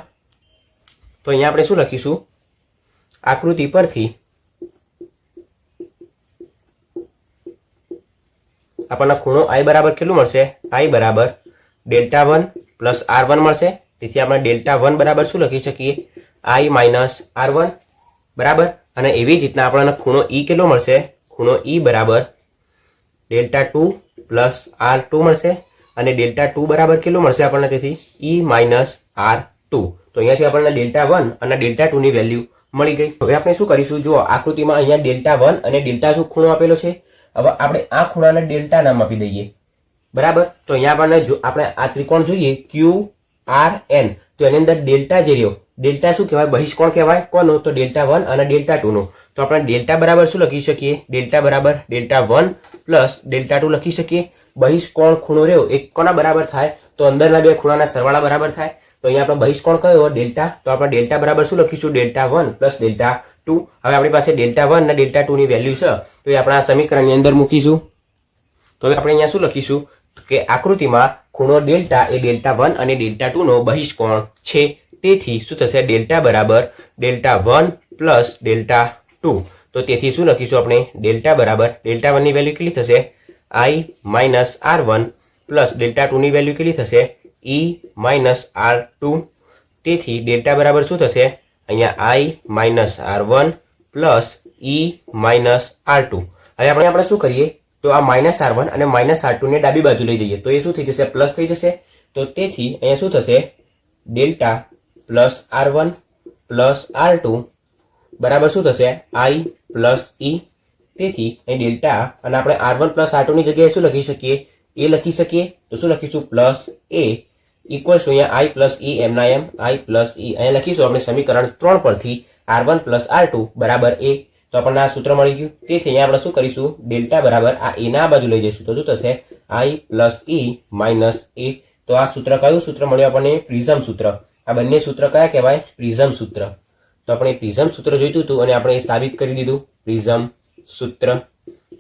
તો અહીંયા આપણે શું લખીશું? આકૃતિ પરથી આપણને ખૂણો I બરાબર કેટલું મળશે? I બરાબર Δ1 પ્લસ R1 મળશે. તેથી આપણે Δ1 બરાબર શું લખી શકીએ? I minus R1. બરાબર. અને એવી જ રીતના આપણને ખૂણો E કેટલો મળશે? ખૂણો E બરાબર Δ2 પ્લસ R2 મળશે. અને Δ2 બરાબર કેટલું મળશે આપણને? તેથી E માઇનસ R2. તો અહીંયાથી આપણને Δ1 અને Δ2 ની વેલ્યુ મળી ગઈ. હવે આપણે શું કરીશું, જુઓ આકૃતિમાં અહીંયા Δ1 અને Δ2 ખૂણો આપેલો છે. હવે આપણે આ ખૂણાને ડેલ્ટા નામ આપી દઈએ. બરાબર, તો અહીંયા આપણે આ ત્રિકોણ જોઈએ QRN, તો એની અંદર ડેલ્ટા જે રહ્યો, ડેલ્ટા શું કહેવાય, બહિષ્કોણ કહેવાય. કોનો? તો Δ1 અને Δ2 નો. તો આપણે ડેલ્ટા બરાબર શું લખી શકીએ, ડેલ્ટા બરાબર Δ1 પ્લસ Δ2 લખી શકીએ. બહિષ્કોણ ખૂણો રહ્યો એ કોના બરાબર થાય, તો અંદરના બે ખૂણાના સરવાળા બરાબર થાય. તો અહીંયા આપણે બહિષ્કોણ કયો, ડેલ્ટા, તો આપણે ડેલ્ટા બરાબર શું લખીશું, Δ1 પ્લસ Δ2. હવે આપણી પાસે Δ1 અને Δ2 ની વેલ્યુ છે, તો એ આપણે આ સમીકરણની અંદર મૂકીશું. તો હવે આપણે અહીંયા શું લખીશું કે આકૃતિમાં ખૂણો ડેલ્ટા એ Δ1 અને Δ2 નો બહિષ્કોણ છે. તેથી શું થશે, ડેલ્ટા બરાબર Δ1 પ્લસ Δ2. તો તેથી શું લખીશું આપણે, ડેલ્ટા બરાબર Δ1 ની વેલ્યુ કેટલી થશે, I માઇનસ R1 પ્લસ Δ2 ની વેલ્યુ કેટલી થશે, E માઇનસ R2. તેથી ડેલ્ટા બરાબર શું થશે, અહીંયા I minus R1 plus E minus R2. હવે આપણે શું કરીએ, તો આ માઇનસ R1 અને માઇનસ R2 ને ડાબી બાજુ લઈ જઈએ તો એ શું થઈ જશે, પ્લસ થઈ જશે. તો તેથી અહીંયા શું થશે, delta plus R1 plus R2 બરાબર શું થશે, I પ્લસ E. તેથી અહીં ડેલ્ટા અને આપણે R1 પ્લસ R2 ની જગ્યાએ શું લખી શકીએ, એ લખી શકીએ. તો શું લખીશું, પ્લસ એ ઇક્વલ્સ અહીંયા I પ્લસ E એમના એમ I પ્લસ E. અહીંયા લખીશું આપણે સમીકરણ 3 પરથી R1 પ્લસ R2 બરાબર એ. તો આપણને આ સૂત્ર મળી ગયું. તેથી અહીંયા આપણે શું કરીશું, ડેલ્ટા બરાબર આ એ ના બાજુ લઈ જઈશું તો શું થશે, I પ્લસ E માઇનસ એ. તો આ સૂત્ર કયું સૂત્ર મળ્યું આપણને, પ્રિઝમ સૂત્ર. આ બંને સૂત્ર કયા કહેવાય, પ્રિઝમ સૂત્ર. તો આપણે પ્રિઝમ સૂત્ર જોઈતું હતું અને આપણે એ સાબિત કરી દીધું. પ્રિઝમ સૂત્ર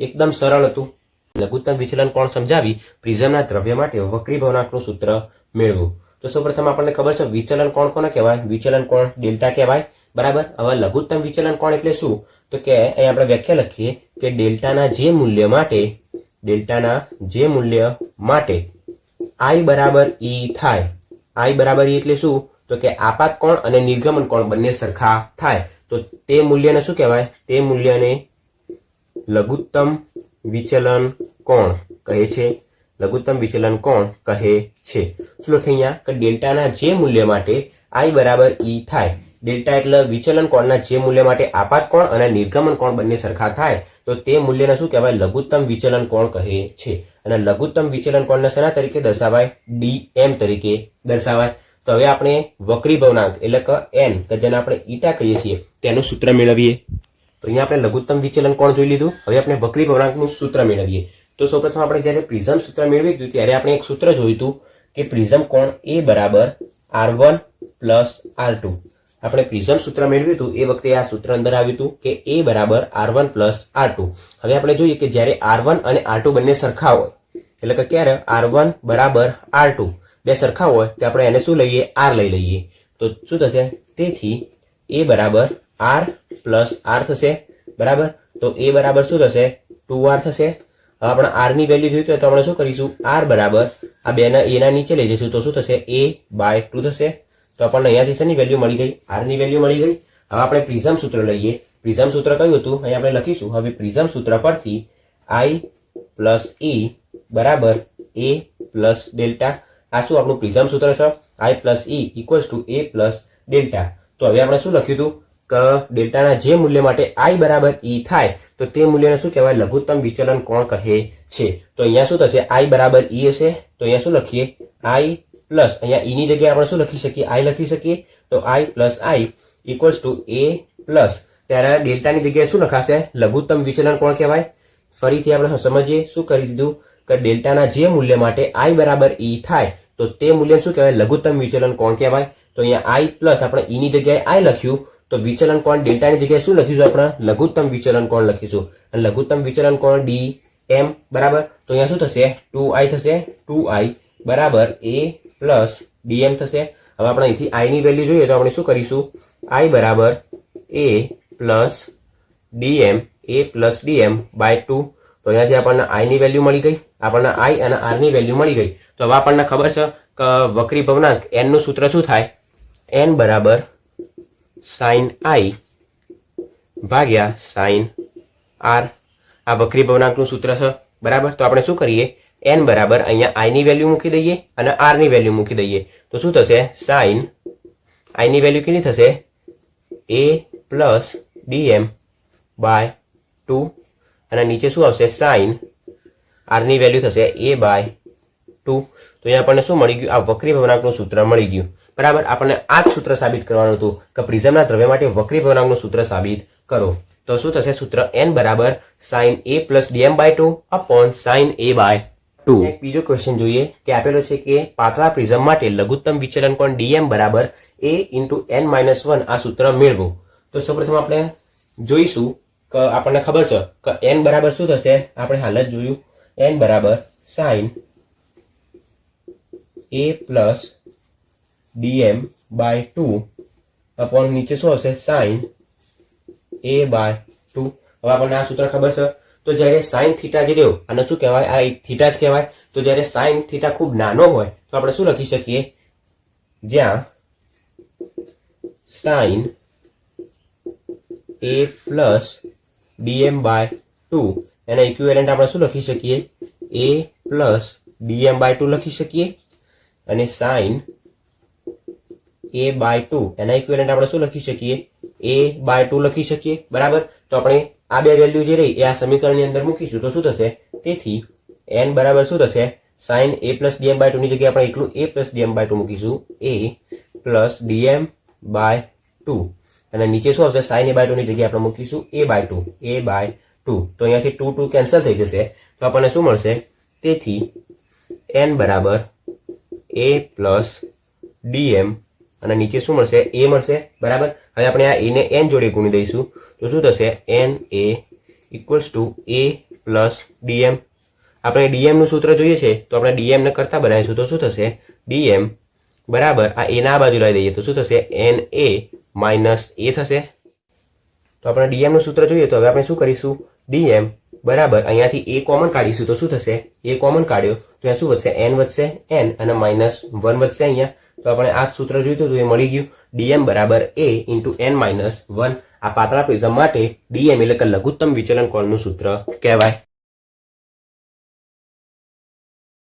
એકદમ સરળ હતું. લઘુત્તમ વિચલન કોણ સમજાવી પ્રિઝમના દ્રવ્ય માટે વક્રી ભવનાંકનું સૂત્ર મેળવું. તો સૌપ્રથમ આપણને ખબર છે વિચલન કોણ કોને કહેવાય, વિચલન કોણ ડેલ્ટા કહેવાય. બરાબર, હવે લઘુત્તમ વિચલન કોણ એટલે શું, તો કે અહીં આપણે વ્યાખ્યા લખીએ કે ડેલ્ટાના જે મૂલ્ય માટે I બરાબર E થાય. I બરાબર E એટલે શું, તો કે આપાત કોણ અને નિર્ગમન કોણ બંને સરખા થાય. તો તે મૂલ્યને શું કહેવાય, તે મૂલ્યને લઘુત્તમ વિચલન કોણ કહે છે. લઘુત્તમ વિચલન કોણ કહે છે. શું લખે અહીંયા કે ડેલ્ટાના જે મૂલ્ય માટે I બરાબર E થાય. ડેલ્ટા એટલે વિચલન કોણના જે મૂલ્ય માટે આપાત કોણ અને નિર્ગમન કોણ બંને સરખા થાય, તો તે મૂલ્યને શું કહેવાય, લઘુત્તમ વિચલન કોણ કહે છે. અને લઘુત્તમ વિચલન કોણને શેના તરીકે દર્શાવાય, dm તરીકે દર્શાવાય. તો હવે આપણે વક્રી ભવનાંક એટલે કે n કે જેને આપણે ઈટા કહીએ છીએ તેનું સૂત્ર મેળવીએ. તો અહીંયા આપણે લઘુત્તમ વિચલન કોણ જોઈ લીધું. હવે આપણે વક્રી ભવનાંકનું સૂત્ર મેળવીએ. તો સૌપ્રથમ આપણે જ્યારે પ્રિઝમ સૂત્ર મેળવી દીધું ત્યારે આપણે એક સૂત્ર જોયું હતું કે પ્રિઝમ કોણ A બરાબર R1 પ્લસ R2. આપણે પ્રિઝમ સૂત્ર મેળવ્યું હતું એ વખતે આ સૂત્ર અંદર આવ્યું હતું કે A બરાબર R1 પ્લસ R2. હવે આપણે જોઈએ કે જ્યારે R1 અને R2 બંને સરખા હોય, એટલે કે ક્યારે R1 બરાબર R2 બે સરખા હોય તો આપણે એને શું લઈએ, R લઈ લઈએ. તો શું થશે, તેથી A બરાબર R પ્લસ R થશે. બરાબર, તો A બરાબર શું થશે, 2R થશે. હવે આપણે R ની વેલ્યુ જોઈતી હોય તો આપણે શું કરીશું, R બરાબર આ બેના A ના નીચે લઈ જઈશું તો શું થશે, A/2 થશે. તો આપણને અહીંયાથી શેની વેલ્યુ મળી ગઈ, R ની વેલ્યુ મળી ગઈ. હવે આપણે પ્રિઝમ સૂત્ર લઈએ. પ્રિઝમ સૂત્ર કયું હતું, અહીં આપણે લખીશું. હવે પ્રિઝમ સૂત્ર પરથી I પ્લસ E બરાબર A પ્લસ ડેલ્ટા. આ શું આપણું પ્રિઝમ સૂત્ર છે, I plus E equals to A plus delta. તો હવે આપણે શું લખ્યું હતું કે ડેલ્ટાના જે મૂલ્ય માટે I બરાબર E થાય તો તે મૂલ્યને શું કહેવાય, લઘુત્તમ વિચલન કોણ કહે છે. તો અહીંયા શું થશે, I બરાબર E હશે. તો અહીંયા શું લખીએ, I પ્લસ અહીંયા E ની જગ્યાએ આપણે શું લખી શકીએ, I લખી શકીએ. તો I plus I equals to A plus, ત્યારે ડેલ્ટાની જગ્યાએ શું લખાશે, લઘુત્તમ વિચલન કોણ કહેવાય. ફરીથી આપણે સમજીએ શું કરી દીધું કે ડેલ્ટાના જે મૂલ્ય માટે I બરાબર E થાય તો તે મૂલ્ય શું કહેવાય, લઘુત્તમ વિચલન કોણ કહેવાય. તો અહીંયા I પ્લસ આપણે E ની જગ્યાએ I લખ્યું તો વિચલન કોણ ડેલ્ટાની જગ્યાએ શું લખીશું, આપણે લઘુત્તમ વિચલન કોણ લખીશું. અને લઘુત્તમ વિચલન કોણ dm બરાબર. તો અહીંયા શું થશે, 2I થશે. 2I બરાબર A પ્લસ dm થશે. હવે આપણે અહીંથી I ની વેલ્યુ જોઈએ તો આપણે શું કરીશું, I બરાબર A plus dm, A plus dm/2. તો અહીંયાથી આપણને I ની વેલ્યુ મળી ગઈ, આપણને I અને R ની વેલ્યુ મળી ગઈ. તો હવે આપણને ખબર છે કે વક્રી ભવનાંક n નું સૂત્ર શું થાય, n બરાબર sin I ભાગ્યા sin R. આ વક્રી ભવનાંકનું સૂત્ર છે. બરાબર, તો આપણે શું કરીએ, n બરાબર અહીંયા I ની વેલ્યુ મૂકી દઈએ અને R ની વેલ્યુ મૂકી દઈએ તો શું થશે, sin I ની વેલ્યુ કેટલી થશે, A પ્લસ dm બાય 2 અને નીચે શું આવશે સાઇન આરની વેલ્યુ થશે a બાય 2. તો અહીંયા આપણને શું મળી ગયું? આ વક્રી ભવનાંકનું સૂત્ર મળી ગયું. બરાબર, આપણને આ જ સૂત્ર સાબિત કરવાનું હતું કે પ્રિઝમના દ્રવ્ય માટે વક્રી ભવનાંકનું સૂત્ર સાબિત કરો. તો શું થશે? સૂત્ર n બરાબર sin a plus dm by 2 upon sin a by 2. એક બીજો ક્વેશ્ચન જોઈએ કે આપેલો છે કે પાતળા પ્રિઝમ માટે લઘુત્તમ વિચલન કોણ dm બરાબર a ઇન્ટુ n-1 આ સૂત્ર મેળવો. તો સૌપ્રથમ આપણે જોઈશું કે આપણને ખબર છે કે n બરાબર શું થશે? આપણે હાલ જ જોયું, n બરાબર sin a plus dm by 2 upon નીચે શું હશે? sin a by 2. હવે આપણને આ સૂત્ર ખબર છે. તો જ્યારે sin થીટા જે રહ્યો આને શું કહેવાય? આ એક થીટા જ કહેવાય. તો જ્યારે sin થીટા ખૂબ નાનો હોય તો આપણે શું લખી શકીએ? જ્યાં sin a plus dm by 2 એના ઇક્વિવેલન્ટ આપણે શું લખી શકીએ? a પ્લસ dm બાય 2 લખી શકીએ. અને sin a બાય 2 એના ઇક્વિવેલન્ટ આપણે શું લખી શકીએ? a બાય 2 લખી શકીએ. બરાબર, તો આપણે આ બે વેલ્યુ જે રહી એ આ સમીકરણની અંદર મૂકીશું તો શું થશે? તેથી n બરાબર શું થશે? sin a plus dm by 2 ની જગ્યાએ આપણે એકલું a પ્લસ dm બાય 2 મૂકીશું. a પ્લસ dm બાય 2 અને નીચે શું આવશે? sin a બાય 2 ની જગ્યાએ આપણે મૂકીશું a બાય 2. a બાય 2 તો અહીંયાથી 2 2 કેન્સલ થઈ જશે. તો આપણને શું મળશે? તેથી n બરાબર a પ્લસ dm અને નીચે શું મળશે? a મળશે. બરાબર, હવે આપણે આ a ને n જોડે ગુણી દઈશું તો શું થશે? n a equals to a plus dm. આપણે dm નું સૂત્ર જોઈએ છે તો આપણે dm ને કરતા બનાવીશું તો શું થશે? dm બરાબર આ a ના બાજુ લાવી દઈએ તો શું થશે? n a માઇનસ a થશે. તો આપણે dm નું સૂત્ર જોઈએ તો હવે આપણે શું કરીશું? dm બરાબર અહીંયાથી a કોમન કાઢીશું તો શું થશે? a કોમન કાઢ્યો તો અહીંયા શું વધશે? n વધશે n અને માઇનસ 1 વધશે અહીંયા. તો આપણે આ સૂત્ર જોઈતું હતું એ મળી ગયું. dm બરાબર a ઇન્ટુ n-1. આ પાતળા પ્રિઝમ માટે dm એટલે કે લઘુત્તમ વિચલન કોણનું સૂત્ર કહેવાય.